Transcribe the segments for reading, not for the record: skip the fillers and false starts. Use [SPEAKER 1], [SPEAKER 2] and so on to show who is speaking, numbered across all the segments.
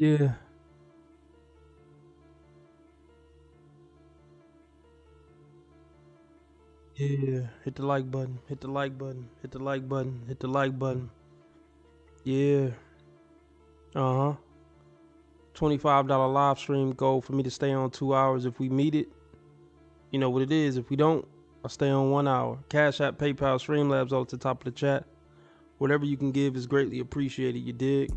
[SPEAKER 1] Yeah. Yeah. Hit the like button. Hit the like button. Hit the like button. Hit the like button. Yeah. Uh-huh. $25 live stream goal for me to stay on 2 hours. If we meet it, you know what it is. If we don't, I'll stay on 1 hour. Cash App, PayPal, Streamlabs all at the top of the chat. Whatever you can give is greatly appreciated, you dig?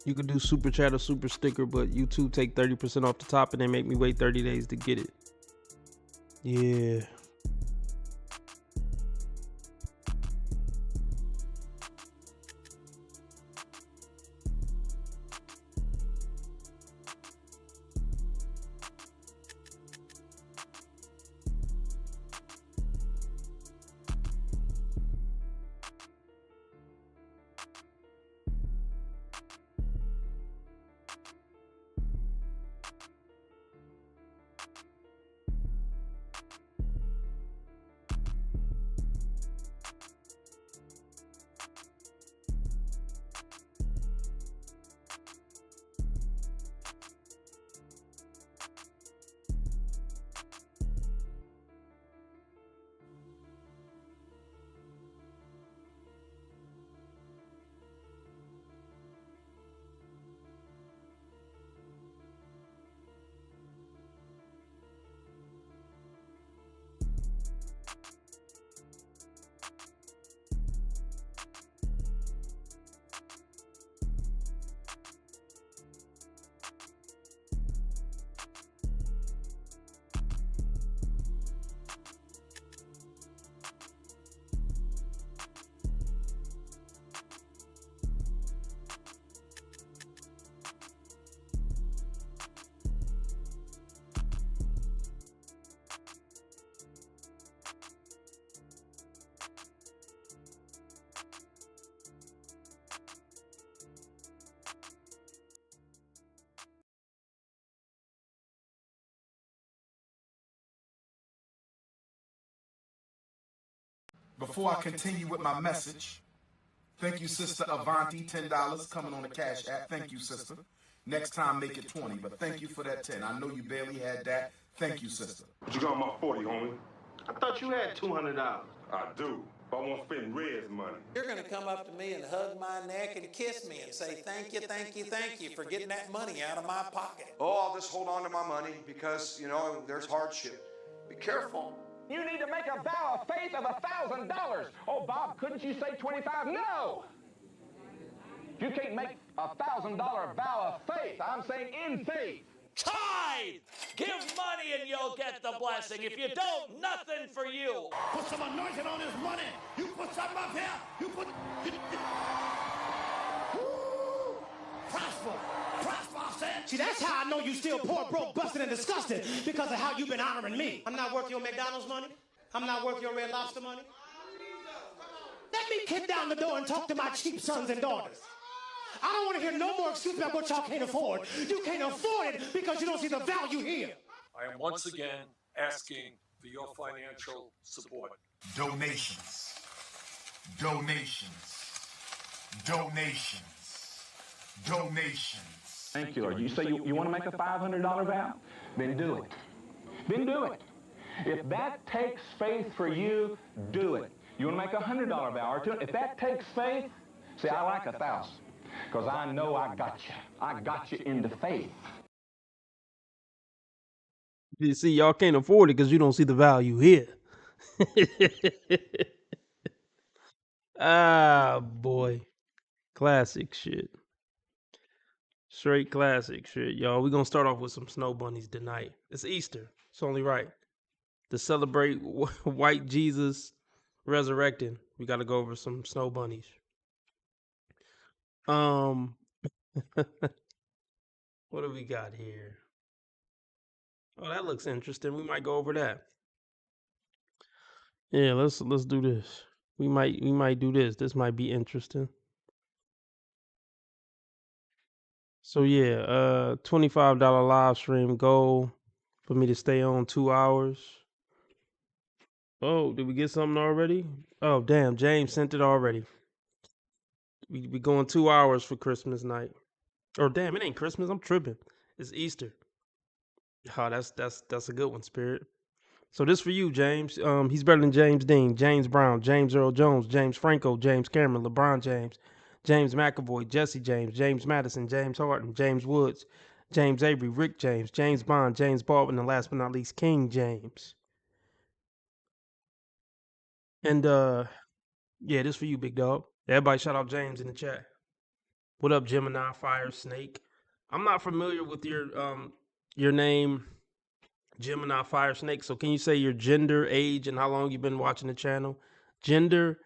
[SPEAKER 1] You can do super chat or super sticker, but YouTube take 30% off the top and they make me wait 30 days to get it. Yeah.
[SPEAKER 2] Before I continue with my message, thank you, Sister Avanti, $10 coming on the Cash App. Thank you, sister. Next time, make it 20, but thank you for that 10. I know you barely had that. Thank you, sister.
[SPEAKER 3] What you got on my 40, homie?
[SPEAKER 4] I thought you had $200.
[SPEAKER 3] I do, but I won't spend Red's money.
[SPEAKER 5] You're going to come up to me and hug my neck and kiss me and say, thank you, thank you, thank you for getting that money out of my pocket.
[SPEAKER 6] Oh, I'll just hold on to my money because, you know, there's hardship. Be careful.
[SPEAKER 7] You need to make a vow of faith of $1,000. Oh, Bob, couldn't you say 25? No! You can't make a $1,000 vow of faith. I'm saying in faith.
[SPEAKER 8] Tithe! Give money and you'll get the blessing. If you don't, nothing for you.
[SPEAKER 9] Put some anointing on this money. You put something up here. You put... Woo! Prosper. Prosper, I said.
[SPEAKER 10] See, that's how I know you still poor, broke, busted, and disgusted, because of how you've been honoring me. I'm not worth your McDonald's money. I'm not worth your Red Lobster money. Let me kick down the door and talk to my cheap sons and daughters. I don't want to hear no more excuses about what y'all can't afford. You can't afford it because you don't see the value here.
[SPEAKER 11] I am once again asking for your financial support.
[SPEAKER 2] Donations. Donations. Donations. Donations.
[SPEAKER 4] Thank you, Lord. You say you want to make a $500 vow? Then do it. Then do it. If that takes faith for you, do it. You want to make a $100 vow or two? If that takes faith, see, I like 1,000 because I know I got you. I got you into faith.
[SPEAKER 1] You see, y'all can't afford it because you don't see the value here. Ah, boy. Classic shit. Straight classic shit, y'all. We're going to start off with some snow bunnies tonight. It's Easter. It's only right. To celebrate white Jesus resurrecting, we got to go over some snow bunnies. What do we got here? Oh, that looks interesting. We might go over that. Yeah, let's do this. We might do this. This might be interesting. So yeah, $25 live stream goal for me to stay on 2 hours. Oh, did we get something already? Oh, damn, James sent it already. We going 2 hours for Christmas night. Or damn, it ain't Christmas. I'm tripping. It's Easter. Oh, that's a good one, Spirit. So this for you, James. He's better than James Dean, James Brown, James Earl Jones, James Franco, James Cameron, LeBron James, James McAvoy, Jesse James, James Madison, James Harden, James Woods, James Avery, Rick James, James Bond, James Baldwin, and last but not least, King James. And yeah, this for you, big dog. Everybody shout out James in the chat. What up, Gemini Fire Snake? I'm not familiar with your name, Gemini Fire Snake. So can you say your gender, age, and how long you've been watching the channel? Gender,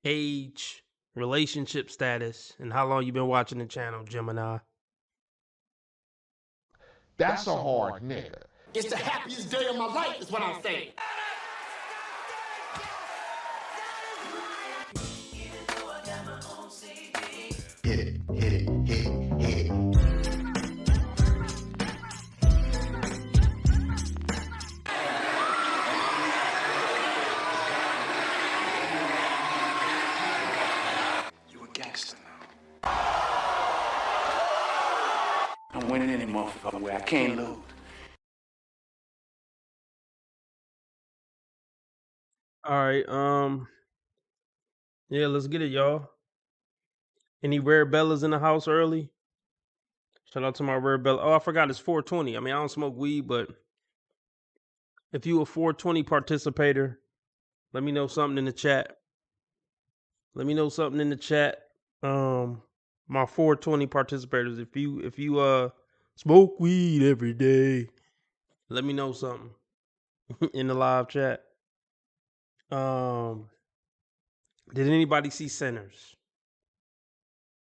[SPEAKER 1] age, relationship status, and how long you've been watching the channel, Gemini.
[SPEAKER 9] That's a hard nigga.
[SPEAKER 10] It's the happiest day of my life, is what I'm saying.
[SPEAKER 9] Hit it, hit it, hit it, hit it.
[SPEAKER 10] You a gangster now. I'm winning any motherfucking way. I can't lose.
[SPEAKER 1] All right, yeah, let's get it, y'all. Any rare Bellas in the house early? Shout out to my rare Bella. Oh, I forgot it's 420. I mean, I don't smoke weed, but if you a 420 participator, let me know something in the chat. Let me know something in the chat. My 420 participators, if you smoke weed every day, let me know something in the live chat. Did anybody see Sinners?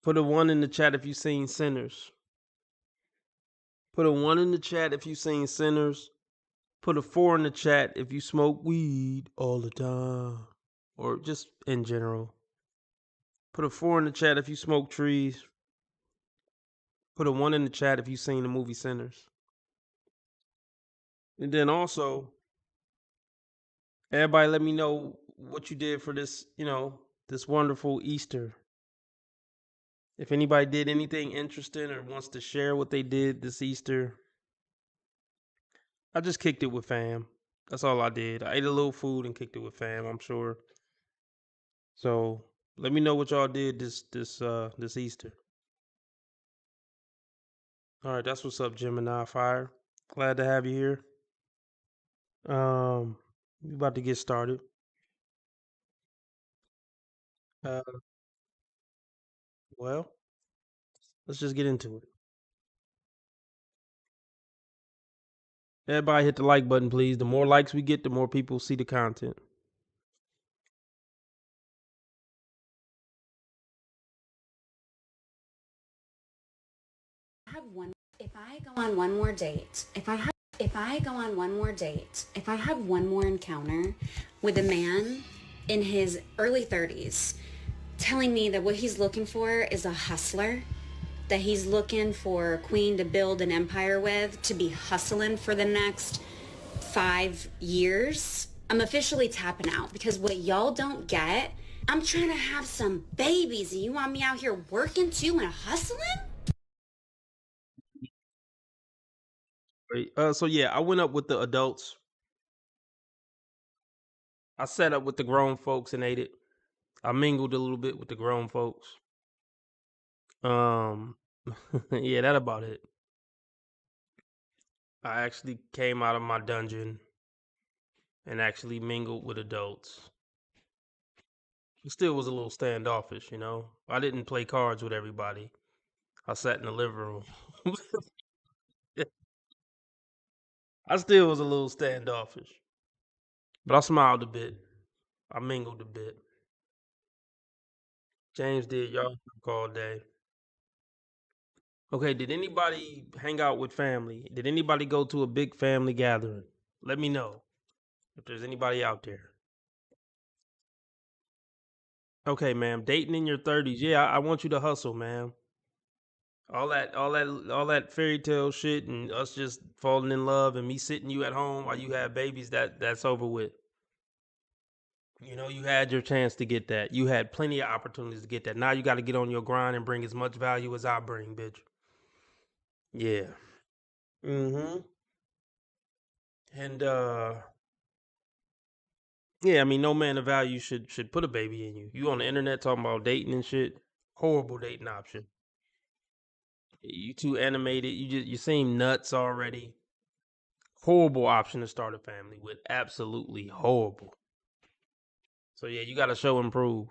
[SPEAKER 1] Put a 1 in the chat if you seen Sinners. Put a 1 in the chat if you seen Sinners. Put a 4 in the chat if you smoke weed all the time, or just in general. Put a 4 in the chat if you smoke trees. Put a 1 in the chat if you seen the movie Sinners. And then also, everybody let me know what you did for this, this wonderful Easter. If anybody did anything interesting or wants to share what they did this Easter, I just kicked it with fam. That's all I did. I ate a little food and kicked it with fam, I'm sure. So let me know what y'all did this Easter. All right, that's what's up, Gemini Fire. Glad to have you here. We about to get started. Well, let's just get into it. Everybody hit the like button, please. The more likes we get, the more people see the content.
[SPEAKER 12] If I go on one more date, if I have one more encounter with a man in his early 30s telling me that what he's looking for is a hustler, that he's looking for a queen to build an empire with, to be hustling for the next 5 years, I'm officially tapping out, because what y'all don't get, I'm trying to have some babies and you want me out here working too and hustling?
[SPEAKER 1] So yeah, I went up with the adults. I sat up with the grown folks and ate it. I mingled a little bit with the grown folks. Yeah, that about it. I actually came out of my dungeon and actually mingled with adults. It still was a little standoffish, I didn't play cards with everybody. I sat in the living room. I still was a little standoffish. But I smiled a bit. I mingled a bit. James did y'all all day. Okay, did anybody hang out with family? Did anybody go to a big family gathering? Let me know if there's anybody out there. Okay, ma'am. Dating in your 30s. Yeah, I want you to hustle, ma'am. All that fairy tale shit and us just falling in love and me sitting you at home while you have babies, that's over with. You know, you had your chance to get that. You had plenty of opportunities to get that. Now you got to get on your grind and bring as much value as I bring, bitch. Yeah. Mm-hmm. And yeah, I mean, no man of value should put a baby in you. You on the internet talking about dating and shit. Horrible dating option. You too animated. You seem nuts already. Horrible option to start a family with. Absolutely horrible. So yeah, you got to show and prove.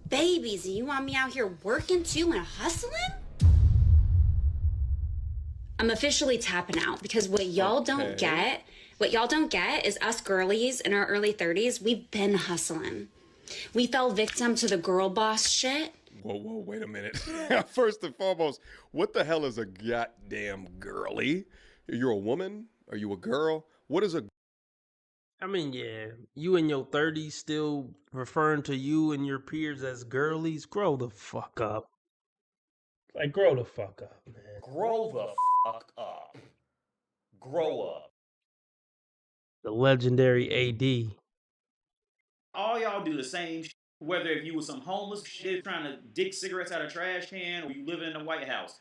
[SPEAKER 12] Babies, and you want me out here working too and hustling? I'm officially tapping out because what y'all don't get is us girlies in our early 30s, we've been hustling. We fell victim to the girl boss shit.
[SPEAKER 13] Whoa, wait a minute. First and foremost, what the hell is a goddamn girly? You're a woman? Are you a girl? What is a...
[SPEAKER 1] I mean, yeah, you in your 30s still referring to you and your peers as girlies? Grow the fuck up. Like, grow the fuck up, man.
[SPEAKER 8] Grow the fuck up. Grow up.
[SPEAKER 1] The legendary AD.
[SPEAKER 14] All y'all do the same shit, whether if you was some homeless shit trying to dig cigarettes out of a trash can or you living in the White House.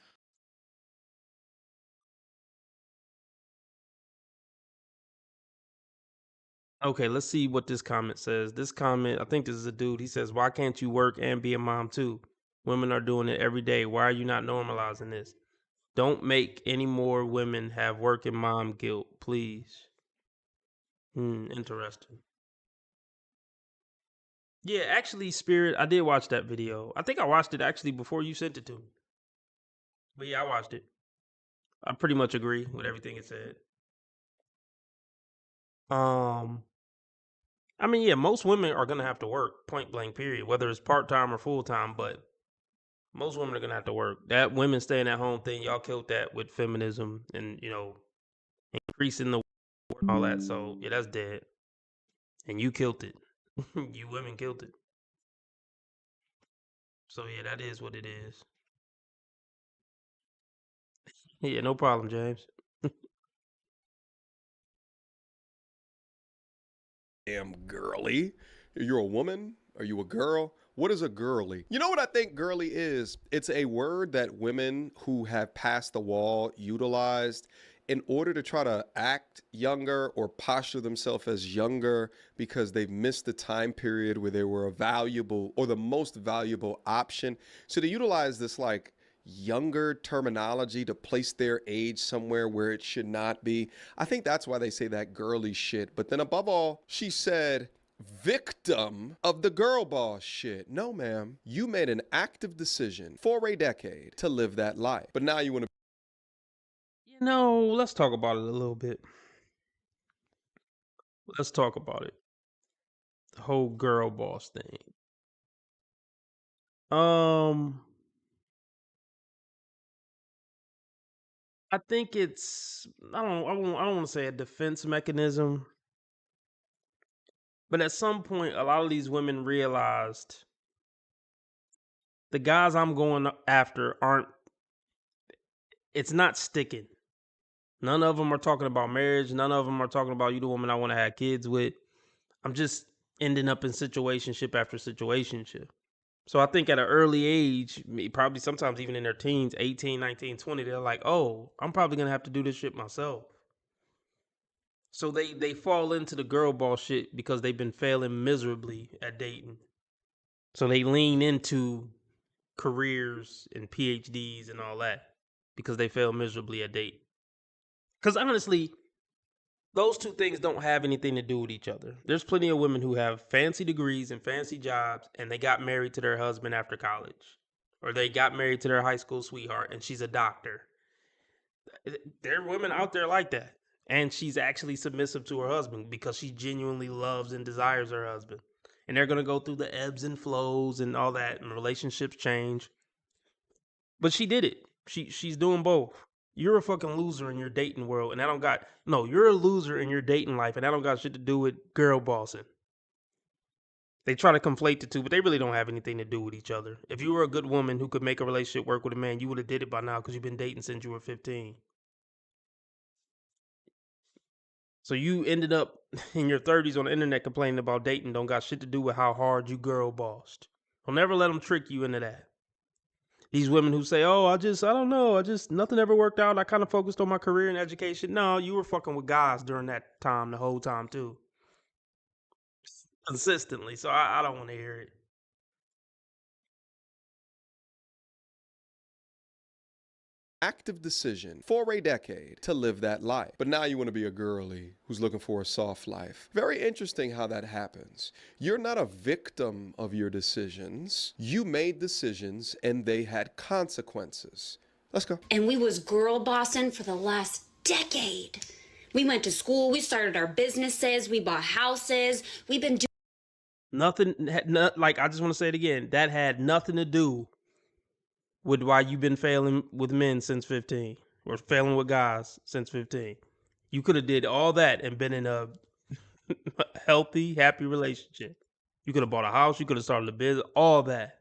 [SPEAKER 1] Okay, let's see what this comment says. This comment, I think this is a dude. He says, why can't you work and be a mom too? Women are doing it every day. Why are you not normalizing this? Don't make any more women have working mom guilt, please. Interesting. Yeah, actually, Spirit, I did watch that video. I think I watched it actually before you sent it to me. But yeah, I watched it. I pretty much agree with everything it said. I mean, yeah, most women are gonna have to work, point blank, period, whether it's part time or full time. But most women are gonna have to work. That women staying at home thing, y'all killed that with feminism and increasing the and all that. So yeah, that's dead. And you killed it. You women killed it. So yeah, that is what it is. Yeah, no problem, James.
[SPEAKER 13] Damn girly. You're a woman? Are you a girl? What is a girly? You know what I think girly is? It's a word that women who have passed the wall utilized in order to try to act younger or posture themselves as younger because they've missed the time period where they were a valuable or the most valuable option. So they utilize this like younger terminology to place their age somewhere where it should not be. I think that's why they say that girly shit. But then above all, she said, victim of the girl boss shit. No, ma'am. You made an active decision for a decade to live that life. But now you want to...
[SPEAKER 1] Let's talk about it a little bit. Let's talk about it. The whole girl boss thing. I think it's I don't want to say a defense mechanism, but at some point a lot of these women realized the guys I'm going after it's not sticking. None of them are talking about marriage, none of them are talking about you the woman I want to have kids with. I'm just ending up in situationship after situationship. So I think at an early age, probably sometimes even in their teens, 18, 19, 20, they're like, oh, I'm probably going to have to do this shit myself. So they fall into the girl boss shit because they've been failing miserably at dating. So they lean into careers and PhDs and all that because they fail miserably at dating. Because honestly, those two things don't have anything to do with each other. There's plenty of women who have fancy degrees and fancy jobs and they got married to their husband after college. Or they got married to their high school sweetheart and she's a doctor. There are women out there like that. And she's actually submissive to her husband because she genuinely loves and desires her husband. And they're going to go through the ebbs and flows and all that, and relationships change. But she did it. She's doing both. You're a fucking loser in your dating world, and you're a loser in your dating life, and that don't got shit to do with girl bossing. They try to conflate the two, but they really don't have anything to do with each other. If you were a good woman who could make a relationship work with a man, you would have did it by now because you've been dating since you were 15. So you ended up in your 30s on the internet complaining about dating don't got shit to do with how hard you girl bossed. Don't ever let them trick you into that. These women who say, "Oh, I don't know, nothing ever worked out. I kind of focused on my career and education." No, you were fucking with guys during that time, the whole time too, consistently. So I don't want to hear it.
[SPEAKER 13] Active decision for a decade to live that life. But now you want to be a girly who's looking for a soft life. Very interesting how that happens. You're not a victim of your decisions. You made decisions and they had consequences. Let's go.
[SPEAKER 12] And we was girl bossing for the last decade. We went to school, we started our businesses, we bought houses, we've been doing
[SPEAKER 1] Nothing, like, I just want to say it again. That had nothing to do with why you've been failing with men since 15 or failing with guys since 15. You could have did all that and been in a healthy, happy relationship. You could have bought a house. You could have started a business, all that.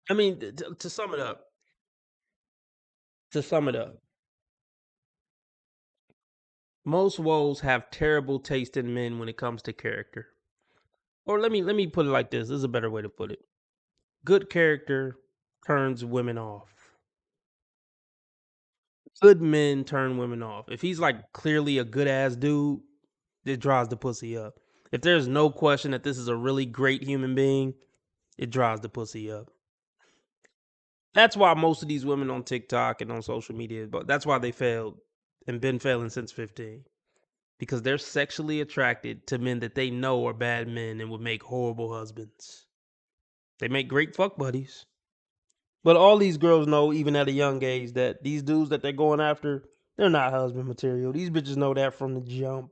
[SPEAKER 1] I mean, to sum it up, most woes have terrible taste in men when it comes to character. Or let me put it like this. This is a better way to put it. Good character turns women off. Good men turn women off. If he's like clearly a good ass dude, it drives the pussy up. If there's no question that this is a really great human being, it drives the pussy up. That's why most of these women on TikTok and on social media, but that's why they failed and been failing since 15. Because they're sexually attracted to men that they know are bad men and would make horrible husbands. They make great fuck buddies. But all these girls know, even at a young age, that these dudes that they're going after, they're not husband material. These bitches know that from the jump.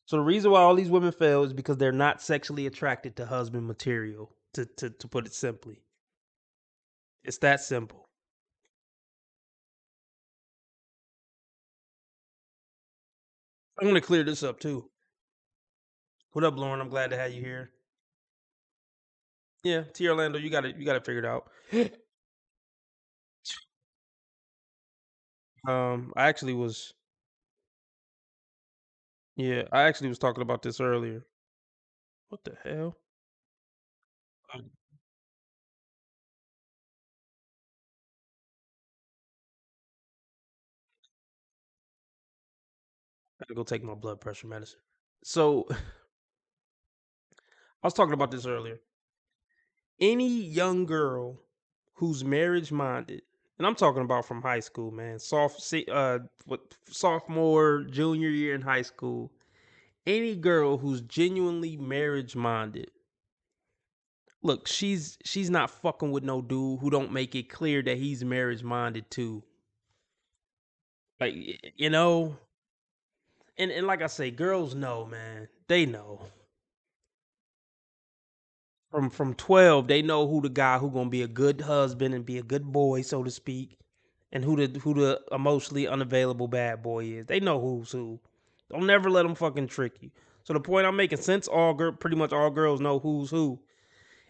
[SPEAKER 1] So the reason why all these women fail is because they're not sexually attracted to husband material, to put it simply. It's that simple. I'm gonna clear this up too. What up, Lauren? I'm glad to have you here. Yeah, T. Orlando, you got it figured out. I actually was talking about this earlier. What the hell? Gotta go take my blood pressure medicine. So I was talking about this earlier. Any young girl who's marriage minded, and I'm talking about from high school, man, sophomore, junior year in high school. Any girl who's genuinely marriage minded, look, she's not fucking with no dude who don't make it clear that he's marriage minded too. Like, and like I say, girls know, man. They know. From 12, they know who the guy who gonna be a good husband and be a good boy, so to speak, and who the emotionally unavailable bad boy is. They know who's who. Don't never let them fucking trick you. So the point I'm making, since pretty much all girls know who's who.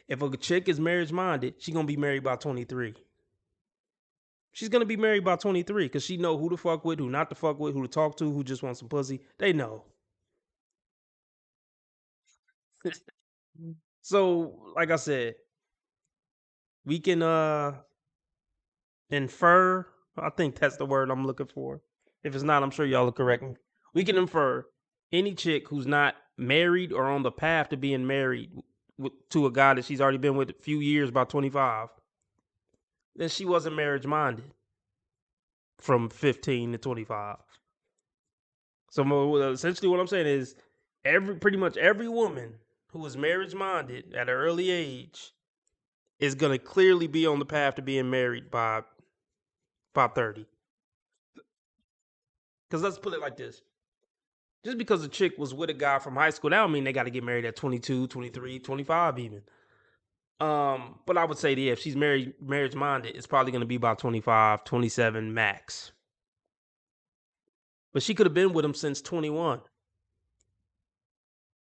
[SPEAKER 1] If a chick is marriage minded, she gonna be married by 23. She's gonna be married by 23 because she know who to fuck with, who not to fuck with, who to talk to, who just wants some pussy. They know. So, like I said, we can infer. I think that's the word I'm looking for. If it's not, I'm sure y'all will correct me. We can infer any chick who's not married or on the path to being married to a guy that she's already been with a few years, about 25, then she wasn't marriage minded from 15 to 25. So essentially what I'm saying is pretty much every woman who is marriage minded at an early age is going to clearly be on the path to being married by 30. Because let's put it like this. Just because a chick was with a guy from high school, that don't mean they got to get married at 22, 23, 25 even. But I would say, yeah, if she's marriage minded, it's probably going to be about 25, 27 max. But she could have been with him since 21.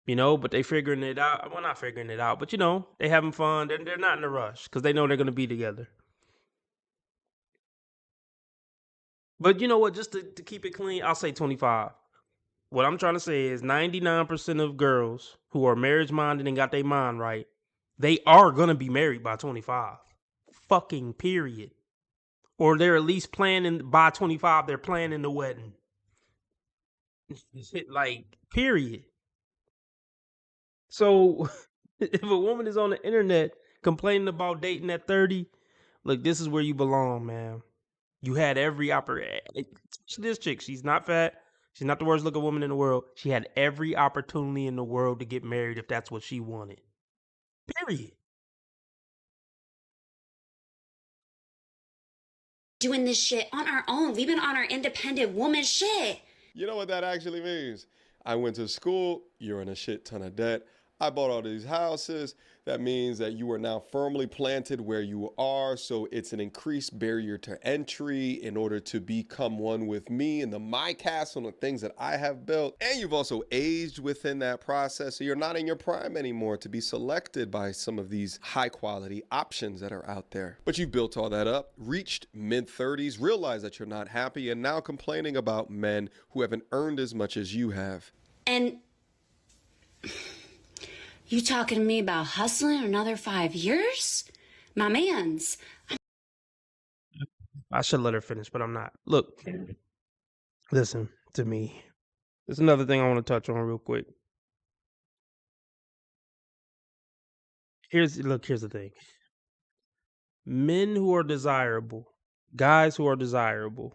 [SPEAKER 1] But they figuring it out. Well, not figuring it out, but they having fun. They're not in a rush because they know they're going to be together. But you know what? Just to keep it clean, I'll say 25. What I'm trying to say is 99% of girls who are marriage minded and got their mind right, they are going to be married by 25. Fucking period. Or they're at least planning by 25, they're planning the wedding. Like, period. So if a woman is on the internet complaining about dating at 30, look, this is where you belong, man. You had every opportunity. This chick, she's not fat. She's not the worst looking woman in the world. She had every opportunity in the world to get married if that's what she wanted. Period.
[SPEAKER 12] Doing this shit on our own. We've been on our independent woman shit.
[SPEAKER 13] You know what that actually means? I went to school, you're in a shit ton of debt. I bought all these houses. That means that you are now firmly planted where you are. So it's an increased barrier to entry in order to become one with me and my castle and the things that I have built. And you've also aged within that process. So you're not in your prime anymore to be selected by some of these high quality options that are out there. But you've built all that up, reached mid-30s, realized that you're not happy, and now complaining about men who haven't earned as much as you have.
[SPEAKER 12] And you talking to me about hustling another 5 years? My mans.
[SPEAKER 1] I should let her finish, but I'm not. Look, listen to me. There's another thing I want to touch on real quick. Here's the thing. Men who are desirable, guys who are desirable,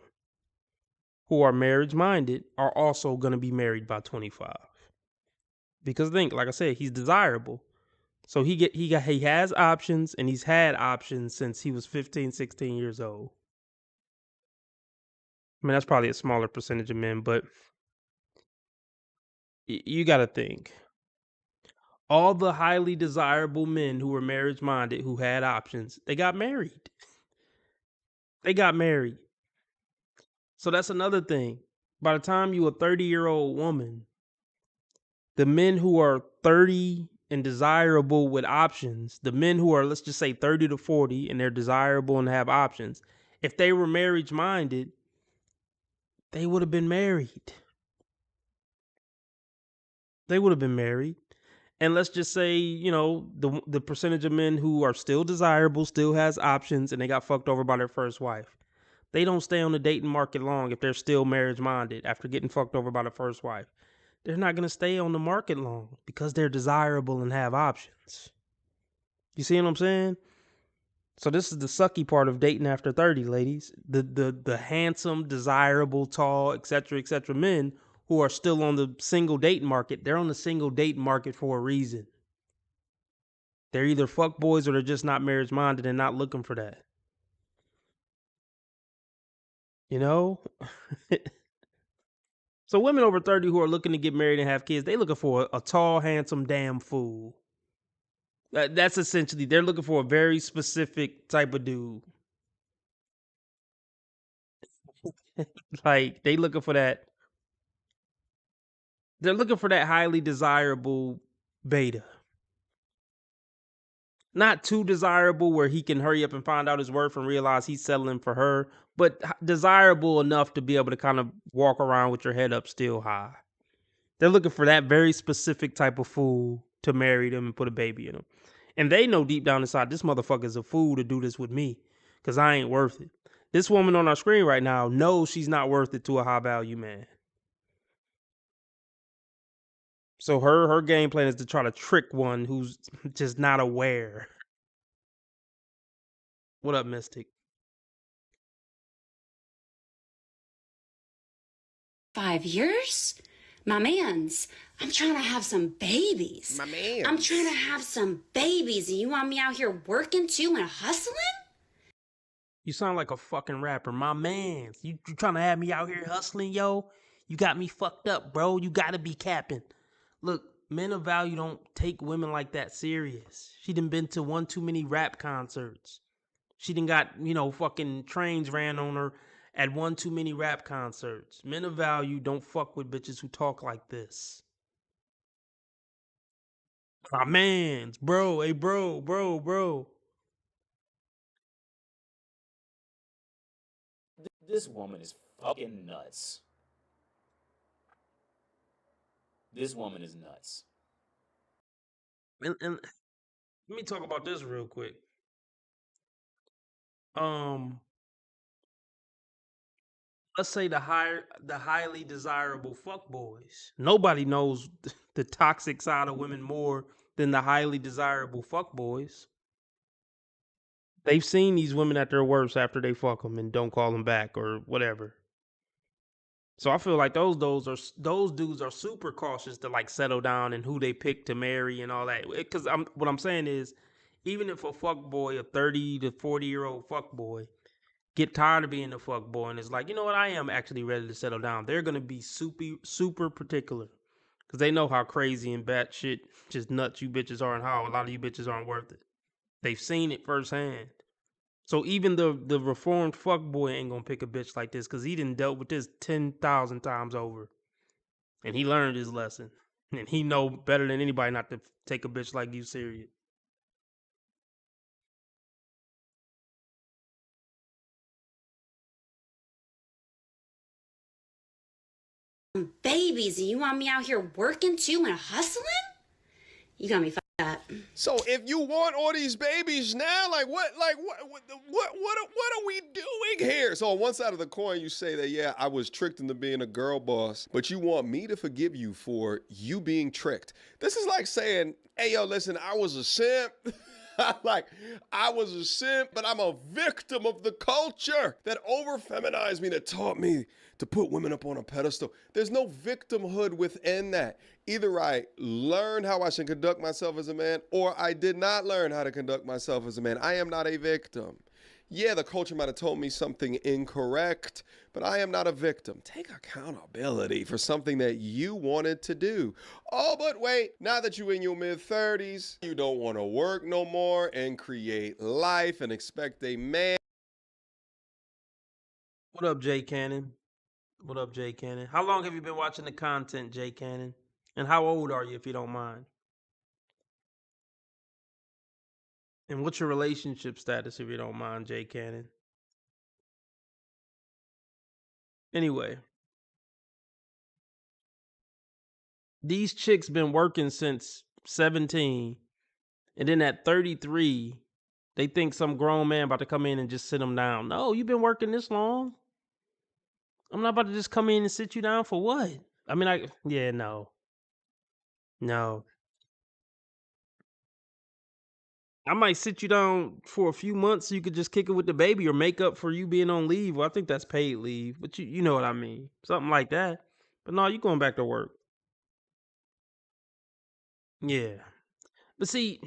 [SPEAKER 1] who are marriage minded, are also going to be married by 25. Because think, like I said, he's desirable. So he has options, and he's had options since he was 15, 16 years old. I mean, that's probably a smaller percentage of men, but you got to think. All the highly desirable men who were marriage minded, who had options, they got married. They got married. So that's another thing. By the time you a 30-year-old woman, the men who are 30 and desirable with options, the men who are, let's just say 30 to 40 and they're desirable and have options, if they were marriage minded, they would have been married. They would have been married. And let's just say, you know, the percentage of men who are still desirable, still has options, and they got fucked over by their first wife. They don't stay on the dating market long if they're still marriage minded after getting fucked over by the first wife. They're not going to stay on the market long because they're desirable and have options. You see what I'm saying? So this is the sucky part of dating after 30, ladies. The handsome, desirable, tall, etc., men who are still on the single dating market, they're on the single dating market for a reason. They're either fuck boys or they're just not marriage minded and not looking for that. You know? So women over 30 who are looking to get married and have kids, they looking for a tall, handsome, damn fool. That's essentially, they're looking for a very specific type of dude. Like, they looking for that. They're looking for that highly desirable beta. Not too desirable where he can hurry up and find out his worth and realize he's settling for her, but desirable enough to be able to kind of walk around with your head up still high. They're looking for that very specific type of fool to marry them and put a baby in them. And they know deep down inside, this motherfucker's a fool to do this with me because I ain't worth it. This woman on our screen right now knows she's not worth it to a high value man. So her game plan is to try to trick one who's just not aware. What up, Mystic?
[SPEAKER 12] 5 years? My mans. I'm trying to have some babies.
[SPEAKER 13] My man.
[SPEAKER 12] I'm trying to have some babies, and you want me out here working too and hustling?
[SPEAKER 1] You sound like a fucking rapper. My man. You trying to have me out here hustling, yo? You got me fucked up, bro. You gotta be capping. Look, men of value don't take women like that serious. She done been to one too many rap concerts. She done got, fucking trains ran on her at one too many rap concerts. Men of value don't fuck with bitches who talk like this. My mans, bro. Hey, bro.
[SPEAKER 15] This woman is fucking nuts. This woman is nuts.
[SPEAKER 1] And let me talk about this real quick. Let's say the highly desirable fuckboys. Nobody knows the toxic side of women more than the highly desirable fuckboys. They've seen these women at their worst after they fuck them and don't call them back or whatever. So I feel like those dudes are super cautious to like settle down and who they pick to marry and all that. Because what I'm saying is, even if a fuckboy, a 30 to 40-year-old fuckboy, get tired of being a fuckboy and is like, you know what, I am actually ready to settle down, they're gonna be super particular because they know how crazy and batshit just nuts you bitches are and how a lot of you bitches aren't worth it. They've seen it firsthand. So even the reformed fuckboy ain't gonna pick a bitch like this because he done dealt with this 10,000 times over. And he learned his lesson. And he know better than anybody not to take a bitch like you serious.
[SPEAKER 12] Babies, and you want me out here working too and hustling? You got me fucked up.
[SPEAKER 13] So if you want all these babies now, what are we doing here? So on one side of the coin, you say that, yeah, I was tricked into being a girl boss, but you want me to forgive you for you being tricked. This is like saying, hey, yo, listen, I was a simp. I was a simp, but I'm a victim of the culture that over-feminized me, that taught me to put women up on a pedestal. There's no victimhood within that. Either I learned how I should conduct myself as a man, or I did not learn how to conduct myself as a man. I am not a victim. Yeah, the culture might have told me something incorrect, but I am not a victim. Take accountability for something that you wanted to do. Oh, but wait, now that you're in your mid-30s, you don't want to work no more and create life and expect a man.
[SPEAKER 1] What up, Jay Cannon? What up, Jay Cannon? How long have you been watching the content, Jay Cannon? And how old are you, if you don't mind? And what's your relationship status, if you don't mind, Jay Cannon? Anyway, these chicks been working since 17, and then at 33, they think some grown man about to come in and just sit them down. No, you've been working this long. I'm not about to just come in and sit you down for what? I mean, no. I might sit you down for a few months so you could just kick it with the baby or make up for you being on leave. Well, I think that's paid leave, but you know what I mean. Something like that. But no, you going back to work. Yeah. But see,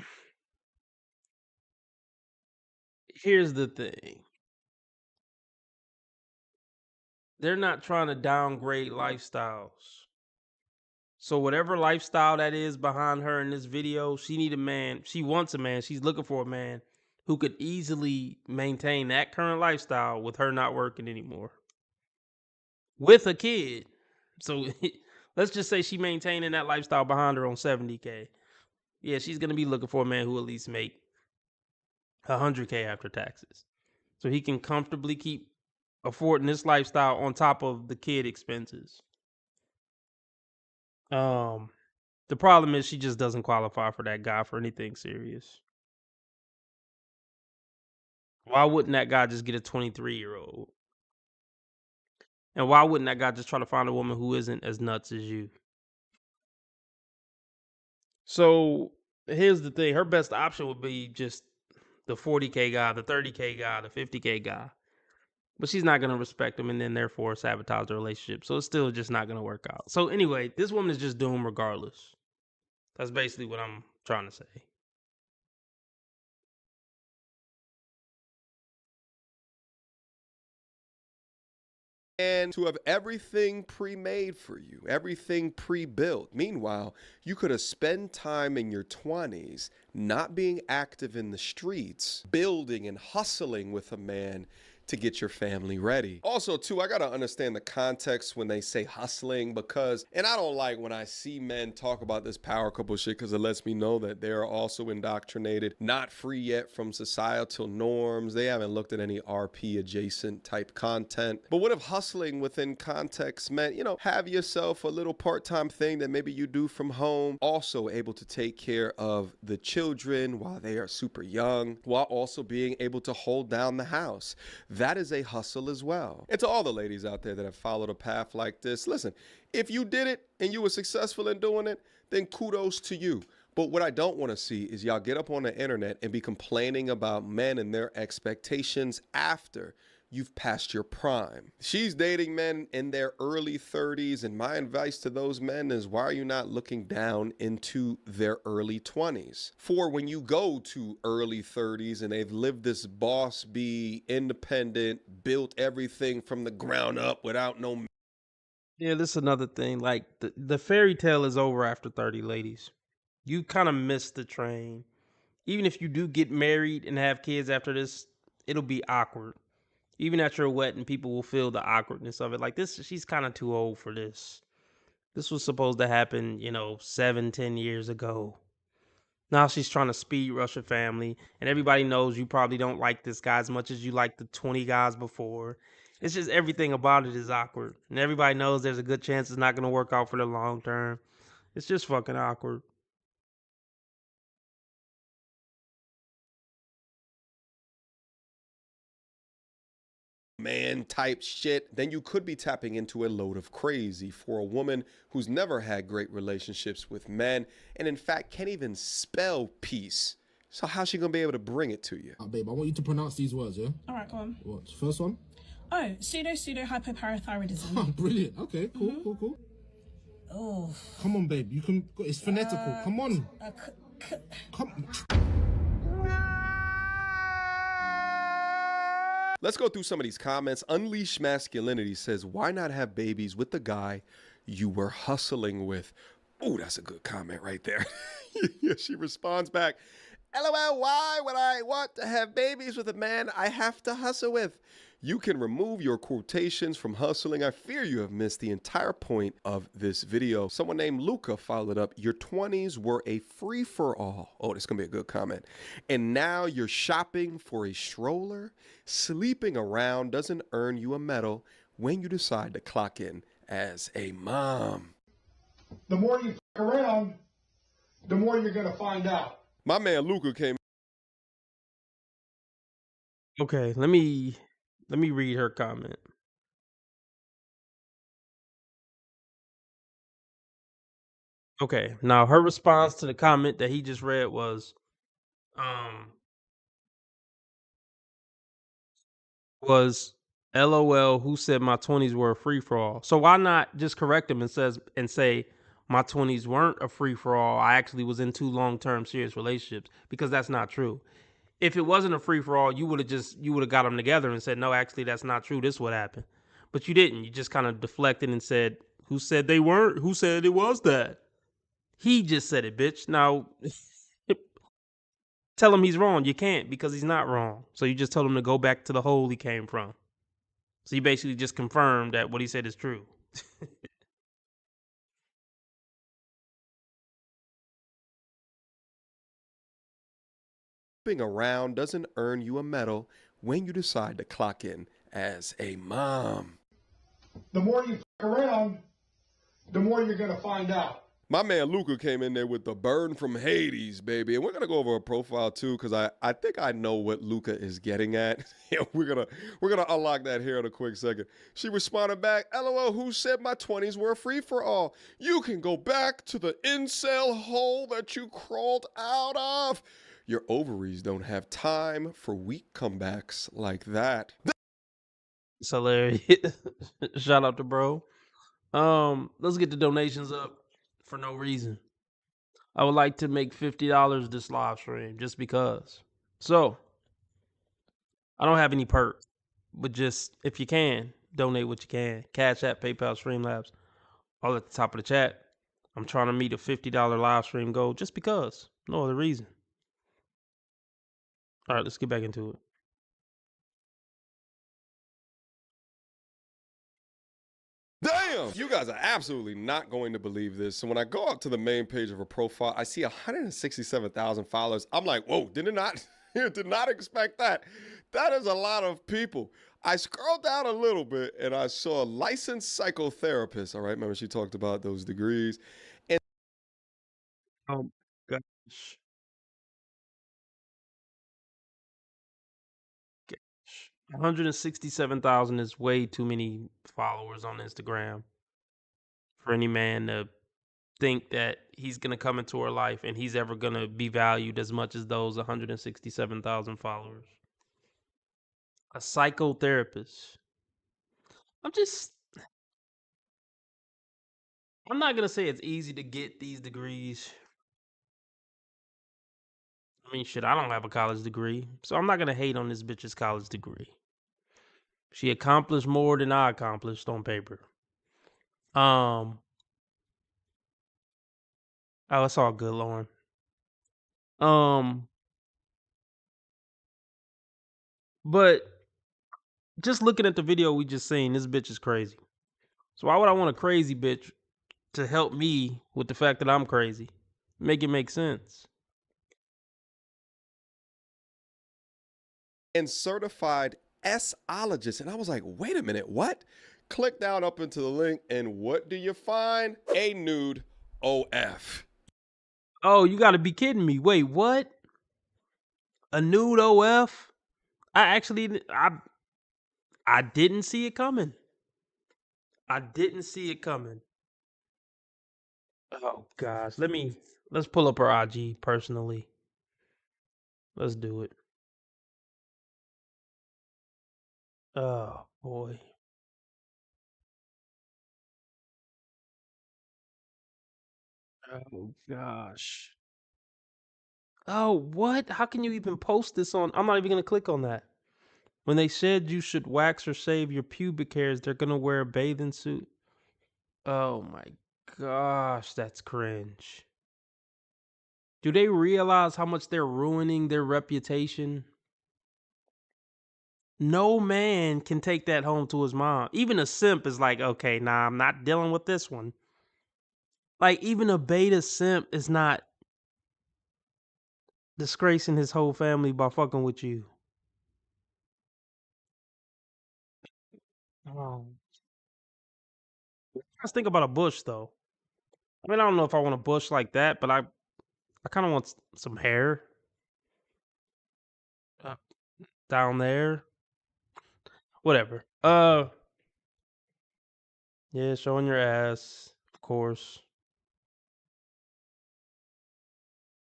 [SPEAKER 1] here's the thing. They're not trying to downgrade lifestyles. So whatever lifestyle that is behind her in this video, she need a man. She wants a man. She's looking for a man who could easily maintain that current lifestyle with her not working anymore. With a kid. So let's just say she maintaining that lifestyle behind her on 70K. Yeah, she's going to be looking for a man who at least make 100K after taxes. So he can comfortably keep affording this lifestyle on top of the kid expenses. The problem is she just doesn't qualify for that guy for anything serious. Why wouldn't that guy just get a 23-year-old? And why wouldn't that guy just try to find a woman who isn't as nuts as you? So here's the thing. Her best option would be just the 40K guy, the 30K guy, the 50K guy. But she's not going to respect him and then therefore sabotage the relationship. So it's still just not going to work out. So anyway, this woman is just doomed regardless. That's basically what I'm trying to say.
[SPEAKER 13] And to have everything pre-made for you, everything pre-built. Meanwhile, you could have spent time in your 20s not being active in the streets, building and hustling with a man to get your family ready. Also, too, I gotta understand the context when they say hustling because, and I don't like when I see men talk about this power couple shit because it lets me know that they're also indoctrinated, not free yet from societal norms. They haven't looked at any RP adjacent type content. But what if hustling within context meant, you know, have yourself a little part-time thing that maybe you do from home, also able to take care of the children while they are super young, while also being able to hold down the house. That is a hustle as well. And to all the ladies out there that have followed a path like this, listen, if you did it and you were successful in doing it, then kudos to you. But what I don't want to see is y'all get up on the internet and be complaining about men and their expectations after you've passed your prime. She's dating men in their early 30s, and my advice to those men is, why are you not looking down into their early 20s? For when you go to early 30s and they've lived this boss bee, independent, built everything from the ground up without no...
[SPEAKER 1] Yeah, this is another thing. Like, the fairy tale is over after 30, ladies. You kind of missed the train. Even if you do get married and have kids after this, it'll be awkward. Even at your wedding, people will feel the awkwardness of it. Like, this, she's kind of too old for this. This was supposed to happen, 7-10 years ago. Now she's trying to speed rush her family, and everybody knows you probably don't like this guy as much as you liked the 20 guys before. It's just everything about it is awkward, and everybody knows there's a good chance it's not going to work out for the long term. It's just fucking awkward.
[SPEAKER 13] Man type shit, then you could be tapping into a load of crazy for a woman who's never had great relationships with men and in fact can't even spell peace. So how's she gonna be able to bring it to you?
[SPEAKER 16] Babe, I want you to pronounce these words, yeah?
[SPEAKER 17] Alright, go on.
[SPEAKER 16] What? First one?
[SPEAKER 17] Oh, pseudo-hypoparathyroidism.
[SPEAKER 16] Brilliant. Okay, cool.
[SPEAKER 17] Oh.
[SPEAKER 16] Come on, babe. You can. It's phonetical. Come on. Come.
[SPEAKER 13] Let's go through some of these comments. Unleash Masculinity says, why not have babies with the guy you were hustling with? Oh, that's a good comment right there. Yeah, she responds back, LOL, why would I want to have babies with a man I have to hustle with? You can remove your quotations from hustling. I fear you have missed the entire point of this video. Someone named Luca followed up, your 20s were a free-for-all. Oh, this is going to be a good comment. And now you're shopping for a stroller? Sleeping around doesn't earn you a medal when you decide to clock in as a mom.
[SPEAKER 9] The more you f around, the more you're going to find out.
[SPEAKER 13] My man Luca came.
[SPEAKER 1] Okay, let me read her comment. Okay, now her response to the comment that he just read was LOL, who said my 20s were a free for all? So why not just correct him and say my 20s weren't a free for all. I actually was in 2 long-term serious relationships, because that's not true. If it wasn't a free for all, you would have got them together and said, no, actually that's not true. This is what happened. But you didn't. You just kind of deflected and said, who said they weren't? Who said it was that? He just said it, bitch. Now tell him he's wrong. You can't, because he's not wrong. So you just told him to go back to the hole he came from. So you basically just confirmed that what he said is true.
[SPEAKER 13] Around doesn't earn you a medal when you decide to clock in as a mom.
[SPEAKER 9] The more you f around, the more you're going to find out.
[SPEAKER 13] My man Luca came in there with the burn from Hades, baby. And we're going to go over her profile too, because I think I know what Luca is getting at. we're gonna unlock that here in a quick second. She responded back, LOL, who said my 20s were free for all? You can go back to the incel hole that you crawled out of. Your ovaries don't have time for weak comebacks like that.
[SPEAKER 1] It's hilarious. Shout out to bro. Let's get the donations up for no reason. I would like to make $50 this live stream just because. So, I don't have any perks, but just if you can, donate what you can. Cash App, PayPal, Streamlabs, all at the top of the chat. I'm trying to meet a $50 live stream goal just because. No other reason. All right, let's get back into it.
[SPEAKER 13] Damn! You guys are absolutely not going to believe this. So when I go up to the main page of her profile, I see 167,000 followers. I'm like, whoa, did not expect that. That is a lot of people. I scrolled down a little bit and I saw a licensed psychotherapist. All right, remember she talked about those degrees. And
[SPEAKER 1] Oh gosh. 167,000 is way too many followers on Instagram for any man to think that he's gonna come into her life and he's ever gonna be valued as much as those 167,000 followers. A psychotherapist. I'm not gonna say it's easy to get these degrees. I mean, shit, I don't have a college degree, so I'm not gonna hate on this bitch's college degree. She accomplished more than I accomplished on paper. Oh, it's all good, Lauren. But just looking at the video we just seen, this bitch is crazy. So why would I want a crazy bitch to help me with the fact that I'm crazy? Make it make sense.
[SPEAKER 13] and certified S-ologist. And I was like, wait a minute, what? Click down up into the link, and what do you find? A nude OF.
[SPEAKER 1] Oh, you gotta be kidding me. Wait, what? A nude OF? I didn't see it coming. I didn't see it coming. Oh gosh. Let's pull up her IG personally. Let's do it. Oh boy. Oh gosh. Oh, what? How can you even post this on? I'm not even gonna click on that. When they said you should wax or shave your pubic hairs, they're gonna wear a bathing suit. Oh my gosh, that's cringe. Do they realize how much they're ruining their reputation? No man can take that home to his mom. Even a simp is like, okay, nah, I'm not dealing with this one. Like, even a beta simp is not disgracing his whole family by fucking with you. Oh. Let's think about a bush, though. I mean, I don't know if I want a bush like that, but I kind of want some hair uh, down there. Whatever. Yeah, showing your ass, of course.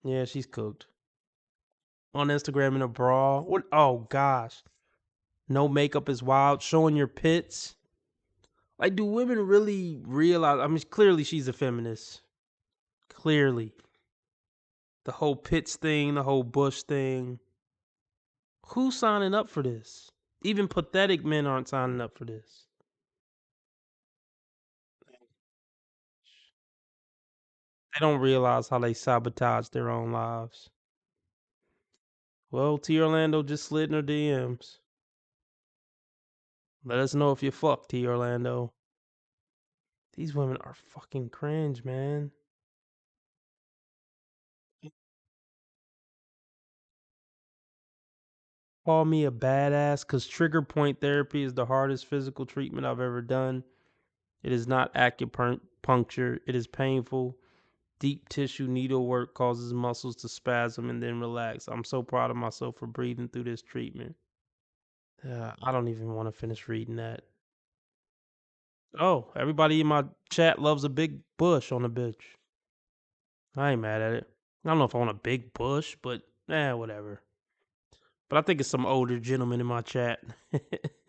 [SPEAKER 1] Yeah, she's cooked. On Instagram in a bra. What? Oh gosh. No makeup is wild. Showing your pits. Like, do women really realize? I mean, clearly she's a feminist. Clearly. The whole pits thing, the whole bush thing. Who's signing up for this? Even pathetic men aren't signing up for this. They don't realize how they sabotage their own lives. Well, T Orlando just slid in her DMs. Let us know if you fuck, T Orlando. These women are fucking cringe, man. Call me a badass because trigger point therapy is the hardest physical treatment I've ever done. It is not acupuncture. It is painful. Deep tissue needlework causes muscles to spasm and then relax. I'm so proud of myself for breathing through this treatment. I don't even want to finish reading that. Oh, everybody in my chat loves a big bush on a bitch. I ain't mad at it. I don't know if I want a big bush, but whatever. But I think it's some older gentleman in my chat. Yeah,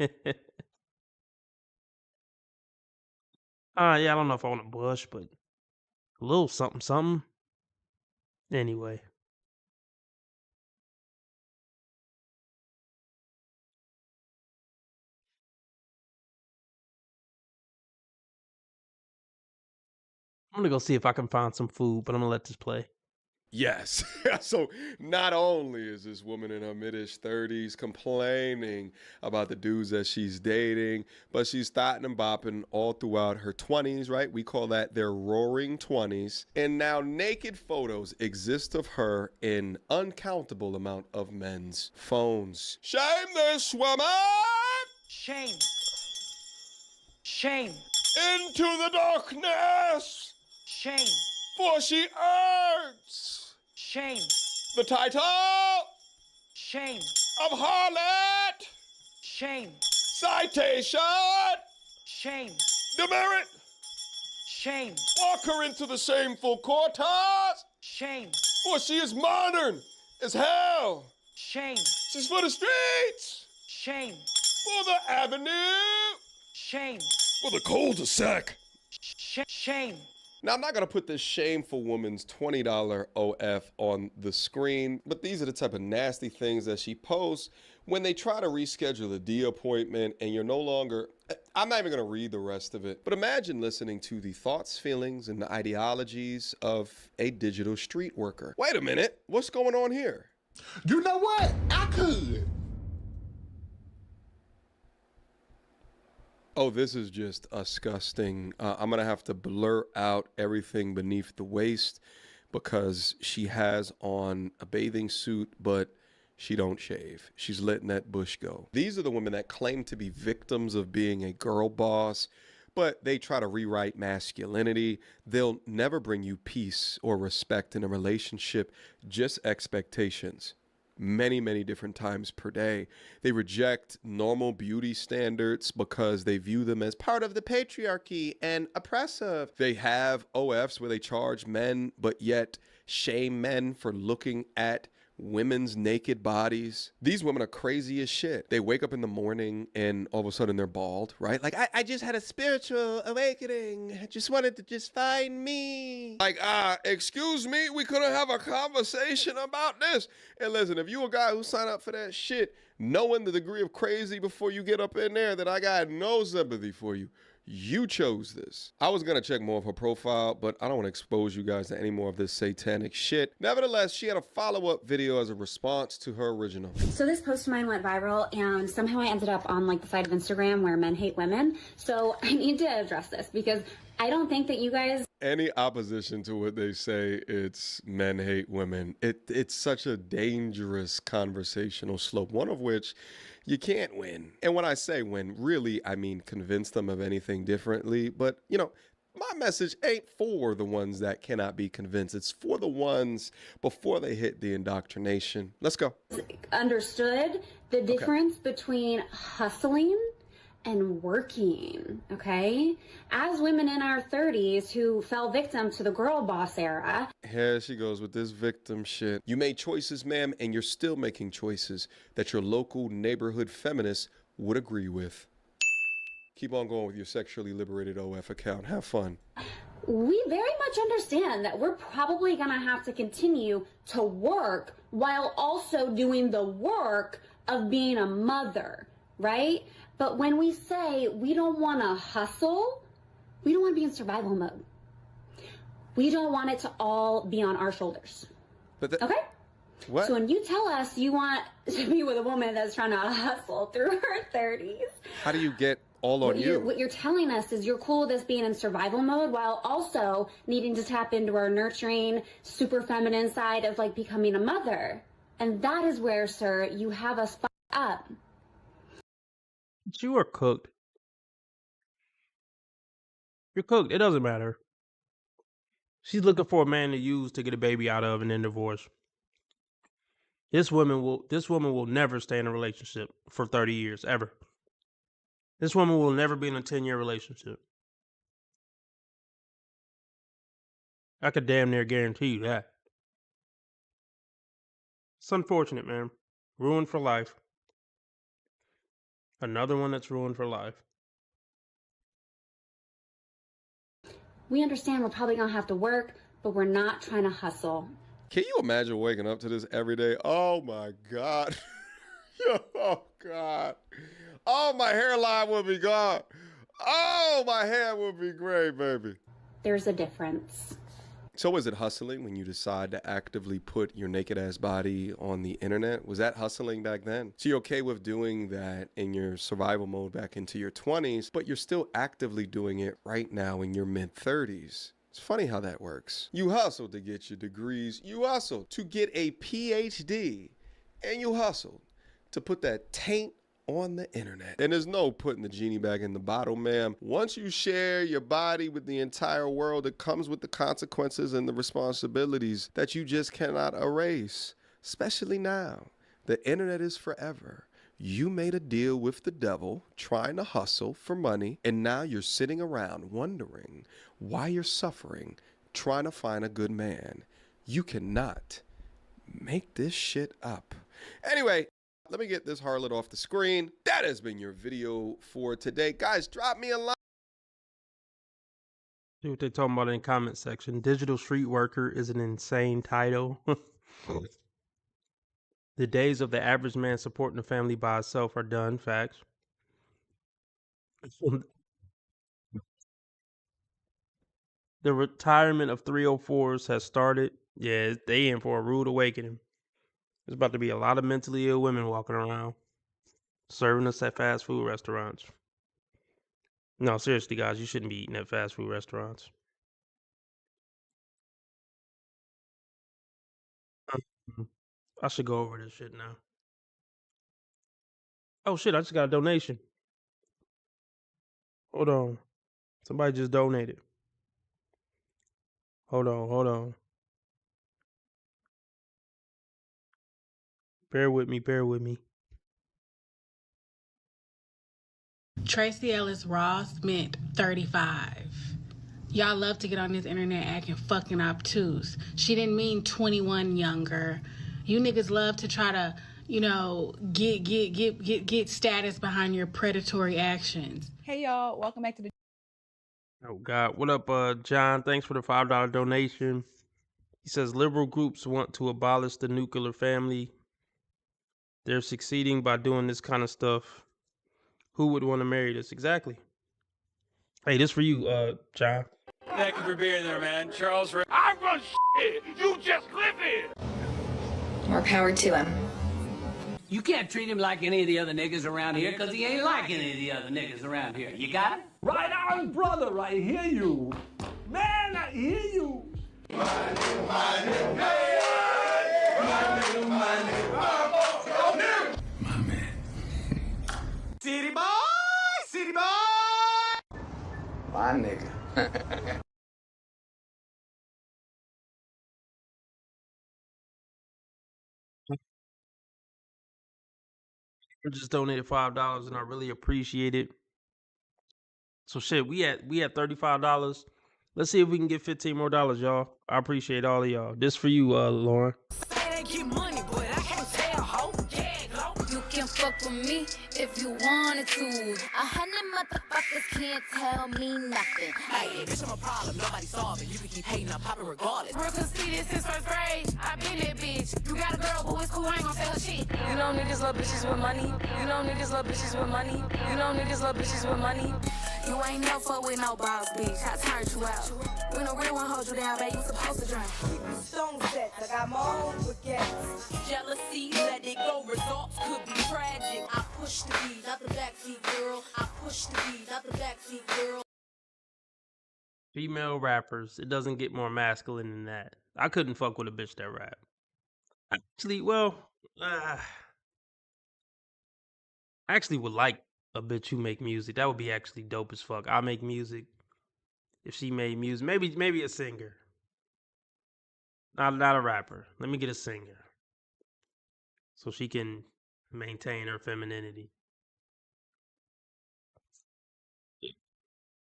[SPEAKER 1] I don't know if I want a bush, but a little something, something. Anyway. I'm gonna go see if I can find some food, but I'm gonna let this play.
[SPEAKER 13] Yes. So not only is this woman in her mid-ish 30s complaining about the dudes that she's dating, but she's thotting and bopping all throughout her 20s, right? We call that their roaring 20s. And now naked photos exist of her in uncountable amount of men's phones. Shame this woman!
[SPEAKER 18] Shame. Shame.
[SPEAKER 13] Into the darkness!
[SPEAKER 18] Shame.
[SPEAKER 13] For she earns
[SPEAKER 18] shame.
[SPEAKER 13] The title
[SPEAKER 18] Shame.
[SPEAKER 13] Of harlot.
[SPEAKER 18] Shame.
[SPEAKER 13] Citation.
[SPEAKER 18] Shame.
[SPEAKER 13] Demerit.
[SPEAKER 18] Shame.
[SPEAKER 13] Walk her into the shameful courthouse.
[SPEAKER 18] Shame.
[SPEAKER 13] For she is modern as hell.
[SPEAKER 18] Shame.
[SPEAKER 13] She's for the streets.
[SPEAKER 18] Shame.
[SPEAKER 13] For the avenue.
[SPEAKER 18] Shame.
[SPEAKER 13] For the cul-de-sac.
[SPEAKER 18] Shame.
[SPEAKER 13] Now, I'm not going to put this shameful woman's $20 OF on the screen, but these are the type of nasty things that she posts when they try to reschedule a D appointment and you're no longer... I'm not even going to read the rest of it, but imagine listening to the thoughts, feelings, and the ideologies of a digital street worker. Wait a minute. What's going on here?
[SPEAKER 16] You know what? I could.
[SPEAKER 13] Oh, this is just disgusting. I'm going to have to blur out everything beneath the waist because she has on a bathing suit, but she don't shave. She's letting that bush go. These are the women that claim to be victims of being a girl boss, but they try to rewrite masculinity. They'll never bring you peace or respect in a relationship, just expectations. Many, many different times per day. They reject normal beauty standards because they view them as part of the patriarchy and oppressive. They have OFs where they charge men, but yet shame men for looking at women's naked bodies. These women are crazy as shit. They wake up in the morning and all of a sudden they're bald, right? Like, I just had a spiritual awakening. I just wanted to just find me. Like, excuse me, we couldn't have a conversation about this. And listen, if you a guy who signed up for that shit, knowing the degree of crazy before you get up in there, then I got no sympathy for you. You chose this. I was going to check more of her profile, but I don't want to expose you guys to any more of this satanic shit. Nevertheless, she had a follow-up video as a response to her original.
[SPEAKER 12] So this post of mine went viral and somehow I ended up on like the side of Instagram where men hate women. So I need to address this because I don't think that you guys...
[SPEAKER 13] Any opposition to what they say, it's men hate women. It's such a dangerous conversational slope, one of which you can't win. And when I say win, really, I mean convince them of anything differently. But, you know, my message ain't for the ones that cannot be convinced. It's for the ones before they hit the indoctrination. Let's go.
[SPEAKER 12] Understood the difference between hustling and working, okay? As women in our 30s who fell victim to the girl boss era.
[SPEAKER 13] Here she goes with this victim shit. You made choices, ma'am, and you're still making choices that your local neighborhood feminists would agree with. Keep on going with your sexually liberated OF account. Have fun.
[SPEAKER 12] We very much understand that we're probably gonna have to continue to work while also doing the work of being a mother, right? But when we say we don't want to hustle, we don't want to be in survival mode. We don't want it to all be on our shoulders. Okay?
[SPEAKER 13] What?
[SPEAKER 12] So when you tell us you want to be with a woman that's trying to hustle through her 30s,
[SPEAKER 13] how do you get all on you?
[SPEAKER 12] What you're telling us is you're cool with us being in survival mode while also needing to tap into our nurturing, super feminine side of like becoming a mother. And that is where, sir, you have us fucked up.
[SPEAKER 1] You are cooked. You're cooked. It doesn't matter. She's looking for a man to use to get a baby out of and then divorce. This woman will never stay in a relationship for 30 years, ever. This woman will never be in a 10-year relationship. I could damn near guarantee you that. It's unfortunate, man. Ruined for life. Another one that's ruined for life.
[SPEAKER 12] We understand we're probably going to have to work, but we're not trying to hustle.
[SPEAKER 13] Can you imagine waking up to this every day? Oh my God. Oh God. Oh, my hairline will be gone. Oh, my hair will be gray, baby.
[SPEAKER 12] There's a difference.
[SPEAKER 13] So was it hustling when you decide to actively put your naked ass body on the internet? Was that hustling back then? So you're okay with doing that in your survival mode back into your 20s, but you're still actively doing it right now in your mid 30s. It's funny how that works. You hustled to get your degrees. You hustled to get a PhD. And you hustled to put that taint on the internet. And there's no putting the genie back in the bottle, ma'am. Once you share your body with the entire world, it comes with the consequences and the responsibilities that you just cannot erase, especially now. The internet is forever. You made a deal with the devil, trying to hustle for money, and now you're sitting around wondering why you're suffering, trying to find a good man. You cannot make this shit up. Anyway, let me get this harlot off the screen. That has been your video for today. Guys, drop me a line.
[SPEAKER 1] See what they talking about in the comment section. Digital street worker is an insane title. The days of the average man supporting a family by himself are done. Facts. The retirement of 304s has started. Yeah, they in for a rude awakening. There's about to be a lot of mentally ill women walking around, serving us at fast food restaurants. No, seriously, guys, you shouldn't be eating at fast food restaurants. I should go over this shit now. Oh shit, I just got a donation. Hold on. Somebody just donated. Hold on. Bear with me.
[SPEAKER 19] Tracee Ellis Ross meant 35. Y'all love to get on this internet acting fucking obtuse. She didn't mean 21 younger. You niggas love to try to, get status behind your predatory actions.
[SPEAKER 20] Hey y'all, welcome back to the
[SPEAKER 1] Oh God, what up, John? Thanks for the $5 donation. He says liberal groups want to abolish the nuclear family. They're succeeding by doing this kind of stuff. Who would want to marry this? Exactly. Hey, this for you, John.
[SPEAKER 21] Thank you for being there, man. Charles. I run shit. You just live here.
[SPEAKER 22] More power to him.
[SPEAKER 23] You can't treat him like any of the other niggas around here, because he ain't like any of the other niggas around here. You got it?
[SPEAKER 21] Right on, brother. I hear you. Man, I hear you.
[SPEAKER 10] City boy!
[SPEAKER 6] My nigga.
[SPEAKER 1] I just donated $5 and I really appreciate it. So shit, we at $35. Let's see if we can get $15 more, y'all. I appreciate all of y'all. This for you, Lauren.
[SPEAKER 22] You can fuck with me if you wanted to. 100 motherfuckers can't tell me nothing.
[SPEAKER 24] Hey, bitch, I'm a problem. Nobody solve it. You can keep hating, I'm popping regardless.
[SPEAKER 22] Real conceited since first grade. I been that bitch. You got a girl, but it's cool. I ain't gon' tell her shit. You don't need these little bitches with money. You don't need these little bitches with money. You don't need these little bitches with money. You ain't no fuck with no boss, bitch. I turned you out. When a real one holds you down, babe, you supposed to drink.
[SPEAKER 24] Stone sets, I got my own baguettes. Jealousy, let it go. Results could be tragic. I push the beat, not the backseat girl. I push the beat, not the backseat girl.
[SPEAKER 1] Female rappers, it doesn't get more masculine than that. I couldn't fuck with a bitch that rap. Actually, I actually would like a bitch who make music. That would be actually dope as fuck. I make music. If she made music, maybe a singer. Not a rapper. Let me get a singer. So she can maintain her femininity.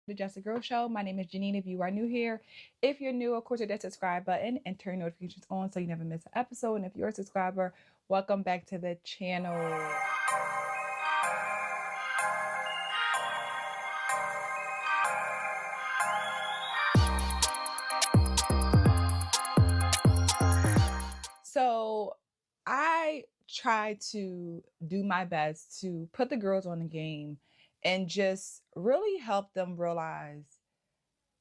[SPEAKER 20] The Just a Girl Show. My name is Janine. If you are new here, if you're new, of course, hit that subscribe button and turn notifications on so you never miss an episode. And if you're a subscriber, welcome back to the channel. So I try to do my best to put the girls on the game and just really help them realize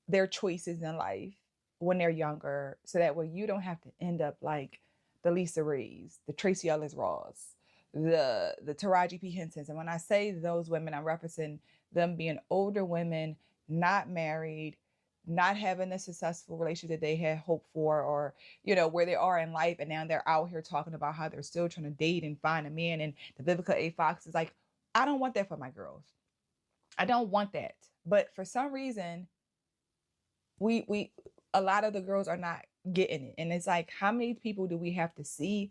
[SPEAKER 20] their choices in life when they're younger, so that way you don't have to end up like the Lisa Reeves, the Tracee Ellis Ross, the Taraji P. Hensons. And when I say those women, I'm referencing them being older women, not married, not having the successful relationship that they had hoped for, or where they are in life, and now they're out here talking about how they're still trying to date and find a man. And the Vivica A. Fox is like, I don't want that for my girls. I don't want that. But for some reason, we a lot of the girls are not getting it. And it's like, how many people do we have to see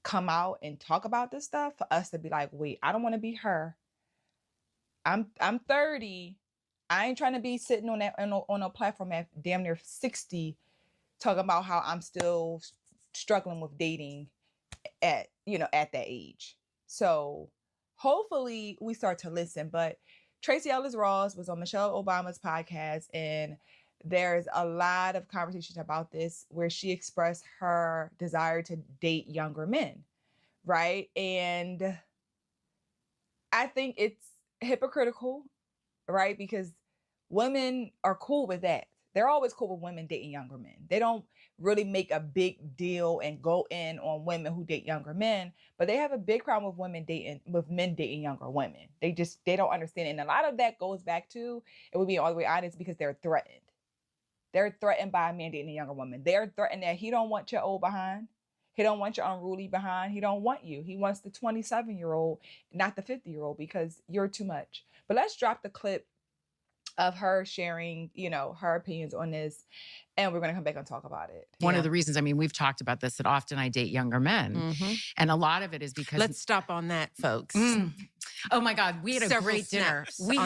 [SPEAKER 20] come out and talk about this stuff for us to be like, wait, I don't want to be her. I'm 30. I ain't trying to be sitting on that on a platform at damn near 60 talking about how I'm still struggling with dating at that age. So hopefully we start to listen. But Tracee Ellis Ross was on Michelle Obama's podcast, and there's a lot of conversations about this where she expressed her desire to date younger men, right? And I think it's hypocritical, right? Because women are cool with that. They're always cool with women dating younger men. They don't really make a big deal and go in on women who date younger men, but they have a big problem with men dating younger women. They don't understand it. And a lot of that goes back to, it would be all the way honest, because they're threatened. They're threatened by a man dating a younger woman. They're threatened that he don't want your old behind. He don't want your unruly behind. He don't want you. He wants the 27-year-old, not the 50-year-old, because you're too much. But let's drop the clip of her sharing, her opinions on this, and we're going to come back and talk about it.
[SPEAKER 3] One of the reasons, I mean, we've talked about this, that often I date younger men. And a lot of it is because...
[SPEAKER 5] Let's stop on that, folks.
[SPEAKER 3] Oh my God, we had a
[SPEAKER 5] Several
[SPEAKER 3] great dinner.
[SPEAKER 5] We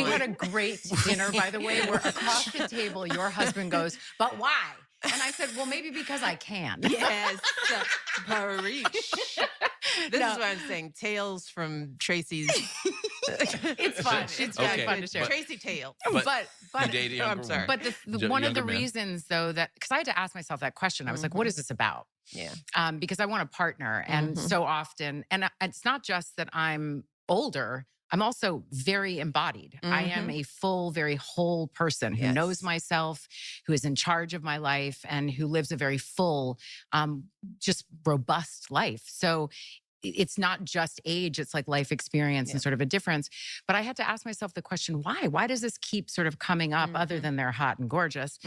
[SPEAKER 3] had a great dinner, by the way, where across the table, your husband goes, but why? And I said, well, maybe because I can.
[SPEAKER 5] Yes, Parish. This is what I'm saying. Tales from Tracy's...
[SPEAKER 3] It's fun. It's very fun to share.
[SPEAKER 5] Tracy tales.
[SPEAKER 3] But
[SPEAKER 5] I'm sorry.
[SPEAKER 3] But one of the reasons, though, that because I had to ask myself that question, I was like, what is this about?
[SPEAKER 5] Yeah.
[SPEAKER 3] Because I want a partner. And so often, and it's not just that I'm older, I'm also very embodied. I am a full, very whole person who knows myself, who is in charge of my life, and who lives a very full, just robust life. So it's not just age, it's like life experience and sort of a difference. But I had to ask myself the question, why? Why does this keep sort of coming up other than they're hot and gorgeous?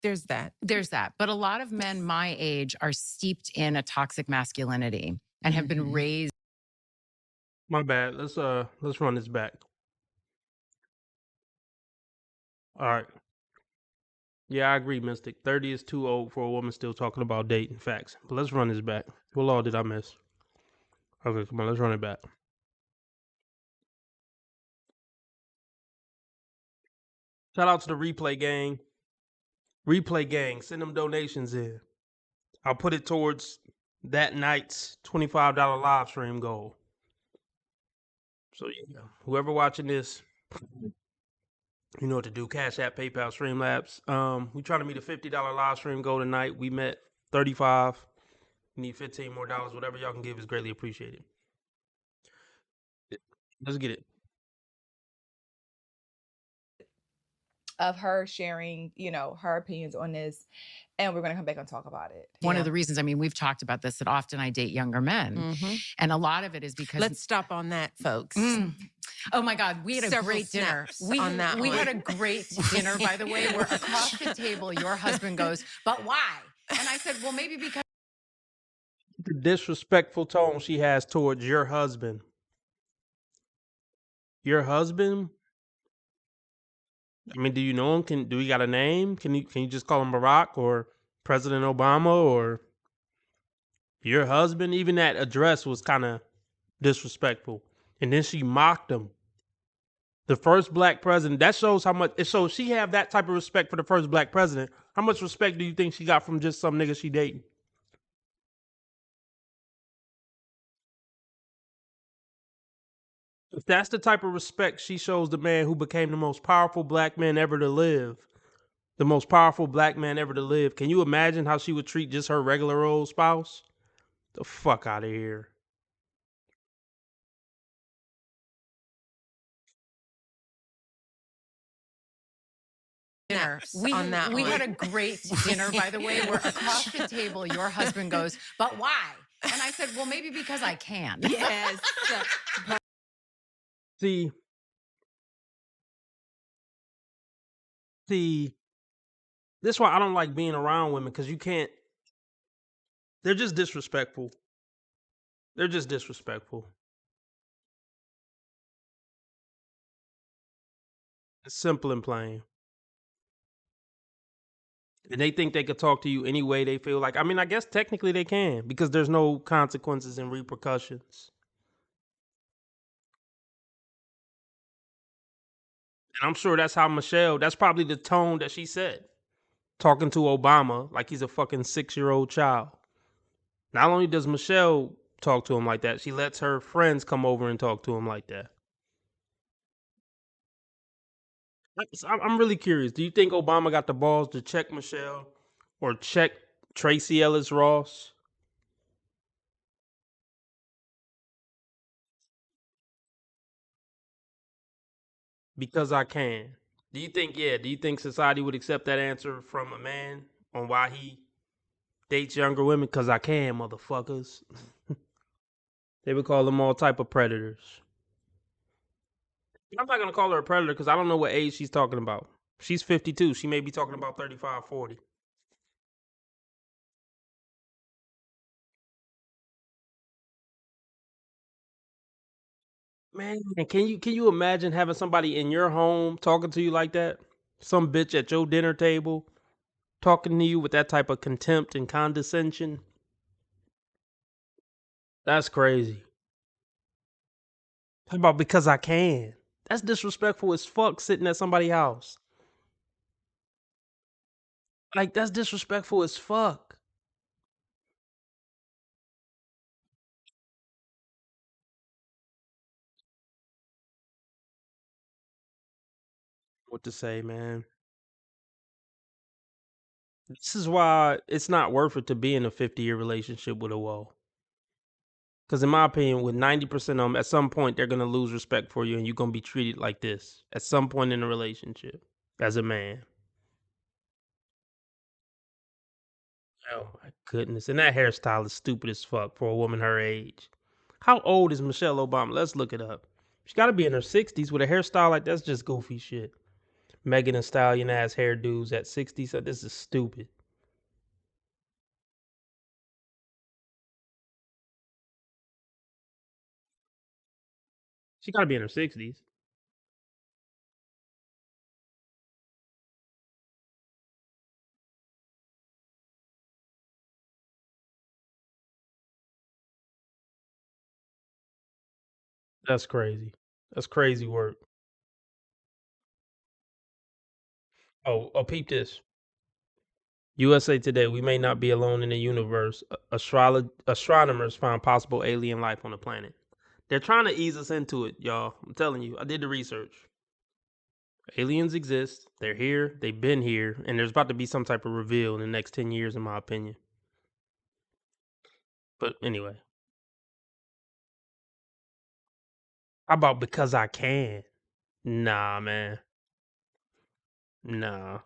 [SPEAKER 5] There's that.
[SPEAKER 3] There's that. But a lot of men my age are steeped in a toxic masculinity and have been raised.
[SPEAKER 1] My bad. Let's run this back. All right. Yeah, I agree, Mystic. 30 is too old for a woman still talking about dating. Facts. But let's run this back. What law did I miss? Okay, come on, let's run it back. Shout out to the replay gang. Replay gang, send them donations in. I'll put it towards that night's $25 live stream goal. So yeah, whoever watching this, you know what to do. Cash App, PayPal, Streamlabs. We trying to meet a $50 live stream goal tonight. We met 35. We need 15 more dollars. Whatever y'all can give is greatly appreciated. Let's get it.
[SPEAKER 20] Of her sharing, her opinions on this, and we're going to come back and talk about it.
[SPEAKER 3] One of the reasons, I mean, we've talked about this, that often I date younger men. And a lot of it is because...
[SPEAKER 5] Let's stop on that, folks.
[SPEAKER 3] Oh my God, we had a
[SPEAKER 5] Several
[SPEAKER 3] great dinner. We
[SPEAKER 5] had
[SPEAKER 3] a great dinner, by the way, where across the table, your husband goes, but why? And I said, well, maybe because...
[SPEAKER 1] The disrespectful tone she has towards your husband. Your husband? I mean, do you know him? Do he got a name? Can you just call him Barack or President Obama or your husband? Even that address was kind of disrespectful. And then she mocked him. The first black president. That shows how much. So she have that type of respect for the first black president. How much respect do you think she got from just some nigga she dating? If that's the type of respect she shows the man who became the most powerful black man ever to live, the most powerful black man ever to live, can you imagine how she would treat just her regular old spouse? The fuck out of here.
[SPEAKER 3] dinner. We had a great dinner, by the way, where across the table, your husband goes, "But why?" And I said, "Well, maybe because I can."
[SPEAKER 5] Yes.
[SPEAKER 1] See, this is why I don't like being around women, because you can't. They're just disrespectful. They're just disrespectful. It's simple and plain. And they think they could talk to you any way they feel like. I mean, I guess technically they can, because there's no consequences and repercussions. And I'm sure that's how Michelle, that's probably the tone that she said, talking to Obama like he's a fucking 6-year-old child. Not only does Michelle talk to him like that, she lets her friends come over and talk to him like that. I'm really curious. Do you think Obama got the balls to check Michelle or check Tracee Ellis Ross? Because I can. Do you think society would accept that answer from a man on why he dates younger women? Because I can, motherfuckers. They would call them all type of predators. I'm not going to call her a predator because I don't know what age she's talking about. She's 52. She may be talking about 35, 40. Man, can you imagine having somebody in your home talking to you like that? Some bitch at your dinner table talking to you with that type of contempt and condescension? That's crazy. How about because I can? That's disrespectful as fuck, sitting at somebody's house. Like, that's disrespectful as fuck. What to say, man? This is why it's not worth it to be in a 50-year relationship with a woe. Because in my opinion, with 90% of them, at some point, they're going to lose respect for you and you're going to be treated like this at some point in the relationship as a man. Oh my goodness. And that hairstyle is stupid as fuck for a woman her age. How old is Michelle Obama? Let's look it up. She's got to be in her 60s with a hairstyle like that's just goofy shit. Megan Thee Stallion ass hairdos at 60. So this is stupid. She got to be in her 60s. That's crazy. That's crazy work. Oh, peep this. USA Today, we may not be alone in the universe. Astronomers found possible alien life on the planet. They're trying to ease us into it, y'all. I'm telling you, I did the research. Aliens exist. They're here. They've been here. And there's about to be some type of reveal in the next 10 years, in my opinion. But anyway. How about because I can? Nah, man. Nah.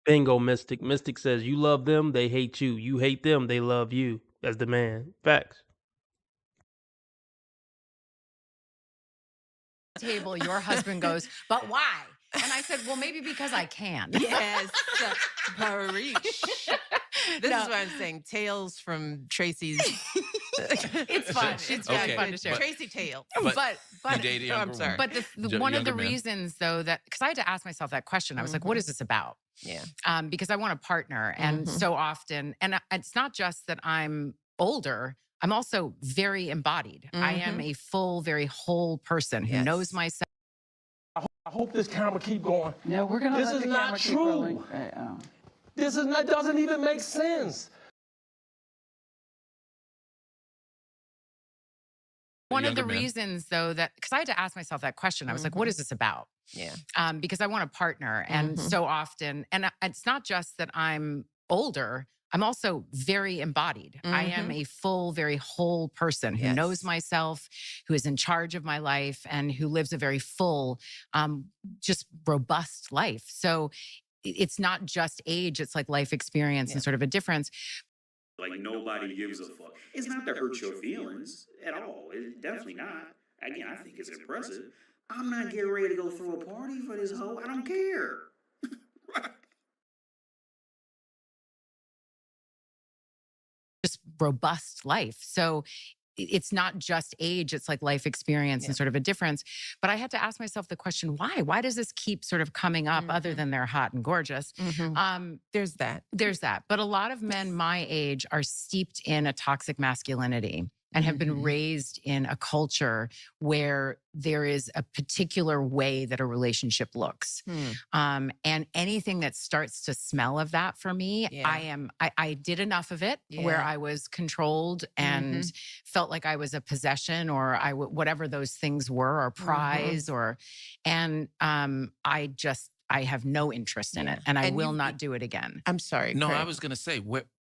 [SPEAKER 1] Bingo, Mystic. Mystic says, you love them, they hate you. You hate them, they love you. As the man. Facts.
[SPEAKER 3] Table, your husband goes, "But why?" And I said, "Well, maybe because I can."
[SPEAKER 5] Yes. Parish. This is what I'm saying. Tales from Tracee's.
[SPEAKER 3] It's fun. It's very fun to share.
[SPEAKER 5] Tracy Tales.
[SPEAKER 3] But
[SPEAKER 2] you date a younger
[SPEAKER 5] I'm sorry.
[SPEAKER 3] But one of the
[SPEAKER 2] younger man.
[SPEAKER 3] reasons, though, that because I had to ask myself that question, I was like, "What is this about?"
[SPEAKER 5] Yeah.
[SPEAKER 3] Because I want a partner, and so often, and it's not just that I'm older. I'm also very embodied. I am a full, very whole person who knows myself.
[SPEAKER 21] I hope this camera keep going.
[SPEAKER 18] No, we're gonna
[SPEAKER 21] This
[SPEAKER 18] let
[SPEAKER 21] is
[SPEAKER 18] the
[SPEAKER 21] not
[SPEAKER 18] camera keep
[SPEAKER 21] true.
[SPEAKER 18] rolling.
[SPEAKER 21] This is not, doesn't even make sense.
[SPEAKER 3] One of the
[SPEAKER 2] younger man.
[SPEAKER 3] reasons, though, that because I had to ask myself that question, I was like, "What is this about?"
[SPEAKER 5] Yeah.
[SPEAKER 3] Because I want a partner, and so often, and it's not just that I'm older. I'm also very embodied. I am a full, very whole person who knows myself, who is in charge of my life, and who lives a very full, just robust life. So it's not just age, it's like life experience and sort of a difference.
[SPEAKER 14] Like nobody gives a fuck. It's not to hurt your feelings at all. It's definitely not. Again, I think it's impressive. I'm not getting ready to go throw a party for this hoe. I don't care.
[SPEAKER 3] Just robust life. So it's not just age, it's like life experience and sort of a difference. But I had to ask myself the question, why? Why does this keep sort of coming up other than they're hot and gorgeous?
[SPEAKER 5] There's that.
[SPEAKER 3] There's that. But a lot of men my age are steeped in a toxic masculinity and have been raised in a culture where there is a particular way that a relationship looks. And anything that starts to smell of that for me, I did enough of it where I was controlled and felt like I was a possession or whatever those things were, or prize and I have no interest in it, and I will not do it again.
[SPEAKER 5] I'm sorry.
[SPEAKER 2] No,
[SPEAKER 5] Craig.
[SPEAKER 2] I was going to say,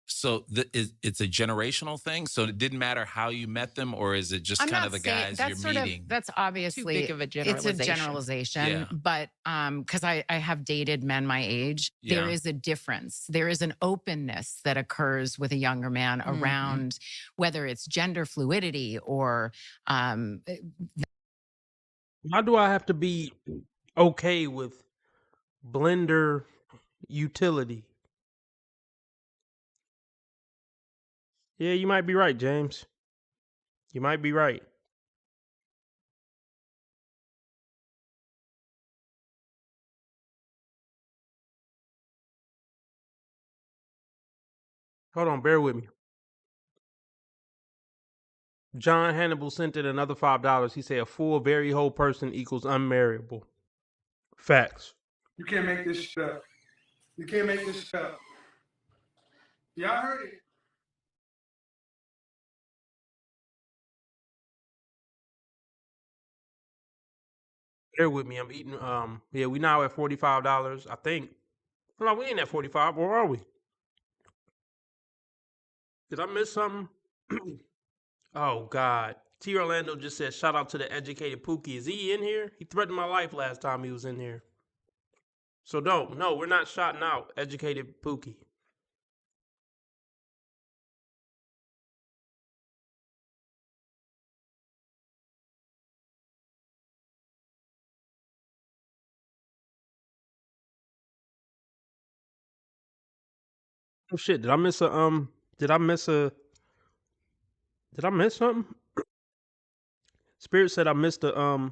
[SPEAKER 2] so it's a generational thing. So it didn't matter how you met them, or is it just kind of the guys you're meeting?
[SPEAKER 3] That's obviously
[SPEAKER 5] too big of a generalization.
[SPEAKER 3] It's a generalization, but because I have dated men my age, there is a difference. There is an openness that occurs with a younger man around whether it's gender fluidity or.
[SPEAKER 1] Why do I have to be okay with blender utility? Yeah, you might be right, James. You might be right. Hold on, bear with me. John Hannibal sent in another $5. He said a full, very whole person equals unmarriable. Facts.
[SPEAKER 9] You can't make this shit up. You can't make this shit up. Y'all heard it.
[SPEAKER 1] Bear with me. I'm eating. We now at $45. I think. No, we ain't at 45. Where are we? Did I miss something? Oh God. T. Orlando just said, "Shout out to the educated Pookie." Is he in here? He threatened my life last time he was in here. So no, we're not shouting out educated Pookie. Oh shit! Did I miss a Did I miss something? Spirit said I missed a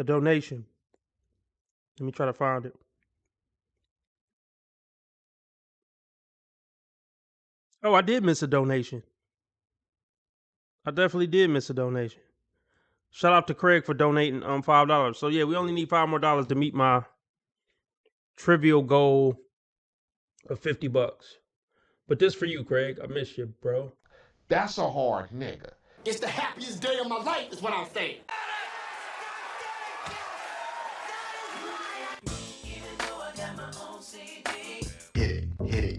[SPEAKER 1] donation. Let me try to find it. Oh, I did miss a donation. I definitely did miss a donation. Shout out to Craig for donating $5. So yeah, we only need $5 more to meet my trivial goal of $50. But this for you, Craig. I miss you, bro.
[SPEAKER 4] That's a hard nigga.
[SPEAKER 10] It's the happiest day of my life, is what I'm saying.
[SPEAKER 4] Hit it.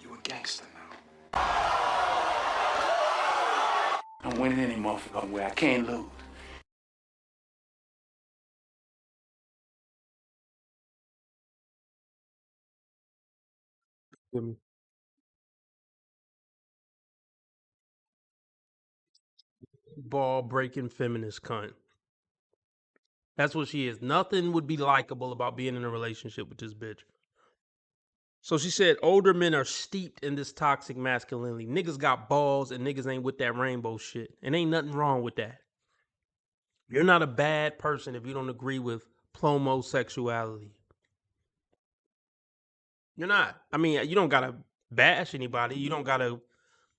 [SPEAKER 21] You a gangster now. I'm winning any motherfucking way. I can't lose.
[SPEAKER 1] Ball breaking feminist cunt. That's what she is. Nothing would be likable about being in a relationship with this bitch. So she said older men are steeped in this toxic masculinity. Niggas got balls and niggas ain't with that rainbow shit. And ain't nothing wrong with that. You're not a bad person if you don't agree with plomosexuality. You're not. I mean, you don't gotta bash anybody. You don't gotta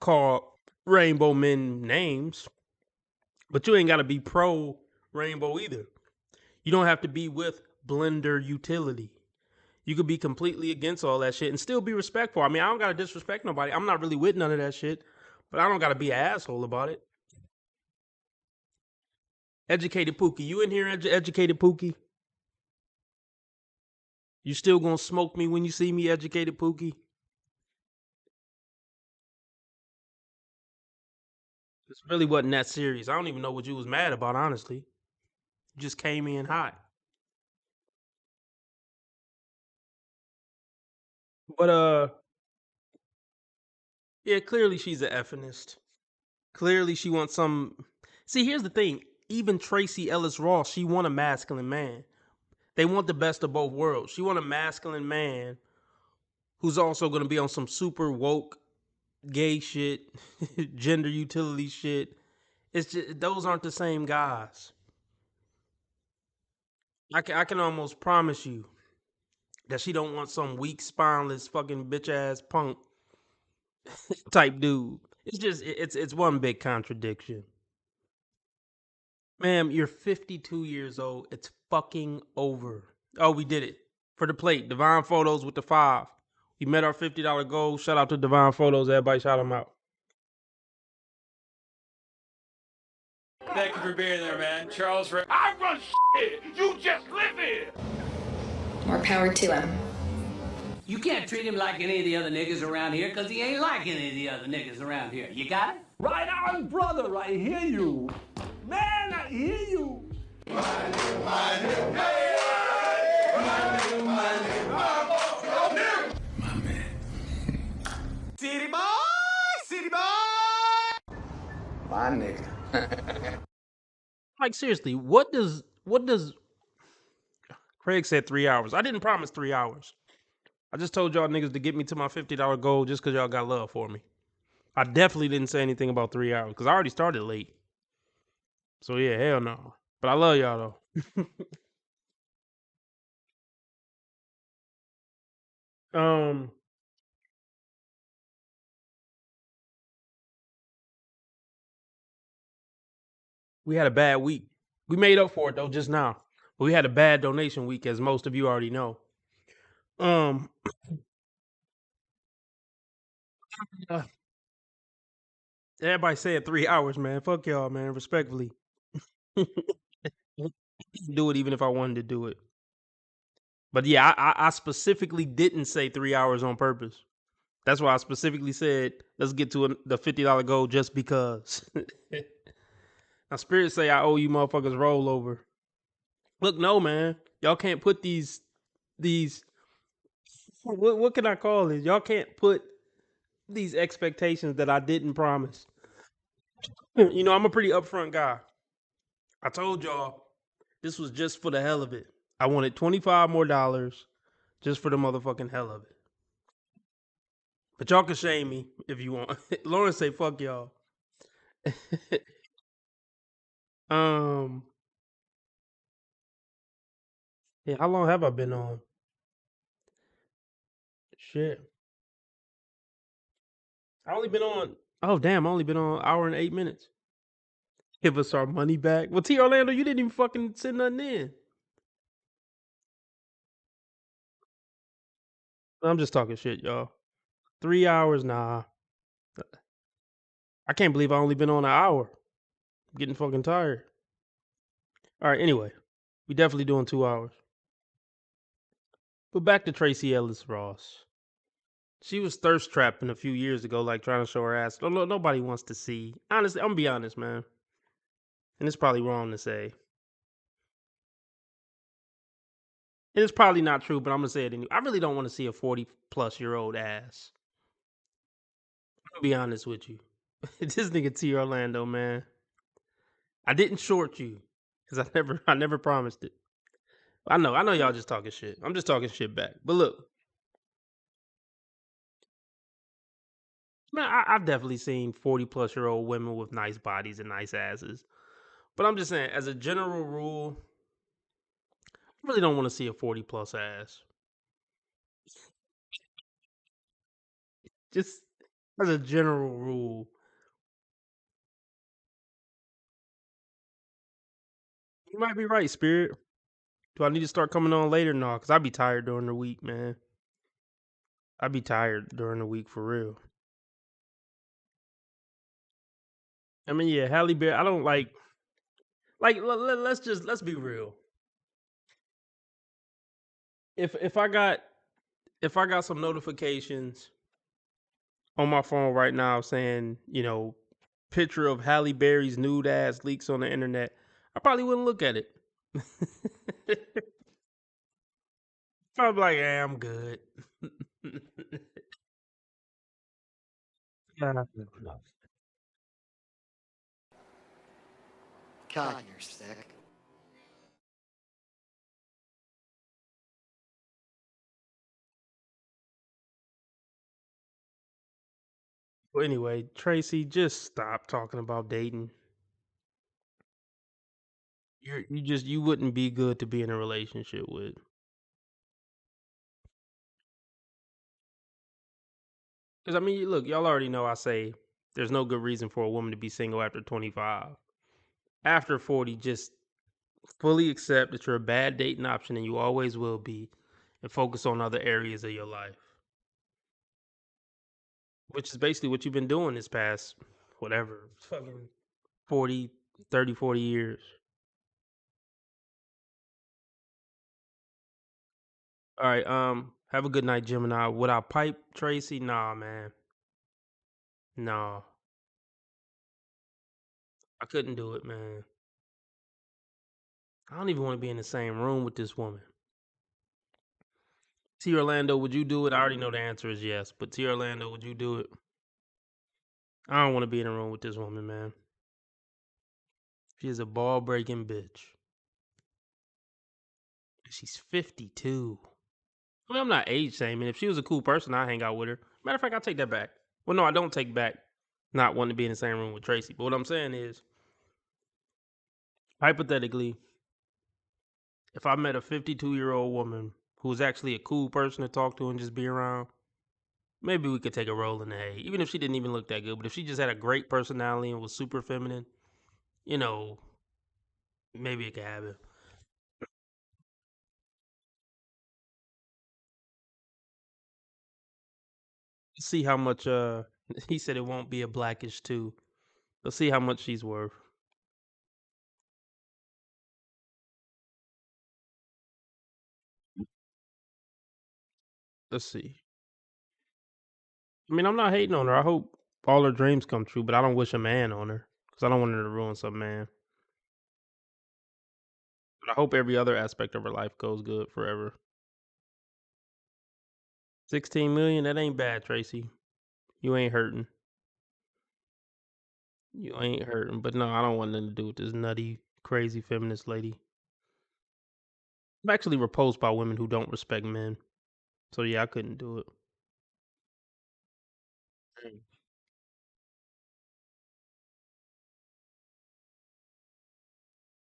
[SPEAKER 1] call rainbow men names. But you ain't gotta be pro rainbow either. You don't have to be with blender utility. You could be completely against all that shit and still be respectful. I mean, I don't gotta disrespect nobody. I'm not really with none of that shit. But I don't gotta be an asshole about it. Educated Pookie, you in here, Educated Pookie? You still gonna smoke me when you see me, Educated Pookie? This really wasn't that serious. I don't even know what you was mad about, honestly. You just came in hot. But yeah, clearly she's an effingist. Clearly she wants some. See, here's the thing. Even Tracee Ellis Ross, she want a masculine man. They want the best of both worlds. She want a masculine man who's also gonna be on some super woke gay shit, gender utility shit. It's just those aren't the same guys. I can almost promise you that she don't want some weak, spineless, fucking bitch ass punk type dude. It's just it's one big contradiction. Ma'am, you're 52 years old. It's fucking over. Oh, we did it. For the plate, Divine Photos with the 5. We met our $50 goal. Shout out to Divine Photos. Everybody shout them out.
[SPEAKER 21] Thank you for being there, man. Charles Ray. I run shit. You just live here.
[SPEAKER 7] More power to him.
[SPEAKER 23] You can't treat him like any of the other niggas around here because he ain't like any of the other niggas around here. You got it?
[SPEAKER 21] Right on, brother. I hear you. Man, I hear you.
[SPEAKER 18] City boy, city boy.
[SPEAKER 21] My nigga.
[SPEAKER 1] Like seriously, what does Craig said 3 hours. I didn't promise 3 hours. I just told y'all niggas to get me to my $50 goal just because y'all got love for me. I definitely didn't say anything about 3 hours because I already started late. So yeah, hell no. But I love y'all though. We had a bad week. We made up for it though just now. But we had a bad donation week, as most of you already know. Everybody said 3 hours, man. Fuck y'all, man. Respectfully. Do it even if I wanted to do it. But yeah, I specifically didn't say 3 hours on purpose. That's why I specifically said, let's get to the $50 goal just because. Now, Spirit say I owe you motherfuckers rollover. Look, no, man. Y'all can't put these what can I call it? Y'all can't put these expectations that I didn't promise. You know, I'm a pretty upfront guy. I told y'all this was just for the hell of it. I wanted $25 more just for the motherfucking hell of it. But y'all can shame me if you want. Lauren say fuck y'all. Yeah, how long have I been on? Shit. I only been on. Oh damn, I only been on an hour and 8 minutes. Give us our money back. Well, T Orlando, you didn't even fucking send nothing in. I'm just talking shit, y'all. 3 hours, nah. I can't believe I only been on an hour. I'm getting fucking tired. All right, anyway, we definitely doing 2 hours. But back to Tracee Ellis Ross. She was thirst trapping a few years ago, like trying to show her ass. Nobody wants to see. Honestly, I'm gonna be honest, man. And it's probably wrong to say. And it's probably not true, but I'm gonna say it anyway. I really don't want to see a 40-plus-year-old ass. I'm gonna be honest with you. This nigga T Orlando, man. I didn't short you because I never promised it. I know y'all just talking shit. I'm just talking shit back. But look, man, I've definitely seen 40-plus-year-old women with nice bodies and nice asses. But I'm just saying, as a general rule, I really don't want to see a 40-plus ass. Just as a general rule. You might be right, Spirit. Do I need to start coming on later? No, because I'd be tired during the week, man. I'd be tired during the week for real. I mean, yeah, Halle Berry. I don't like. Let's be real. If I got some notifications on my phone right now saying, picture of Halle Berry's nude ass leaks on the internet, I probably wouldn't look at it. Probably like, yeah, I'm good.
[SPEAKER 8] God, you're sick.
[SPEAKER 1] Well, anyway, Tracee, just stop talking about dating. You wouldn't be good to be in a relationship with. Because I mean, look, y'all already know I say there's no good reason for a woman to be single after 25. After 40, just fully accept that you're a bad dating option and you always will be, and focus on other areas of your life. Which is basically what you've been doing this past, whatever, fucking 40, 30, 40 years. All right, have a good night, Gemini. Would I pipe Tracee? Nah, man. Nah. I couldn't do it, man. I don't even want to be in the same room with this woman. T. Orlando, would you do it? I already know the answer is yes, but T. Orlando, would you do it? I don't want to be in a room with this woman, man. She is a ball breaking bitch. She's 52. I mean, I'm not age shaming. If she was a cool person, I'd hang out with her. Matter of fact, I'll take that back. Well, no, I don't take back not wanting to be in the same room with Tracee. But what I'm saying is, hypothetically, if I met a 52-year-old woman who was actually a cool person to talk to and just be around, maybe we could take a roll in the hay. Even if she didn't even look that good. But if she just had a great personality and was super feminine, maybe it could happen. See how much he said it won't be a Blackish too. Let's see how much she's worth. Let's see. I mean, I'm not hating on her. I hope all her dreams come true, but I don't wish a man on her because I don't want her to ruin some man. But I hope every other aspect of her life goes good forever. 16 million, that ain't bad, Tracee. You ain't hurting. You ain't hurting. But no, I don't want nothing to do with this nutty, crazy feminist lady. I'm actually repulsed by women who don't respect men. So yeah, I couldn't do it.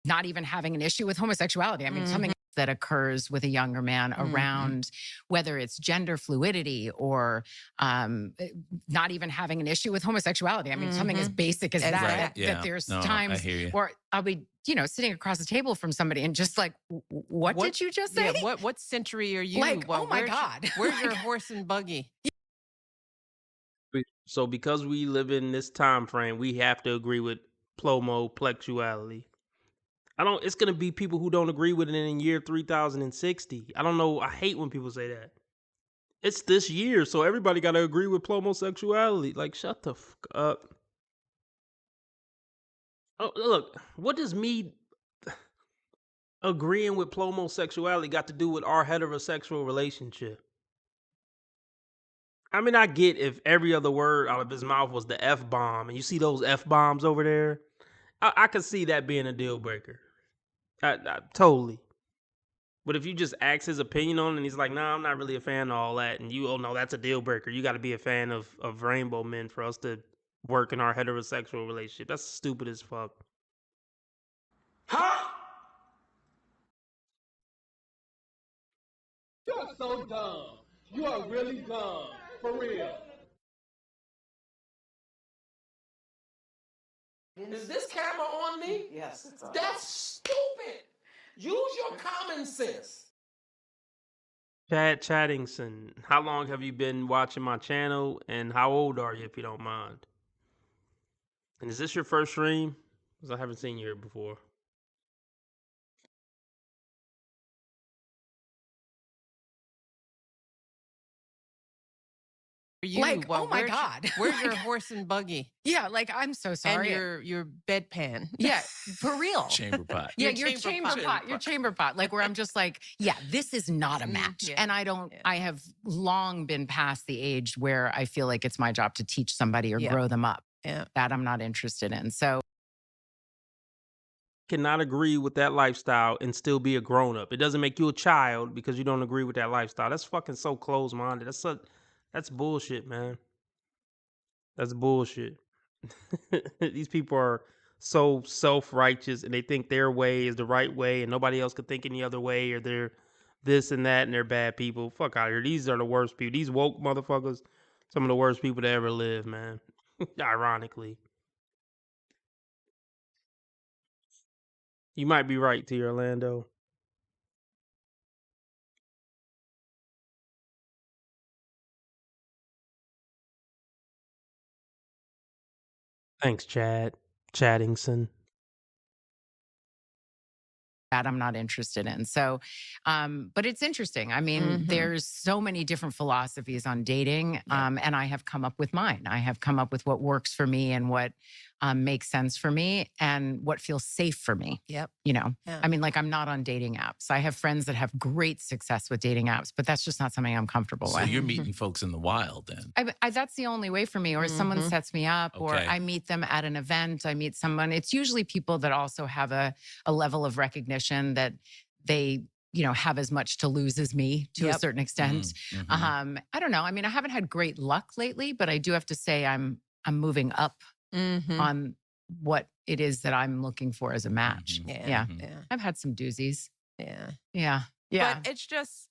[SPEAKER 3] Not even having an issue with homosexuality. I mean, something that occurs with a younger man around whether it's gender fluidity or not even having an issue with homosexuality. I mean, something as basic as that there's times where I'll be, sitting across the table from somebody and just like, what did you just say?
[SPEAKER 5] Yeah, what century are you?
[SPEAKER 3] Like, oh my God.
[SPEAKER 5] Where's your horse and buggy?
[SPEAKER 1] So because we live in this time frame, we have to agree with plexuality. It's going to be people who don't agree with it in year 3060. I don't know. I hate when people say that. It's this year, so everybody got to agree with plomosexuality. Like, shut the fuck up. Oh, look, what does me agreeing with plomosexuality got to do with our heterosexual relationship? I mean, I get if every other word out of his mouth was the F-bomb, and you see those F-bombs over there, I could see that being a deal breaker. Totally. But if you just ask his opinion on it and he's like, nah, I'm not really a fan of all that, and no, that's a deal breaker. You got to be a fan of rainbow men for us to work in our heterosexual relationship. That's stupid as fuck.
[SPEAKER 18] Huh?
[SPEAKER 10] You're so dumb. You are really dumb. For real.
[SPEAKER 18] Is this camera on me? Yes. That's stupid. Use your common sense.
[SPEAKER 1] Chad Chattingson, how long have you been watching my channel, and how old are you, if you don't mind? And is this your first stream? Because I haven't seen you here before.
[SPEAKER 3] Like, oh my God.
[SPEAKER 5] Where's your horse and buggy?
[SPEAKER 3] Yeah, like, I'm so sorry.
[SPEAKER 5] And your bedpan.
[SPEAKER 3] Yeah, for real.
[SPEAKER 2] Chamber pot.
[SPEAKER 3] Yeah, your chamber pot. Your chamber pot. Like, where I'm just like, yeah, this is not a match.
[SPEAKER 5] Yeah.
[SPEAKER 3] And I have long been past the age where I feel like it's my job to teach somebody or grow them up.
[SPEAKER 5] Yeah.
[SPEAKER 3] That I'm not interested in. So
[SPEAKER 1] Cannot agree with that lifestyle and still be a grown up. It doesn't make you a child because you don't agree with that lifestyle. That's fucking so close minded. That's bullshit, man. That's bullshit. These people are so self-righteous and they think their way is the right way and nobody else could think any other way, or they're this and that and they're bad people. Fuck out of here. These are the worst people. These woke motherfuckers, some of the worst people to ever live, man. Ironically. You might be right, T. Orlando. Thanks, Chad. Chaddingson.
[SPEAKER 3] that I'm not interested in. So, but it's interesting. I mean, there's so many different philosophies on dating, and I have come up with mine. I have come up with what works for me and what makes sense for me and what feels safe for me.
[SPEAKER 5] Yep.
[SPEAKER 3] You know, I mean, like, I'm not on dating apps. I have friends that have great success with dating apps, but that's just not something I'm comfortable
[SPEAKER 2] So
[SPEAKER 3] with.
[SPEAKER 2] you're meeting folks in the wild then?
[SPEAKER 3] That's the only way for me, or someone sets me up, or
[SPEAKER 2] Okay.
[SPEAKER 3] I meet them at an event. I meet someone. It's usually people that also have a level of recognition that they, you know, have as much to lose as me to a certain extent. I don't know. I mean, I haven't had great luck lately, but I do have to say I'm moving up on what it is that I'm looking for as a match. Yeah. I've had some doozies. Yeah.
[SPEAKER 5] But it's just,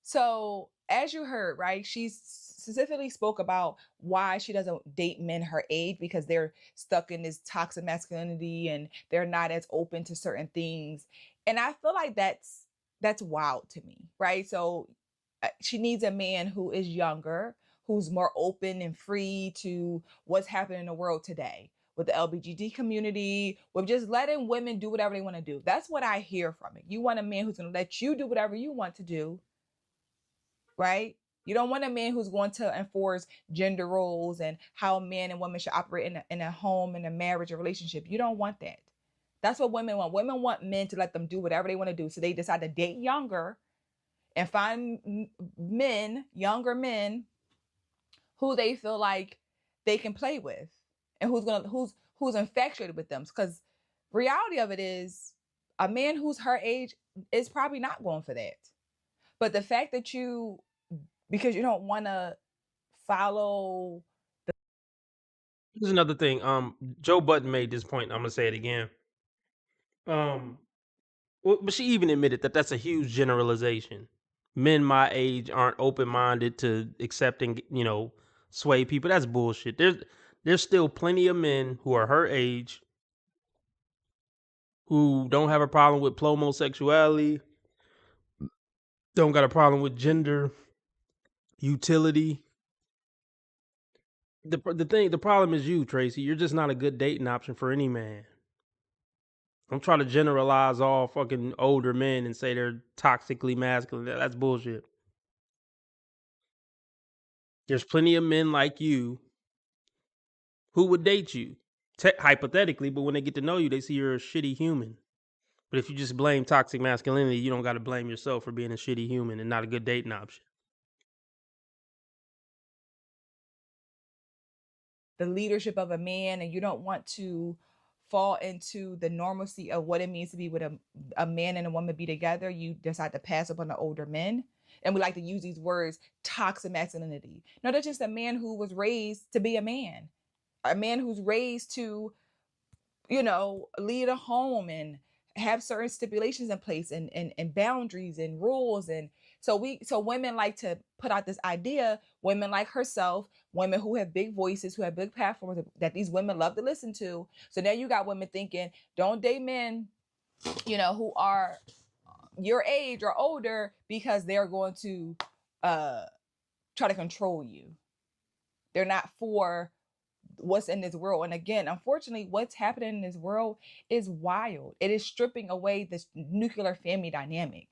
[SPEAKER 20] So, as you heard, right, she specifically spoke about why she doesn't date men her age, because they're stuck in this toxic masculinity and they're not as open to certain things. And I feel like that's wild to me, right? So she needs a man who is younger, who's more open and free to what's happening in the world today, with the LGBT community, with just letting women do whatever they want to do. That's what I hear from it. You want a man who's going to let you do whatever you want to do, right? You don't want a man who's going to enforce gender roles and how men and women should operate in a home, in a marriage, or relationship. You don't want that. That's what women want. Women want men to let them do whatever they want to do. So they decide to date younger and find men, younger men, who they feel like they can play with and who's infatuated with them. Because reality of it is, a man who's her age is probably not going for that. But the fact that because you don't want to follow
[SPEAKER 1] Here's another thing. Joe Budden made this point. I'm gonna say it again. But she even admitted that that's a huge generalization. Men my age aren't open-minded to accepting, you know, sway people. That's bullshit. There's still plenty of men who are her age who don't have a problem with homosexuality, don't got a problem with gender, utility. The problem is you, Tracee. You're just not a good dating option for any man. Don't try to generalize all fucking older men and say they're toxically masculine. That's bullshit. There's plenty of men like you who would date you, hypothetically, but when they get to know you, they see you're a shitty human. But if you just blame toxic masculinity, you don't got to blame yourself for being a shitty human and not a good dating option.
[SPEAKER 20] the leadership of a man, and you don't want to fall into the normalcy of what it means to be with a man and a woman be together, you decide to pass up on the older men. And we like to use these words, toxic masculinity. No, that's just a man who was raised to be a man who's raised to, you know, lead a home and have certain stipulations in place and boundaries and rules. And so women like to put out this idea, women like herself, women who have big voices, who have big platforms that these women love to listen to. So now you got women thinking, don't date men, you know, who are your age or older, because they're going to try to control you. They're not for what's in this world. And again, unfortunately, what's happening in this world is wild. It is stripping away this nuclear family dynamic.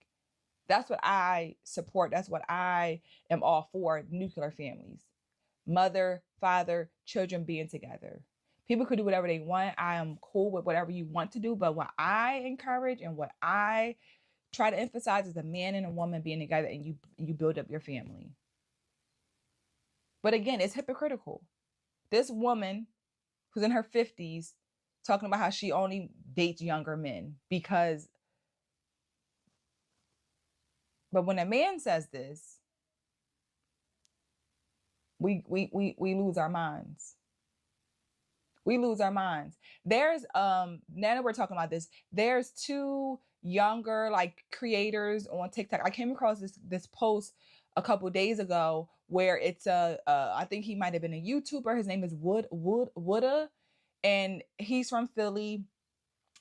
[SPEAKER 20] That's what I support. That's what I am all for, nuclear families. Mother, father, children being together. People could do whatever they want. I am cool with whatever you want to do. But what I encourage and what I try to emphasize is a man and a woman being together, and you build up your family. But again, it's hypocritical. This woman who's in her 50s talking about how she only dates younger men because, but when a man says this, we lose our minds. We lose our minds. There's now that we're talking about this, there's two younger like creators on TikTok. I came across this post a couple days ago where it's I think he might have been a YouTuber. His name is Wooda, and he's from Philly,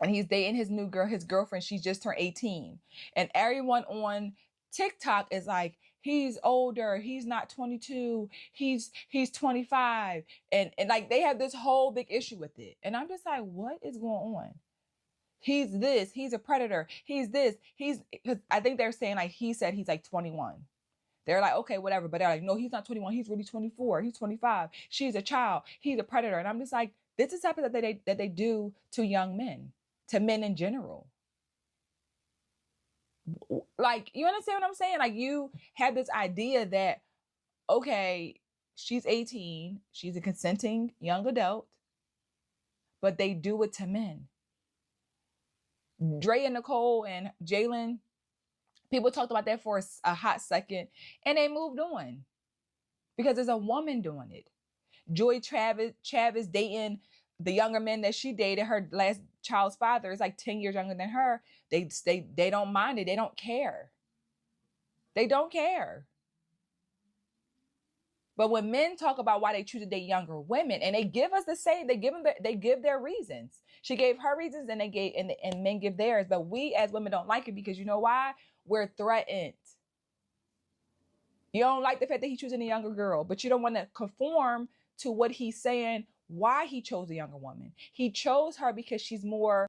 [SPEAKER 20] and he's dating his new girl, his girlfriend. She's just turned 18, and everyone on TikTok is like, he's older, he's not 22, he's 25, and like they have this whole big issue with it, and I'm just like, what is going on? He's this, he's a predator, he's this, because I think they're saying like he said he's like 21. They're like, okay, whatever, but they're like, no, he's not 21, he's really 24, he's 25, she's a child, he's a predator. And I'm just like, this is something that they do to young men, to men in general. Like, you understand what I'm saying? Like, you have this idea that, okay, she's 18, she's a consenting young adult, but they do it to men. Dre and Nicole and Jalen, people talked about that for a hot second, and they moved on because there's a woman doing it. Joy Travis dating the younger men that she dated. Her last child's father is like 10 years younger than her. They don't mind it. They don't care. They don't care. But when men talk about why they choose to date younger women, and they give us the same, they give their reasons. She gave her reasons, and and men give theirs. But we as women don't like it because you know why? We're threatened. You don't like the fact that he's choosing a younger girl, but you don't want to conform to what he's saying, why he chose a younger woman. He chose her because she's more.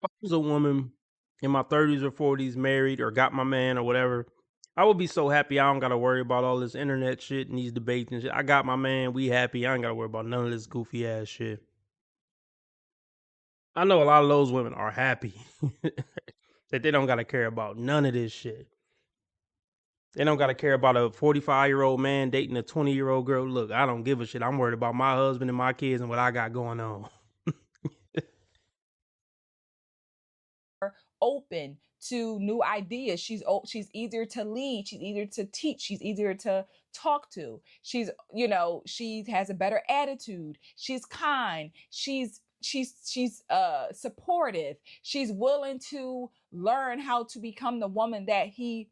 [SPEAKER 1] If I was a woman in my 30s or 40s, married or got my man or whatever, I would be so happy I don't got to worry about all this internet shit and these debates and shit. I got my man, we happy. I ain't got to worry about none of this goofy ass shit. I know a lot of those women are happy that they don't got to care about none of this shit. They don't got to care about a 45-year-old man dating a 20-year-old girl. Look, I don't give a shit. I'm worried about my husband and my kids and what I got going on.
[SPEAKER 20] Open to new ideas. She's easier to lead. She's easier to teach. She's easier to talk to. She has a better attitude. She's kind. She's supportive. She's willing to learn how to become the woman that he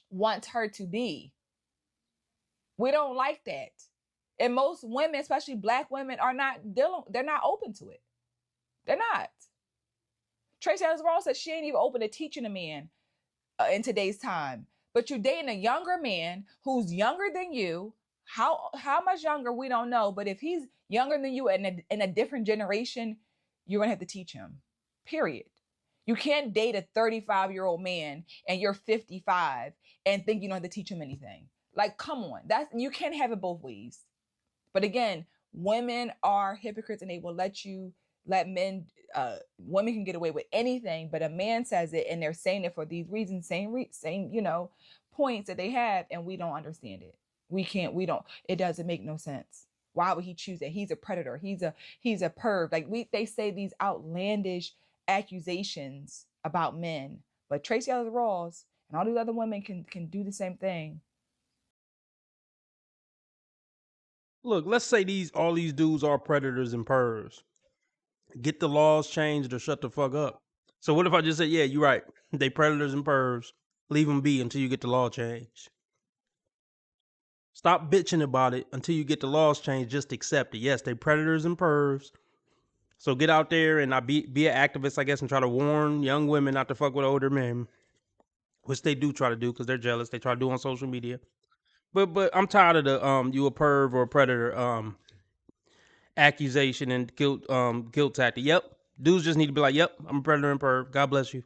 [SPEAKER 20] wants her to be. We don't like that. And most women, especially Black women, they're not open to it. They're not. Tracee Ellis Ross said she ain't even open to teaching a man in today's time. But you're dating a younger man who's younger than you. How much younger, we don't know. But if he's younger than you and in a different generation, you're going to have to teach him. Period. You can't date a 35-year-old man and you're 55 and think you don't have to teach him anything. Like, come on. You can't have it both ways. But again, women are hypocrites and they will let men, women can get away with anything, but a man says it and they're saying it for these reasons, same points that they have, and we don't understand it. It doesn't make no sense. Why would he choose that? He's a predator. He's a perv. Like they say these outlandish accusations about men, but Tracee Ellis Ross and all these other women can do the same thing.
[SPEAKER 1] Look, let's say all these dudes are predators and pervs. Get the laws changed or shut the fuck up. So what if I just say, yeah, you're right. They predators and pervs. Leave them be until you get the law changed. Stop bitching about it until you get the laws changed. Just accept it. Yes, they predators and pervs. So get out there and be an activist, I guess, and try to warn young women not to fuck with older men, which they do try to do because they're jealous. They try to do on social media. But I'm tired of the you a perv or a predator accusation and guilt tactic. Yep. Dudes just need to be like, yep, I'm a predator and perv. God bless you.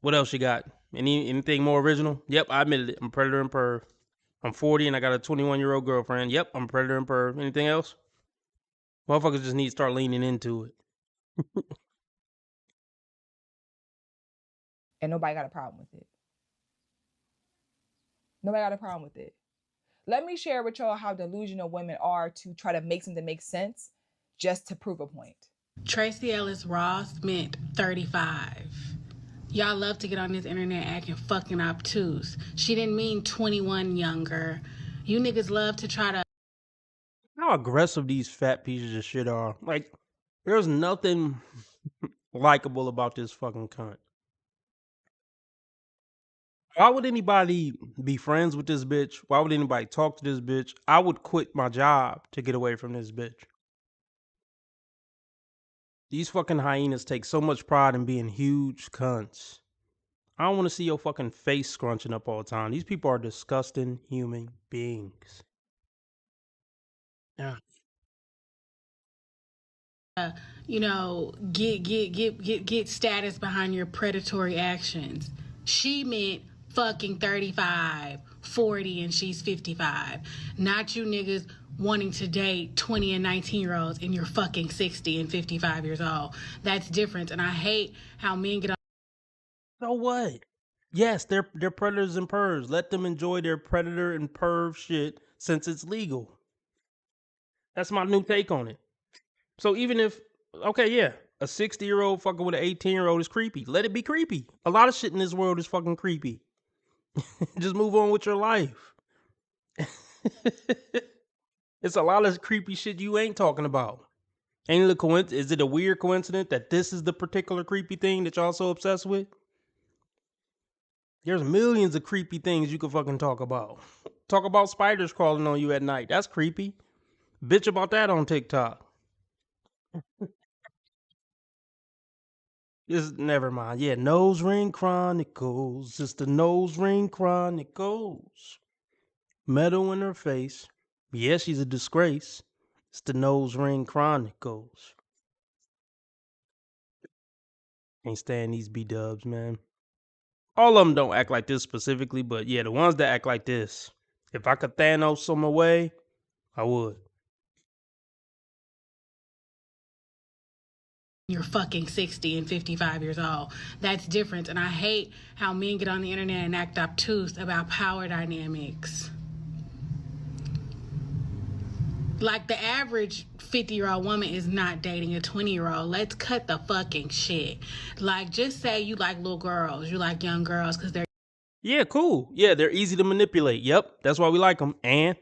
[SPEAKER 1] What else you got? Anything more original? Yep, I admitted it. I'm a predator and perv. I'm 40 and I got a 21-year-old girlfriend. Yep, I'm a predator and perv. Anything else? Motherfuckers just need to start leaning into it.
[SPEAKER 20] And nobody got a problem with it. Nobody got a problem with it. Let me share with y'all how delusional women are to try to make something make sense just to prove a point.
[SPEAKER 19] Tracee Ellis Ross meant 35. Y'all love to get on this internet acting fucking obtuse. She didn't mean 21 younger. You niggas love to try to...
[SPEAKER 1] How aggressive these fat pieces of shit are. Like, there's nothing likable about this fucking cunt. Why would anybody be friends with this bitch? Why would anybody talk to this bitch? I would quit my job to get away from this bitch. These fucking hyenas take so much pride in being huge cunts. I don't want to see your fucking face scrunching up all the time. These people are disgusting human beings. Yeah.
[SPEAKER 19] Get status behind your predatory actions. She meant fucking 35, 40, and she's 55. Not you niggas wanting to date 20 and 19-year-olds and you're fucking 60 and 55 years old. That's different. And I hate how men get on.
[SPEAKER 1] So what? Yes, they're predators and pervs. Let them enjoy their predator and perv shit since it's legal. That's my new take on it. So even if, okay, yeah, a 60-year-old fucking with an 18-year-old is creepy. Let it be creepy. A lot of shit in this world is fucking creepy. Just move on with your life. It's a lot of creepy shit you ain't talking about. Is it a weird coincidence that this is the particular creepy thing that y'all so obsessed with? There's millions of creepy things you can fucking talk about. Talk about spiders crawling on you at night. That's creepy. Bitch about that on TikTok. Never mind. Yeah, Nose Ring Chronicles. It's the Nose Ring Chronicles. Metal in her face. Yeah, she's a disgrace. It's the Nose Ring Chronicles. Can't stand these B-dubs, man. All of them don't act like this specifically, but yeah, the ones that act like this. If I could Thanos them away, I would.
[SPEAKER 19] You're fucking 60 and 55 years old. That's different. And I hate how men get on the internet and act obtuse about power dynamics. Like the average 50-year-old woman is not dating a 20-year-old. Let's cut the fucking shit. Like, just say you like little girls, you like young girls because they're...
[SPEAKER 1] Yeah, cool. Yeah, they're easy to manipulate. Yep, that's why we like them. And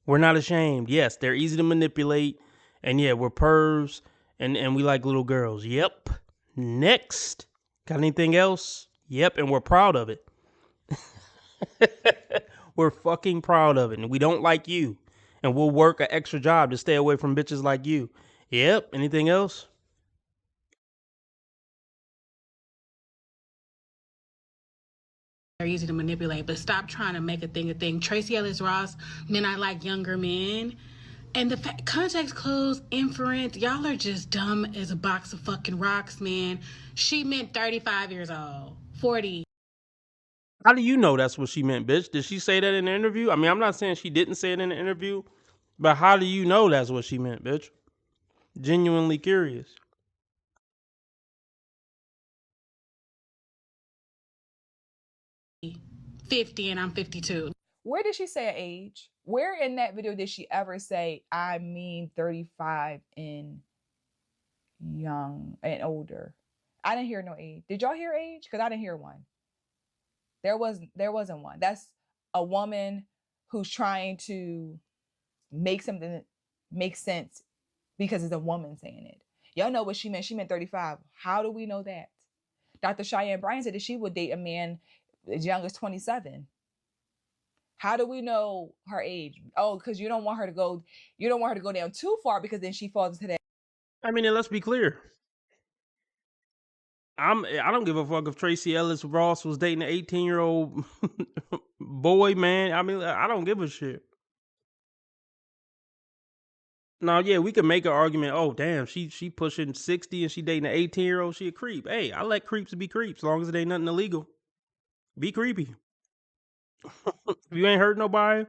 [SPEAKER 1] we're not ashamed. Yes, they're easy to manipulate. And yeah, we're pervs and we like little girls. Yep. Next. Got anything else? Yep, and we're proud of it. We're fucking proud of it. And we don't like you. And we'll work an extra job to stay away from bitches like you. Yep. Anything else?
[SPEAKER 19] They're easy to manipulate, but stop trying to make a thing a thing. Tracee Ellis Ross, men I like younger men. And the context clues, inference, y'all are just dumb as a box of fucking rocks, man. She meant 35 years old, 40.
[SPEAKER 1] How do you know that's what she meant, bitch? Did she say that in the interview? I mean, I'm not saying she didn't say it in the interview, but how do you know that's what she meant, bitch? Genuinely curious.
[SPEAKER 19] $50 and I'm 52.
[SPEAKER 20] Where did she say an age? Where in that video did she ever say, I mean 35 and young and older? I didn't hear no age. Did y'all hear age? Because I didn't hear one. There wasn't one. That's a woman who's trying to make something make sense because it's a woman saying it. Y'all know what she meant. She meant 35. How do we know that? Dr. Cheyenne Bryan said that she would date a man as young as 27. How do we know her age? Oh, because you don't want her to go down too far because then she falls into that.
[SPEAKER 1] I mean, and let's be clear. I don't give a fuck if Tracee Ellis Ross was dating an 18-year-old boy, man. I mean, I don't give a shit. Now, yeah, we can make an argument. Oh, damn, she pushing 60 and she dating an 18-year-old. She a creep. Hey, I let creeps be creeps as long as it ain't nothing illegal. Be creepy. If you ain't hurt nobody,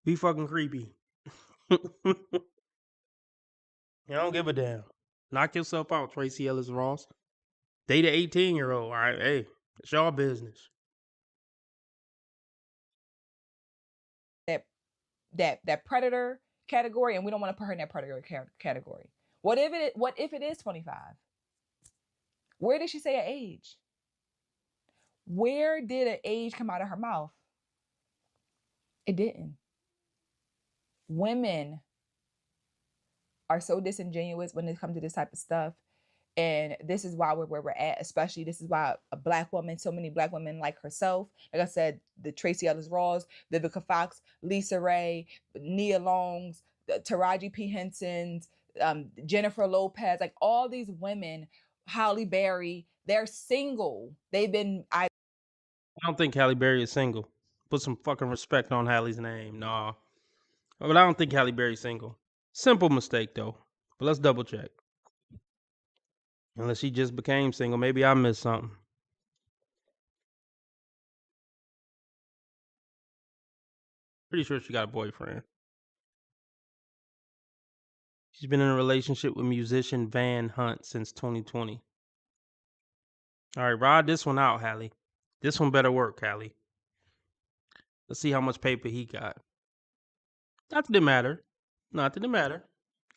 [SPEAKER 1] be fucking creepy. You don't give a damn. Knock yourself out, Tracee Ellis Ross. Date an 18-year-old. All right, hey, it's y'all business.
[SPEAKER 20] That predator category, and we don't want to put her in that predator category. What if it is 25? Where did she say an age? Where did an age come out of her mouth? It didn't. Women are so disingenuous when it comes to this type of stuff. And this is why we're where we're at, especially this is why a black woman, so many black women like herself, like I said, the Tracee Ellis Ross, Vivica Fox, Lisa Ray, Nia Longs, Taraji P. Henson's, Jennifer Lopez, like all these women, Halle Berry, they're single. I
[SPEAKER 1] don't think Halle Berry is single. Put some fucking respect on Halle's name. Nah. But I don't think Halle Berry's single. Simple mistake, though. But let's double check. Unless she just became single. Maybe I missed something. Pretty sure she got a boyfriend. She's been in a relationship with musician Van Hunt since 2020. All right, ride this one out, Halle. This one better work, Halle. Let's see how much paper he got. Not that it matter. Not that it matter.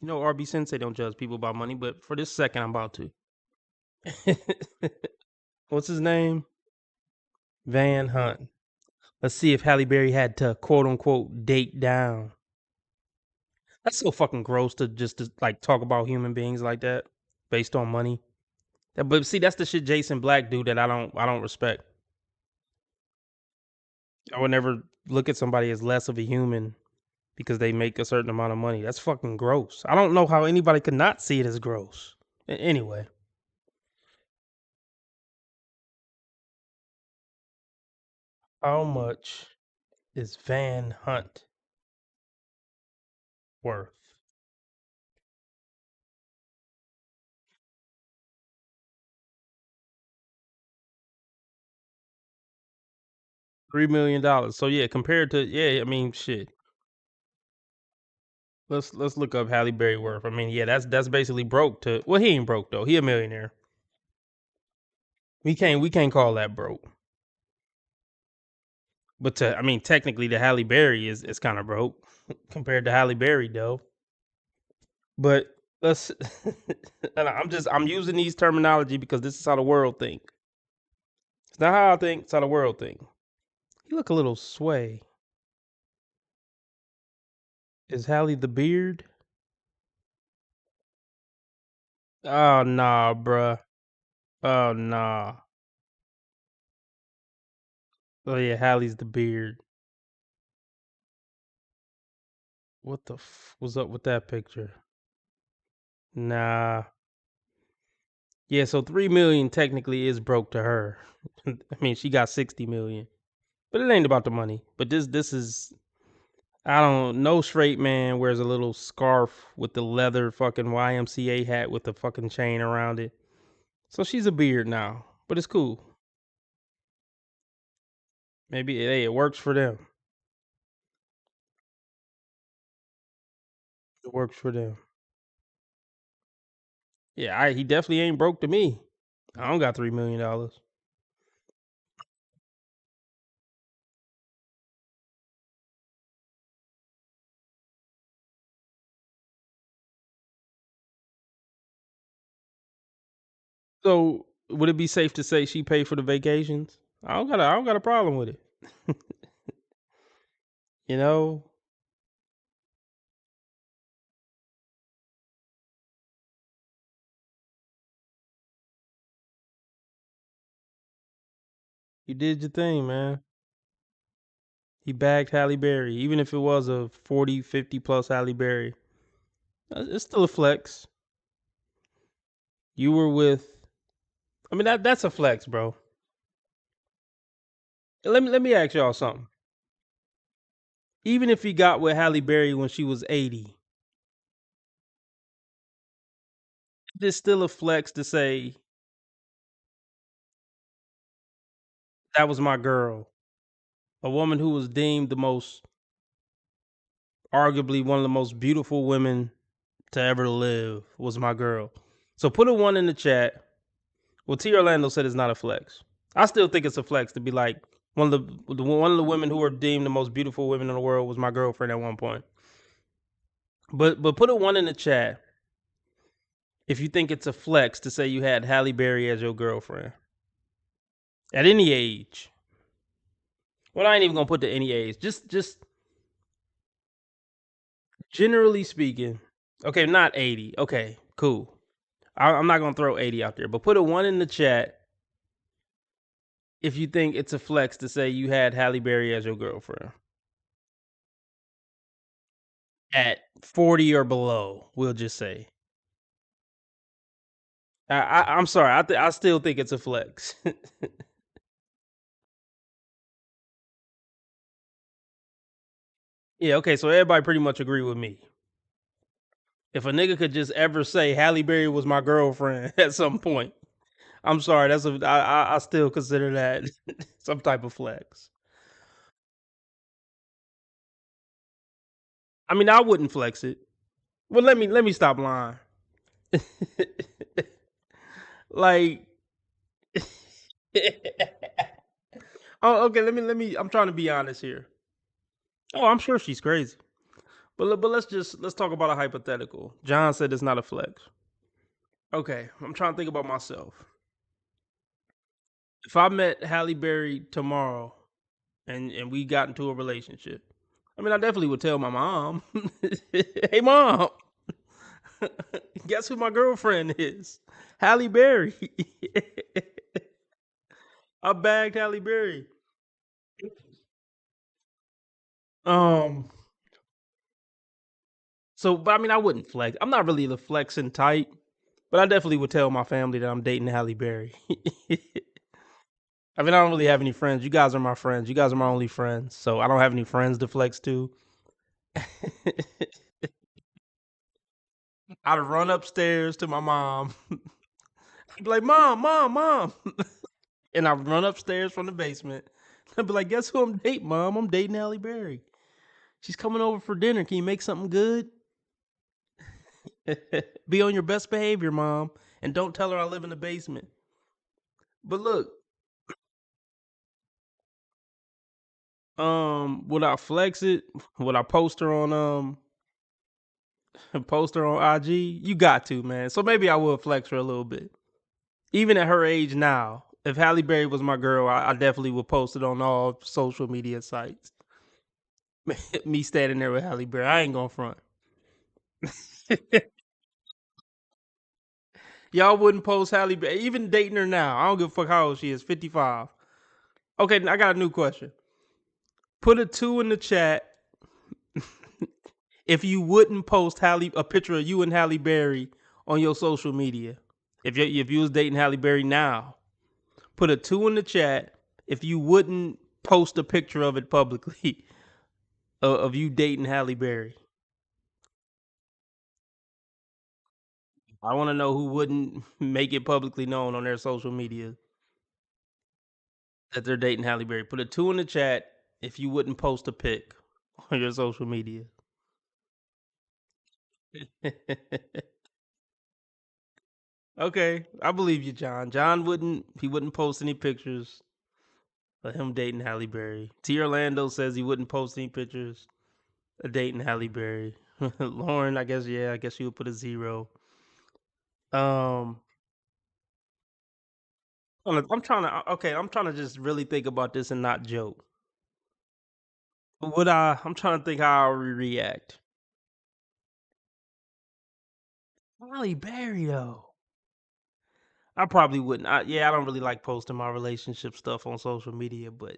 [SPEAKER 1] You know, RB Sensei don't judge people by money, but for this second, I'm about to. What's his name? Van Hunt. Let's see if Halle Berry had to quote unquote date down. That's so fucking gross to like talk about human beings like that based on money. But see, that's the shit Jason Black do that I don't respect. I would never look at somebody as less of a human because they make a certain amount of money. That's fucking gross. I don't know how anybody could not see it as gross. Anyway. How much is Van Hunt worth? $3 million. So yeah, compared to I mean shit. Let's look up Halle Berry worth. I mean, yeah, that's basically broke to well, he ain't broke though. He a millionaire. We can't call that broke. But technically the Halle Berry is kind of broke compared to Halle Berry though. But let's I'm using these terminology because this is how the world think. It's not how I think, it's how the world think. You look a little sway. Is Halle the beard? Oh nah, bruh. Oh nah. Oh yeah, Halle's the beard. What the was up with that picture? Nah. Yeah, so 3 million technically is broke to her. I mean, she got 60 million. But it ain't about the money. But this is I don't no straight man wears a little scarf with the leather fucking YMCA hat with the fucking chain around it. So she's a beard now, but it's cool. Maybe it works for them. It works for them. Yeah, he definitely ain't broke to me. I don't got $3 million. So would it be safe to say she paid for the vacations? I don't got a problem with it. You know? You did your thing, man. He bagged Halle Berry, even if it was a 40, 50 plus Halle Berry. It's still a flex. You were with I mean that's a flex, bro. Let me ask y'all something. Even if he got with Halle Berry when she was 80, it's still a flex to say that was my girl. A woman who was deemed the most, arguably one of the most beautiful women to ever live was my girl. So put a one in the chat. Well, T. Orlando said it's not a flex. I still think it's a flex to be like one of the women who were deemed the most beautiful women in the world was my girlfriend at one point. But put a one in the chat if you think it's a flex to say you had Halle Berry as your girlfriend at any age. Well, I ain't even gonna put to any age. Just generally speaking. Okay, not 80. Okay, cool. I'm not gonna throw 80 out there, but put a one in the chat if you think it's a flex to say you had Halle Berry as your girlfriend at 40 or below. We'll just say. I'm sorry. I still think it's a flex. Yeah. Okay. So everybody pretty much agree with me. If a nigga could just ever say Halle Berry was my girlfriend at some point, I'm sorry. I still consider that some type of flex. I mean, I wouldn't flex it. Well, let me stop lying. Like, oh, okay. Let me. I'm trying to be honest here. Oh, I'm sure she's crazy. But let's talk about a hypothetical. John said it's not a flex. Okay, I'm trying to think about myself. If I met Halle Berry tomorrow and we got into a relationship, I mean, I definitely would tell my mom, "Hey, mom, guess who my girlfriend is? Halle Berry." I bagged Halle Berry. Um. So, but I mean, I wouldn't flex. I'm not really the flexing type, but I definitely would tell my family that I'm dating Halle Berry. I mean, I don't really have any friends. You guys are my friends. You guys are my only friends. So I don't have any friends to flex to. I'd run upstairs to my mom. I'd be like, "Mom, mom, mom." And I'd run upstairs from the basement. I'd be like, "Guess who I'm dating, Mom? I'm dating Halle Berry. She's coming over for dinner. Can you make something good?" Be on your best behavior, Mom. And don't tell her I live in the basement. But look, would I flex it? Would I post her on post her on IG? You got to, man. So maybe I would flex her a little bit. Even at her age now, if Halle Berry was my girl, I definitely would post it on all social media sites. Me standing there with Halle Berry. I ain't gonna front. Y'all wouldn't post Halle Berry, even dating her now. I don't give a fuck how old she is, 55. Okay, I got a new question. Put a 2 in the chat if you wouldn't post a picture of you and Halle Berry on your social media. If you was dating Halle Berry now, put a 2 in the chat if you wouldn't post a picture of it publicly of you dating Halle Berry. I want to know who wouldn't make it publicly known on their social media that they're dating Halle Berry. Put a 2 in the chat if you wouldn't post a pic on your social media. Okay, I believe you, John. John wouldn't post any pictures of him dating Halle Berry. T. Orlando says he wouldn't post any pictures of dating Halle Berry. Lauren, I guess she would put a 0. Um, I'm trying to just really think about this and not joke. I'm trying to think how I would react. Halle Berry though. I probably wouldn't. I don't really like posting my relationship stuff on social media, but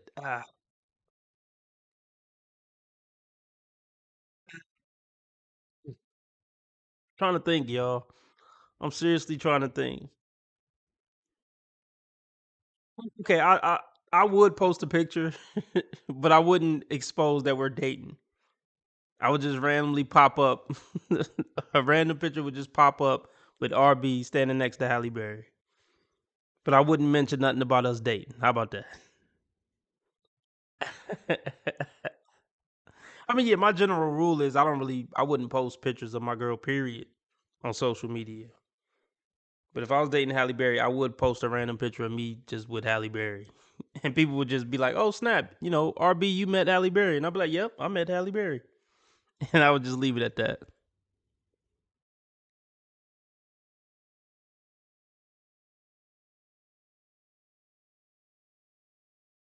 [SPEAKER 1] trying to think, y'all. I'm seriously trying to think. Okay, I would post a picture, but I wouldn't expose that we're dating. I would just randomly pop up. A random picture would just pop up with RB standing next to Halle Berry. But I wouldn't mention nothing about us dating. How about that? I mean, yeah, my general rule is I wouldn't post pictures of my girl, period, on social media. But if I was dating Halle Berry, I would post a random picture of me just with Halle Berry. And people would just be like, oh, snap, RB, you met Halle Berry. And I'd be like, yep, I met Halle Berry. And I would just leave it at that.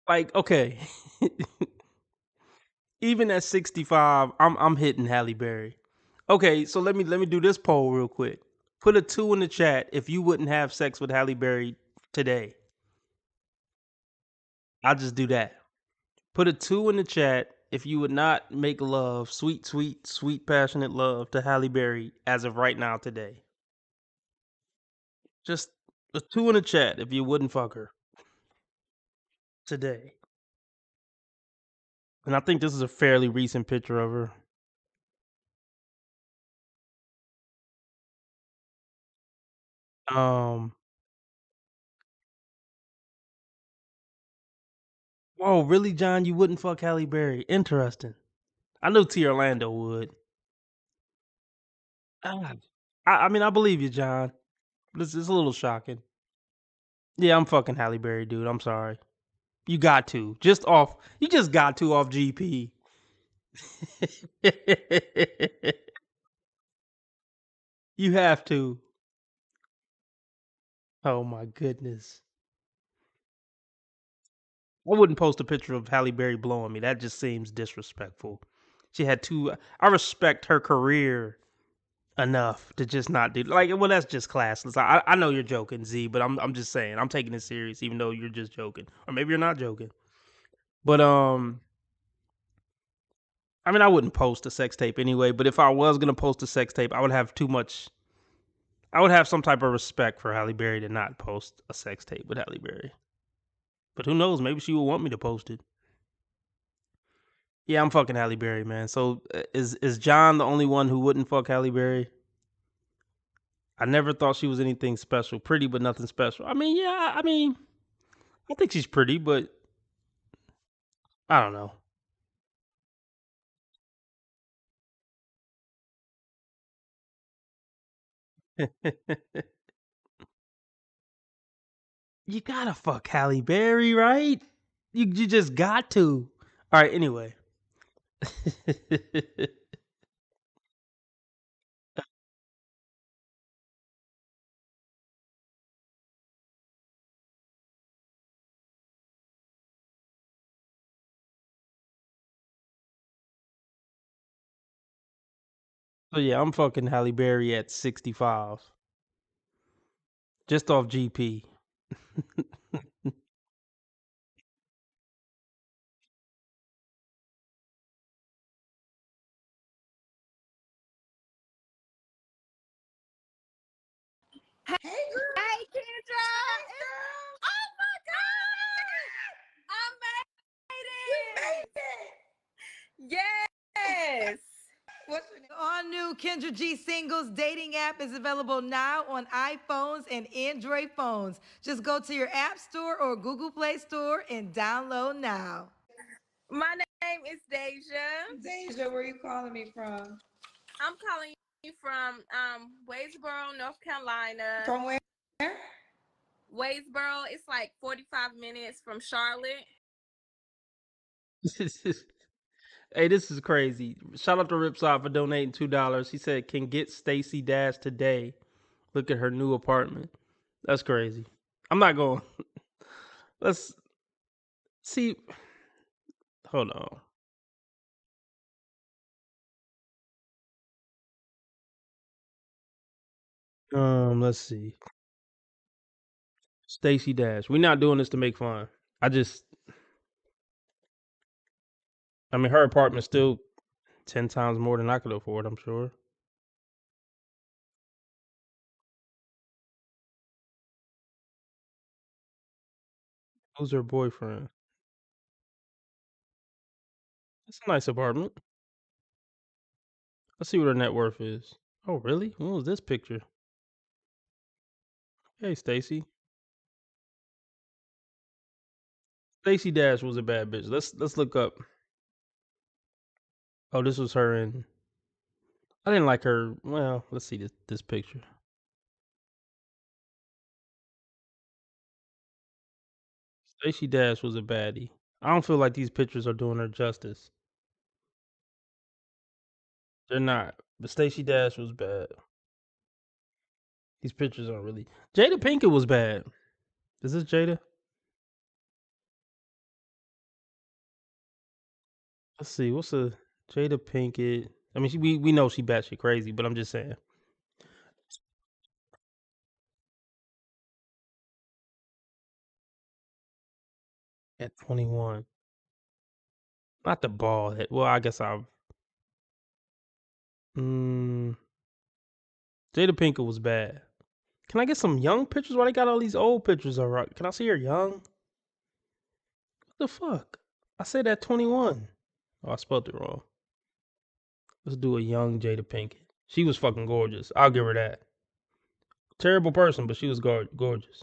[SPEAKER 1] Like, okay. Even at 65, I'm hitting Halle Berry. Okay, so let me do this poll real quick. Put a 2 in the chat if you wouldn't have sex with Halle Berry today. I'll just do that. Put a 2 in the chat if you would not make love, sweet, sweet, sweet, passionate love to Halle Berry as of right now today. Just a 2 in the chat if you wouldn't fuck her today. And I think this is a fairly recent picture of her. Oh, really, John? You wouldn't fuck Halle Berry? Interesting. I knew T. Orlando would. Ah, I mean, I believe you, John. This is a little shocking. Yeah, I'm fucking Halle Berry, dude. I'm sorry. You got to. You just got to off GP. You have to. Oh my goodness. I wouldn't post a picture of Halle Berry blowing me. That just seems disrespectful. She had two. I respect her career enough to just not do like. Well, that's just classless. I know you're joking, Z, but I'm just saying I'm taking it serious, even though you're just joking, or maybe you're not joking. But I mean, I wouldn't post a sex tape anyway. But if I was gonna post a sex tape, I would have too much. I would have some type of respect for Halle Berry to not post a sex tape with Halle Berry. But who knows? Maybe she would want me to post it. Yeah, I'm fucking Halle Berry, man. So is John the only one who wouldn't fuck Halle Berry? I never thought she was anything special. Pretty, but nothing special. I mean, yeah. I think she's pretty, but I don't know. You gotta fuck Halle Berry, right? You just got to. All right. Anyway. So yeah, I'm fucking Halle Berry at 65, just off GP.
[SPEAKER 24] Hey, Kendra. Oh my God. I made it. Yes.
[SPEAKER 11] All new Kendra G Singles dating app is available now on iPhones and Android phones. Just go to your App Store or Google Play Store and download now.
[SPEAKER 24] My name is Deja.
[SPEAKER 20] Deja, where are you calling me from?
[SPEAKER 24] I'm calling you from Waysboro, North Carolina.
[SPEAKER 20] From where?
[SPEAKER 24] Waysboro, it's like 45 minutes from Charlotte.
[SPEAKER 1] Hey, this is crazy. Shout out to Ripside for donating $2. He said, "Can get Stacey Dash today. Look at her new apartment." That's crazy. I'm not going. Let's see. Hold on. Let's see. Stacey Dash. We're not doing this to make fun. I mean, her apartment's still 10 times more than I could afford, I'm sure. Who's her boyfriend? It's a nice apartment. Let's see what her net worth is. Oh, really? When was this picture? Hey, Stacy. Stacey Dash was a bad bitch. Let's look up. Oh, this was her in. I didn't like her. Well, let's see this picture. Stacey Dash was a baddie. I don't feel like these pictures are doing her justice. They're not. But Stacey Dash was bad. These pictures aren't really. Jada Pinkett was bad. Is this Jada? Let's see. What's a Jada Pinkett? I mean, we know she batshit crazy, but I'm just saying. At 21, not the bald head. Well, I guess I've. Jada Pinkett was bad. Can I get some young pictures? Why they got all these old pictures? All right. Can I see her young? What the fuck? I said at 21. Oh, I spelled it wrong. Let's do a young Jada Pinkett. She was fucking gorgeous. I'll give her that. Terrible person, but she was gorgeous.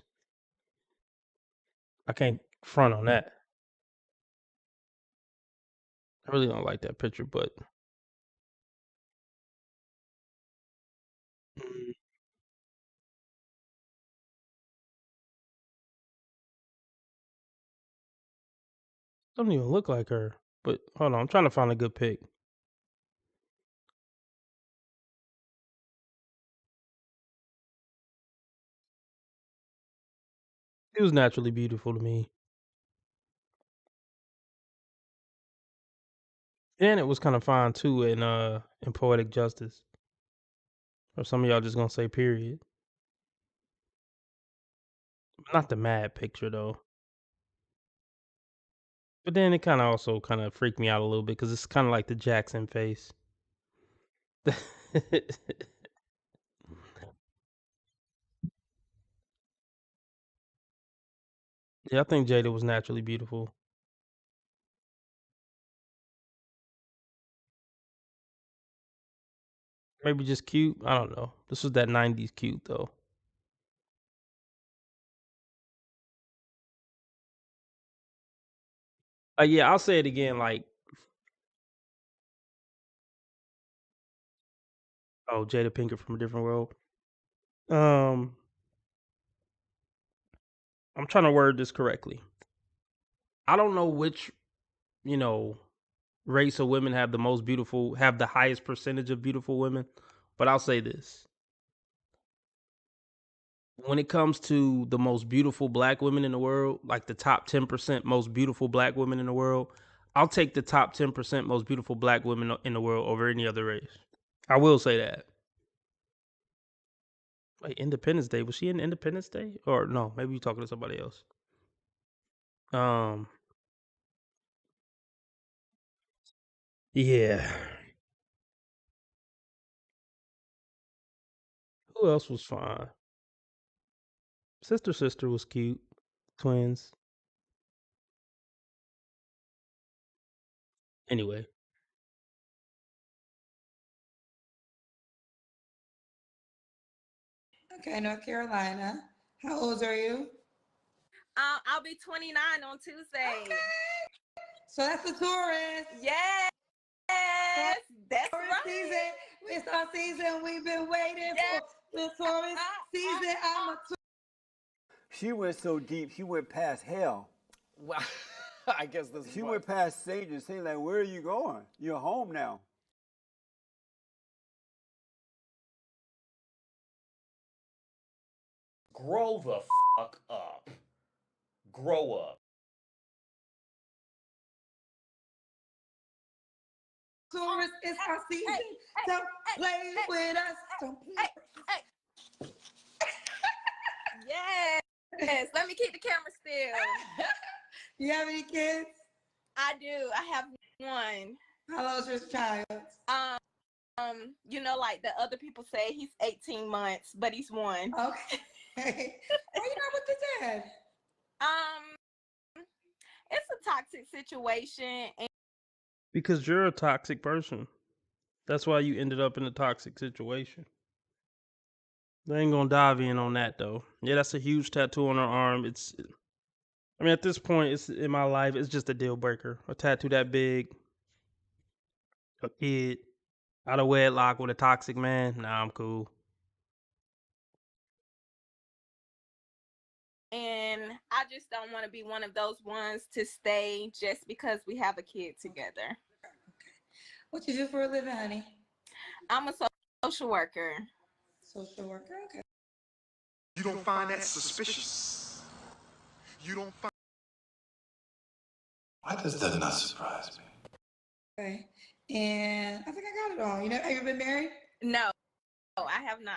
[SPEAKER 1] I can't front on that. I really don't like that picture, but doesn't even look like her. But hold on, I'm trying to find a good pic. She was naturally beautiful to me. And it was kind of fine too in Poetic Justice. Or some of y'all just gonna say period. Not the mad picture though. But then it kind of also kind of freaked me out a little bit because it's kind of like the Jackson face. Yeah, I think Jada was naturally beautiful. Maybe just cute. I don't know. This was that 90s cute though. Yeah, I'll say it again. Like, oh, Jada Pinkett from a different world. I'm trying to word this correctly. I don't know which, race of women have the highest percentage of beautiful women, but I'll say this. When it comes to the most beautiful black women in the world, like the top 10% most beautiful black women in the world, I'll take the top 10% most beautiful black women in the world over any other race. I will say that. Wait, Independence Day. Was she in Independence Day? Or no, maybe you're talking to somebody else. Yeah. Who else was fine? Sister was cute. Twins. Anyway.
[SPEAKER 11] Okay, North Carolina. How old are you?
[SPEAKER 12] I'll be 29 on Tuesday.
[SPEAKER 11] Okay. So that's the tourist.
[SPEAKER 12] Yes, that's
[SPEAKER 11] tourist
[SPEAKER 12] right.
[SPEAKER 11] Season. It's our season. We've been waiting for the tourist season.
[SPEAKER 15] She went so deep, she went past hell.
[SPEAKER 16] Well, I guess this is
[SPEAKER 15] She went past Satan and saying, like, where are you going? You're home now.
[SPEAKER 17] Grow the fuck up. Grow up.
[SPEAKER 11] Tourist, it's our season. Don't play with us. Don't play.
[SPEAKER 12] Yes. Let me keep the camera still.
[SPEAKER 11] You have any kids?
[SPEAKER 12] I do. I have one.
[SPEAKER 11] How old's your child?
[SPEAKER 12] Like the other people say, he's 18 months, but he's one.
[SPEAKER 11] Okay. Why you not with the dad?
[SPEAKER 12] It's a toxic situation.
[SPEAKER 1] Because you're a toxic person. That's why you ended up in a toxic situation. They ain't gonna dive in on that though. Yeah, that's a huge tattoo on her arm. I mean, at this point, it's in my life, it's just a deal breaker. A tattoo that big, a kid, out of wedlock with a toxic man. Nah, I'm cool.
[SPEAKER 12] And I just don't want to be one of those ones to stay just because we have a kid together.
[SPEAKER 11] What you do for a living, honey?
[SPEAKER 12] I'm a social worker.
[SPEAKER 11] Social worker, okay.
[SPEAKER 6] You don't find that suspicious? You don't find...
[SPEAKER 4] Why does that not surprise me?
[SPEAKER 11] Okay. And I think I got it all. You know, have you been married?
[SPEAKER 12] No, I have not.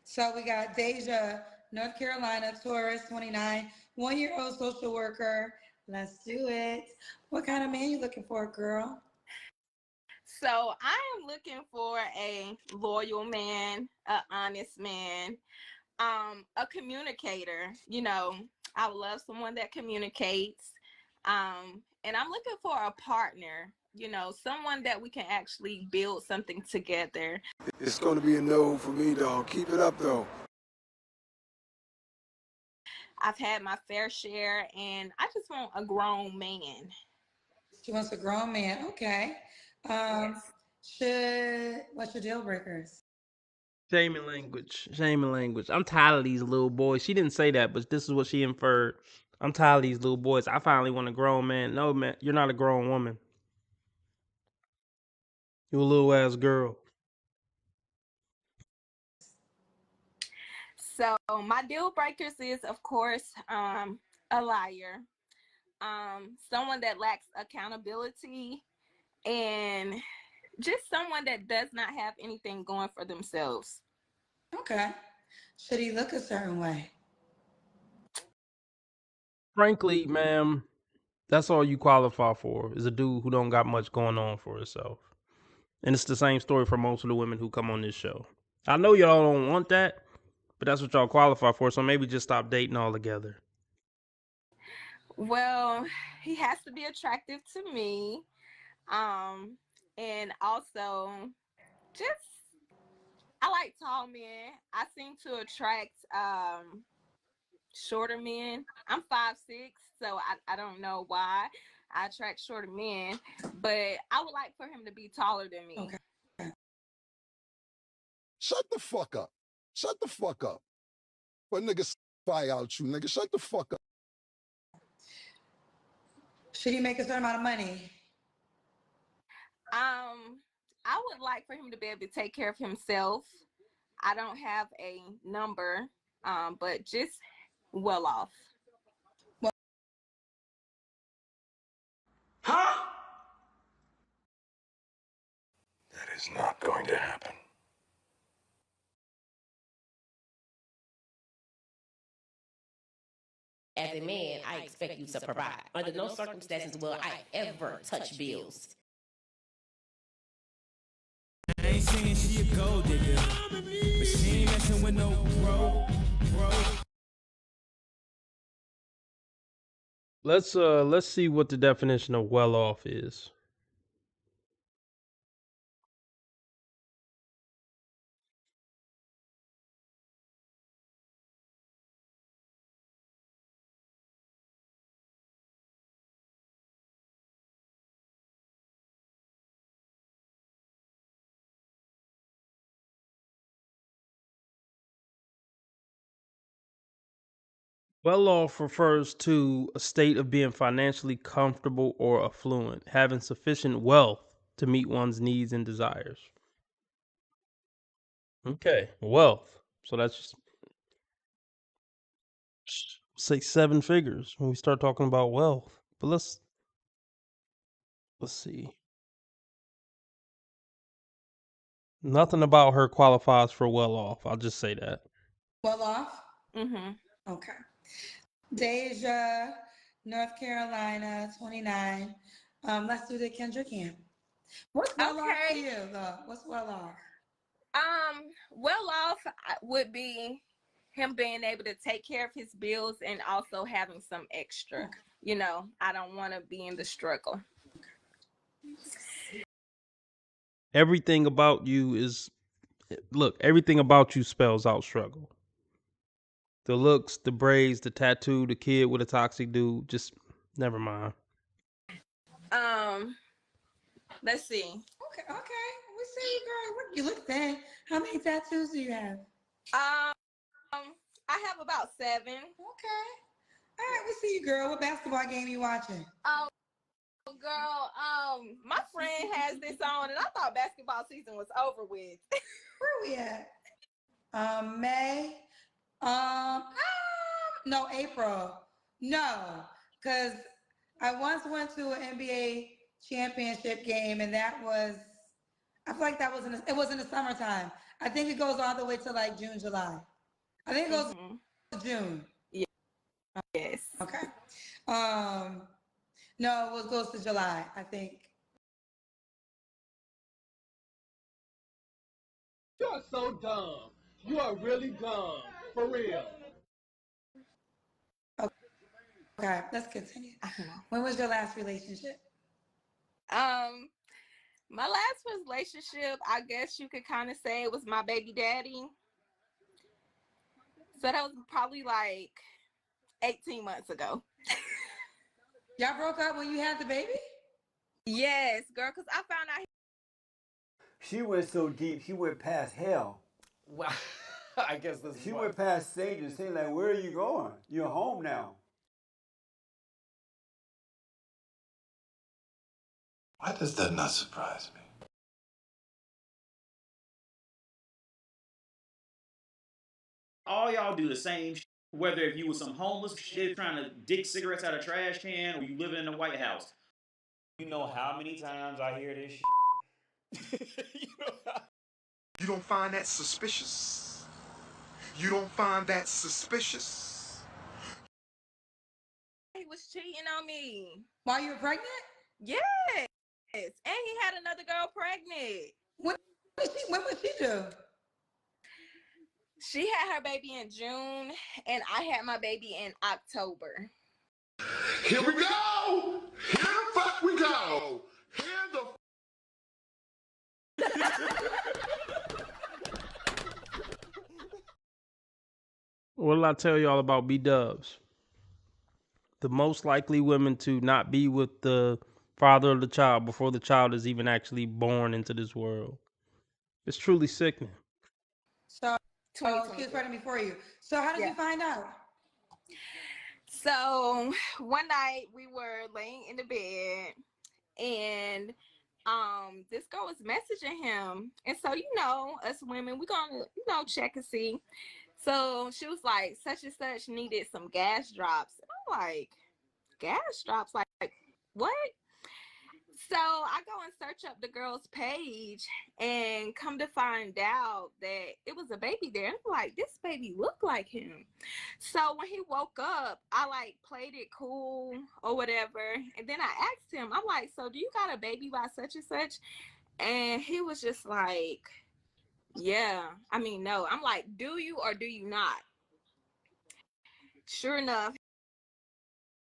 [SPEAKER 11] So we got Deja, North Carolina, Taurus, 29, 1-year-old social worker. Let's do it. What kind of man you looking for, girl?
[SPEAKER 12] So I am looking for a loyal man, an honest man, a communicator. You know, I would love someone that communicates. And I'm looking for a partner, you know, someone that we can actually build something together.
[SPEAKER 6] It's going to be a no for me, dog. Keep it up, though.
[SPEAKER 12] I've had my fair share, and I just want a grown man.
[SPEAKER 11] She wants a grown man. Okay.
[SPEAKER 12] Yes.
[SPEAKER 11] What's your deal breakers?
[SPEAKER 1] Shame and language. Shame and language. I'm tired of these little boys. She didn't say that, but this is what she inferred. I'm tired of these little boys. I finally want a grown man. No, man, you're not a grown woman. You're a little ass girl.
[SPEAKER 12] So my deal breakers is, of course, a liar, someone that lacks accountability, and just someone that does not have anything going for themselves.
[SPEAKER 11] Okay. Should he look a certain way?
[SPEAKER 1] Frankly, ma'am, that's all you qualify for is a dude who don't got much going on for himself. And it's the same story for most of the women who come on this show. I know y'all don't want that, but that's what y'all qualify for. So maybe just stop dating altogether.
[SPEAKER 12] Well, he has to be attractive to me. And also just, I like tall men. I seem to attract shorter men. I'm 5'6", so I don't know why I attract shorter men, but I would like for him to be taller than me.
[SPEAKER 11] Okay.
[SPEAKER 6] Shut the fuck up. Shut the fuck up. What niggas fire out you, nigga? Shut the fuck up.
[SPEAKER 11] Should he make a certain amount of money?
[SPEAKER 12] I would like for him to be able to take care of himself. I don't have a number, but just well off.
[SPEAKER 4] Huh? That is not going to happen.
[SPEAKER 13] As a man, I expect you to provide. Under no circumstances will I ever touch bills.
[SPEAKER 10] I ain't saying she a gold digger, but she ain't messing with no bro.
[SPEAKER 1] Let's see what the definition of well off is. Well off refers to a state of being financially comfortable or affluent, having sufficient wealth to meet one's needs and desires. Okay, wealth. So that's just say 7 figures when we start talking about wealth. But let's see. Nothing about her qualifies for well off. I'll just say that.
[SPEAKER 11] Well off?
[SPEAKER 12] Mm-hmm.
[SPEAKER 11] Okay. Deja, North Carolina, 29. Let's do the Kendra camp. What's well off for you, though? What's well off?
[SPEAKER 12] Well off would be him being able to take care of his bills and also having some extra. You know, I don't want to be in the struggle.
[SPEAKER 1] Everything about you is, look, everything about you spells out struggle. The looks, the braids, the tattoo, the kid with a toxic dude, just never mind.
[SPEAKER 12] Let's see.
[SPEAKER 11] Okay. We see you, girl. What you look thin. How many tattoos do you have?
[SPEAKER 12] I have about 7.
[SPEAKER 11] Okay. All right, we see you, girl. What basketball game you watching?
[SPEAKER 12] Girl, my friend has this on, and I thought basketball season was over with.
[SPEAKER 11] Where we at? May. No, April. No, because I once went to an NBA championship game, and that was, I feel like that was it was in the summertime. I think it goes all the way to like June, July. I think it goes to June.
[SPEAKER 12] Yeah. Yes.
[SPEAKER 11] Okay. No, it goes to July, I think.
[SPEAKER 7] You are so dumb. You are really dumb. For real.
[SPEAKER 11] Okay, let's continue. When was your last relationship?
[SPEAKER 12] My last relationship, I guess you could kind of say it was my baby daddy. So that was probably like 18 months ago.
[SPEAKER 11] Y'all broke up when you had the baby?
[SPEAKER 12] Yes, girl, because I found out.
[SPEAKER 15] She went so deep, she went past hell.
[SPEAKER 16] Well, I guess this is
[SPEAKER 15] She went past Satan, saying like, where are you going? You're home now.
[SPEAKER 4] Why does that not surprise me?
[SPEAKER 9] All y'all do the same shit, whether if you was some homeless shit trying to dig cigarettes out of a trash can or you living in the White House.
[SPEAKER 17] You know how many times I hear this shit?
[SPEAKER 14] You don't find that suspicious? You don't find that suspicious?
[SPEAKER 12] He was cheating on me.
[SPEAKER 11] While you were pregnant?
[SPEAKER 12] Yes. And he had another girl pregnant.
[SPEAKER 11] When was she due?
[SPEAKER 12] She had her baby in June, and I had my baby in October.
[SPEAKER 14] Here we go! Here the fuck we go! Here the
[SPEAKER 1] What did I tell y'all about B-dubs? The most likely women to not be with the father of the child before the child is even actually born into this world. It's truly sickening.
[SPEAKER 11] So she was pregnant before you. So how did you find out?
[SPEAKER 12] So one night we were laying in the bed, and this girl was messaging him. And so, you know, us women, we're gonna, you know, check and see. So she was like, such and such needed some gas drops. And I'm like, gas drops? Like what? So I go and search up the girl's page and come to find out that it was a baby there. I'm like, this baby looked like him. So when he woke up, I like played it cool or whatever. And then I asked him, I'm like, so do you got a baby by such and such? And he was just like, yeah, I mean, no. I'm like, do you or do you not? Sure enough.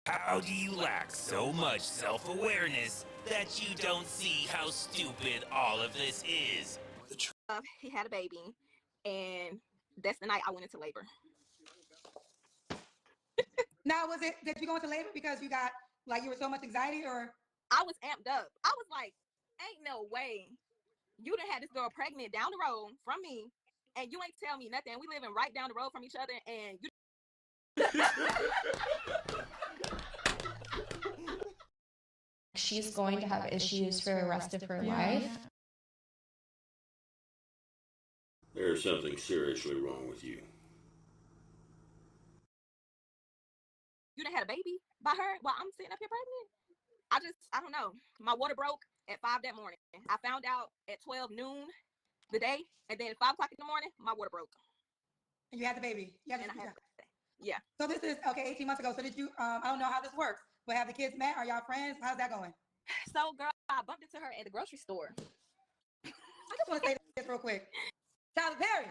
[SPEAKER 22] How do you lack so much self-awareness that you don't see how stupid all of this is?
[SPEAKER 12] He had a baby, and that's the night I went into labor.
[SPEAKER 11] Now, did you go into labor because you got, like, you were so much anxiety, or?
[SPEAKER 12] I was amped up. I was like, ain't no way you done had this girl pregnant down the road from me, and you ain't tell me nothing. We living right down the road from each other, and you.
[SPEAKER 25] She's going to have issues for the rest of her life.
[SPEAKER 26] There's something seriously wrong with you.
[SPEAKER 12] You done had a baby by her while I'm sitting up here pregnant? I don't know. My water broke at 5 that morning. I found out at 12 noon the day, and then at 5 o'clock in the morning, my water broke.
[SPEAKER 11] And you had the baby? Yeah.
[SPEAKER 12] Yeah.
[SPEAKER 11] So this is, okay, 18 months ago. So did you, I don't know how this works, but have the kids met? Are y'all friends? How's that going?
[SPEAKER 12] So, girl, I bumped into her at the grocery store.
[SPEAKER 11] I just want to say this real quick. Tyler Perry.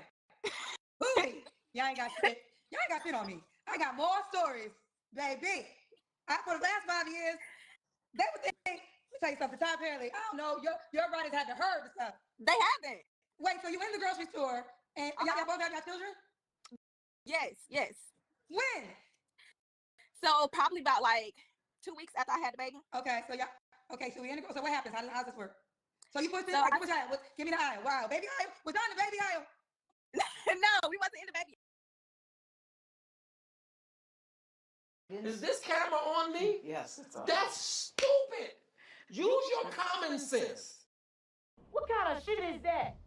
[SPEAKER 11] Booty. Y'all ain't got shit. Y'all ain't got shit on me. I got more stories, baby. For the last 5 years, they would think, let me tell you something, Ty Perry, I don't know, your writers had to heard the stuff.
[SPEAKER 12] They haven't.
[SPEAKER 11] Wait, so you in the grocery store and y'all both have your children?
[SPEAKER 12] Yes.
[SPEAKER 11] When?
[SPEAKER 12] So probably about like 2 weeks after I had the baby.
[SPEAKER 11] Okay, so we in the so what happens? How does this work? So you push this, like, which aisle? Give me the aisle. Wow, baby aisle? Was that in the baby aisle?
[SPEAKER 12] No, we wasn't in the baby.
[SPEAKER 2] Is this camera on me?
[SPEAKER 16] Yes, it's on.
[SPEAKER 2] That's stupid. Use your common sense.
[SPEAKER 25] What kind of shit is that?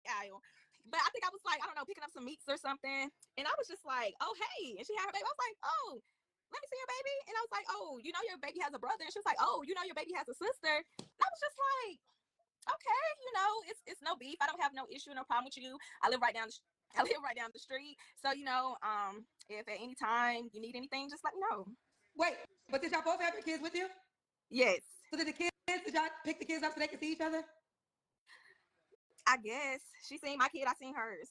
[SPEAKER 12] Aisle. But I think I was like, I don't know, picking up some meats or something. And I was just like, oh, hey. And she had her baby. I was like, oh, let me see your baby. And I was like, oh, you know your baby has a brother. And she was like, oh, you know your baby has a sister. And I was just like, okay, you know, it's no beef. I don't have no issue, no problem with you. I live right down the street. So, you know, if at any time you need anything, just let me know.
[SPEAKER 11] Wait, but did y'all both have your kids with you?
[SPEAKER 12] Yes.
[SPEAKER 11] So did y'all pick the kids up so they could see each other?
[SPEAKER 12] I guess. She seen my kid, I seen hers.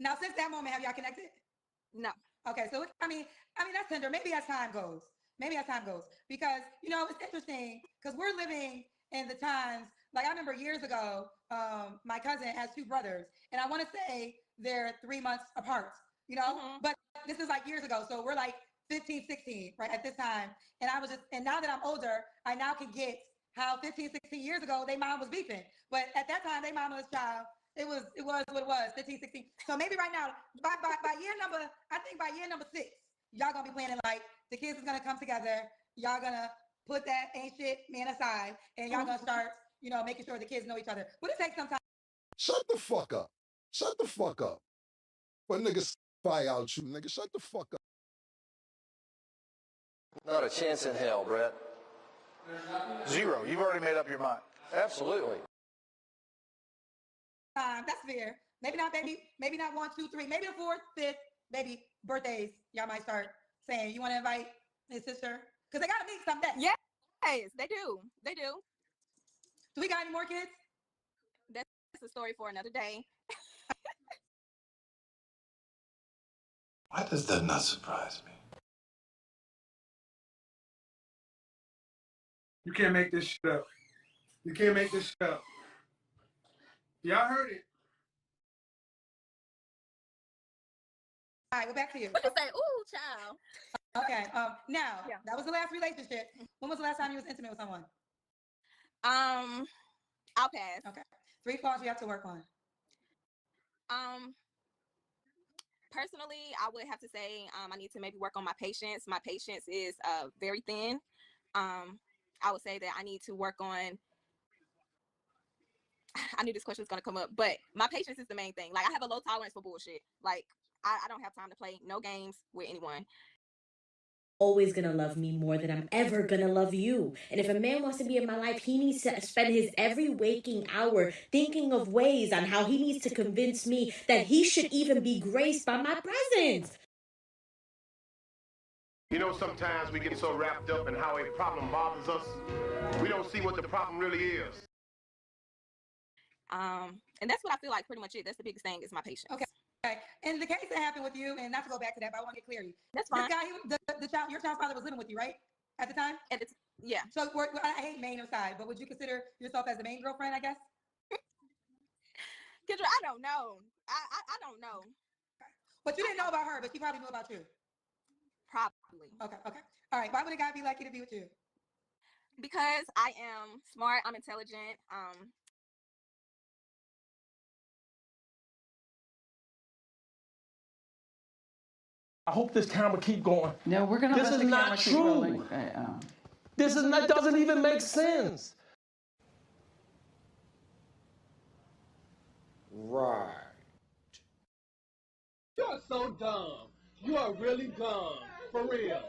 [SPEAKER 11] Now, since that moment, have y'all connected?
[SPEAKER 12] No.
[SPEAKER 11] Okay, so I mean that's tender. Maybe as time goes. Because, you know, it's interesting because we're living in the times, like I remember years ago, my cousin has 2 brothers, and I want to say they're 3 months apart, you know, but this is like years ago. So we're like 15, 16, right, at this time. And now that I'm older, I now can get how 15, 16 years ago, their mom was beefing. But at that time, their mom was child. It was what it was, 15, 16. So maybe right now, by year number 6, y'all gonna be planning like the kids is gonna come together. Y'all gonna put that ain't shit man aside, and y'all gonna start, you know, making sure the kids know each other. But it takes some time.
[SPEAKER 6] Shut the fuck up. Shut the fuck up. But niggas spy out you, nigga. Shut the fuck up.
[SPEAKER 3] Not a chance in hell, Brett. 0. You've already made up your mind. Absolutely.
[SPEAKER 11] That's fair. Maybe not 1, 2, 3, maybe the 4th, 5th, maybe birthdays. Y'all might start saying you want to invite his sister because they gotta meet someday.
[SPEAKER 12] Yes, they do.
[SPEAKER 11] Do we got any more kids?
[SPEAKER 12] That's a story for another day.
[SPEAKER 4] Why does that not surprise me?
[SPEAKER 7] You can't make this shit up. Y'all heard it.
[SPEAKER 11] All right, we're back to you.
[SPEAKER 12] What you say? Ooh, child.
[SPEAKER 11] Okay. Now, that was the last relationship. When was the last time you was intimate with someone?
[SPEAKER 12] I'll pass.
[SPEAKER 11] Okay. 3 flaws you have to work on.
[SPEAKER 12] Personally, I would have to say I need to maybe work on my patience. My patience is very thin. I would say that I need to work on. I knew this question was going to come up, but my patience is the main thing. Like, I have a low tolerance for bullshit. Like, I don't have time to play no games with anyone.
[SPEAKER 13] Always gonna love me more than I'm ever gonna love you. And if a man wants to be in my life, he needs to spend his every waking hour thinking of ways on how he needs to convince me that he should even be graced by my presence.
[SPEAKER 14] You know, sometimes we get so wrapped up in how a problem bothers us, we don't see what the problem really is.
[SPEAKER 12] And that's what I feel like pretty much it. That's the biggest thing is my patience.
[SPEAKER 11] Okay. And the case that happened with you, and not to go back to that, but I want to get clarity.
[SPEAKER 12] That's fine.
[SPEAKER 11] This guy, your child's father was living with you, right? At the time?
[SPEAKER 12] Yeah.
[SPEAKER 11] So I hate main or side, but would you consider yourself as the main girlfriend, I guess?
[SPEAKER 12] Kendra, I don't know. I don't know.
[SPEAKER 11] But you didn't know about her, but she probably knew about you.
[SPEAKER 12] Probably.
[SPEAKER 11] Okay. All right. Why would a guy be lucky to be with you?
[SPEAKER 12] Because I am smart, I'm intelligent,
[SPEAKER 2] I hope this camera keep going.
[SPEAKER 16] No, we're gonna.
[SPEAKER 2] This is not true. This is not. Doesn't even make sense.
[SPEAKER 7] Right. You're so dumb. You are really dumb. For real.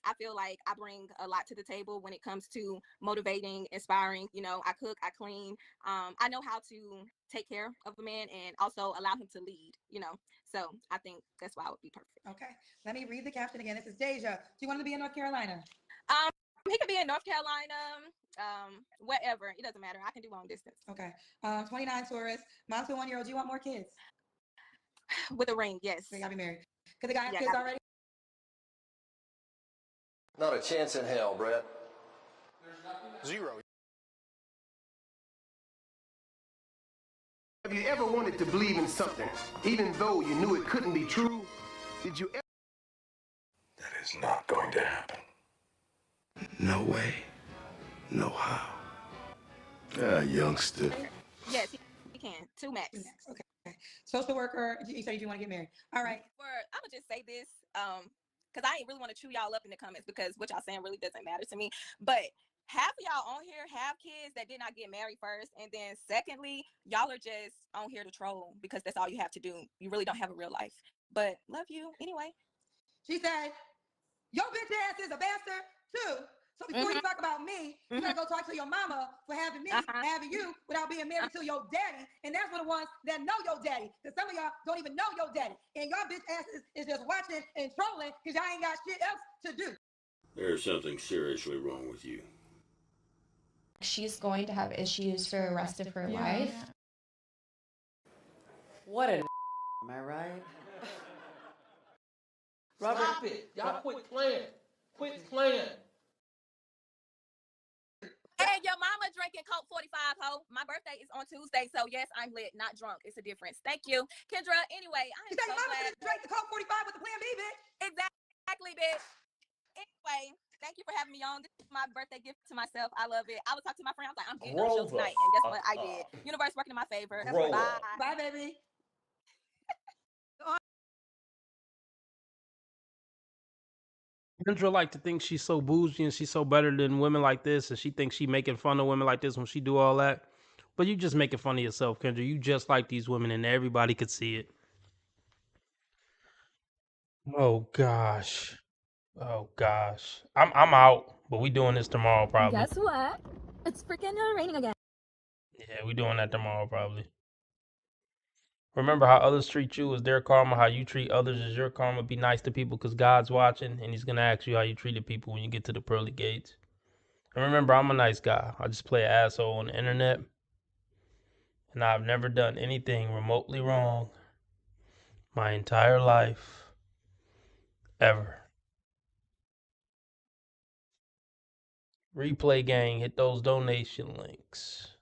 [SPEAKER 12] I feel like I bring a lot to the table when it comes to motivating, inspiring. You know, I cook, I clean. I know how to take care of a man and also allow him to lead, you know. So I think that's why I would be perfect.
[SPEAKER 11] Okay. Let me read the caption again. This is Deja. Do you want to be in North Carolina?
[SPEAKER 12] He could be in North Carolina. wherever. It doesn't matter. I can do long distance.
[SPEAKER 11] Okay. 29 Taurus. Mom's 1-year-old. Do you want more kids?
[SPEAKER 12] With a ring, yes.
[SPEAKER 11] So you gotta be married. Could the guy have kids already?
[SPEAKER 5] Not a chance in hell, Brett.
[SPEAKER 3] Zero.
[SPEAKER 14] Have you ever wanted to believe in something, even though you knew it couldn't be true? Did you ever?
[SPEAKER 4] That is not going to happen. No way. No how. Youngster.
[SPEAKER 12] Yes, he can. 2 max.
[SPEAKER 11] Okay. Social worker. You said you want to get married. All right.
[SPEAKER 12] I'm gonna just say this, because I ain't really want to chew y'all up in the comments because what y'all saying really doesn't matter to me. But half of y'all on here have kids that did not get married first, and then secondly, y'all are just on here to troll because that's all you have to do. You really don't have a real life. But love you anyway.
[SPEAKER 11] She said, your bitch ass is a bastard too. So before you talk about me, you gotta go talk to your mama for having me, having you, without being married to your daddy. And that's for the ones that know your daddy. Because some of y'all don't even know your daddy. And your bitch asses is just watching and trolling because y'all ain't got shit else to do.
[SPEAKER 26] There's something seriously wrong with you.
[SPEAKER 25] She's going to have issues for the rest of her life.
[SPEAKER 2] What an am I right?
[SPEAKER 7] Robert, stop it. Y'all quit playing. Quit playing.
[SPEAKER 12] Hey, your mama drinking Coke 45, ho. My birthday is on Tuesday, so yes, I'm lit, not drunk. It's a difference. Thank you. Kendra, anyway, I'm so glad.
[SPEAKER 11] Drink the Coke 45 with the Plan B, bitch.
[SPEAKER 12] Exactly, bitch. Anyway, thank you for having me on. This is my birthday gift to myself. I love it. I was talking to my friend. I was like, I'm getting on the show tonight. And guess what? I did. Universe working in my favor. Bye.
[SPEAKER 11] Bye, baby.
[SPEAKER 1] Kendra like to think she's so bougie and she's so better than women like this, and she thinks she making fun of women like this when she do all that. But you just making fun of yourself, Kendra. You just like these women, and everybody could see it. Oh gosh. Oh gosh. I'm out, but we doing this tomorrow probably.
[SPEAKER 8] Guess what? It's freaking raining again.
[SPEAKER 1] Yeah, we doing that tomorrow probably. Remember, how others treat you is their karma. How you treat others is your karma. Be nice to people because God's watching, and He's gonna ask you how you treated people when you get to the pearly gates. And remember, I'm a nice guy. I just play an asshole on the internet, and I've never done anything remotely wrong my entire life, ever. Replay gang, hit those donation links.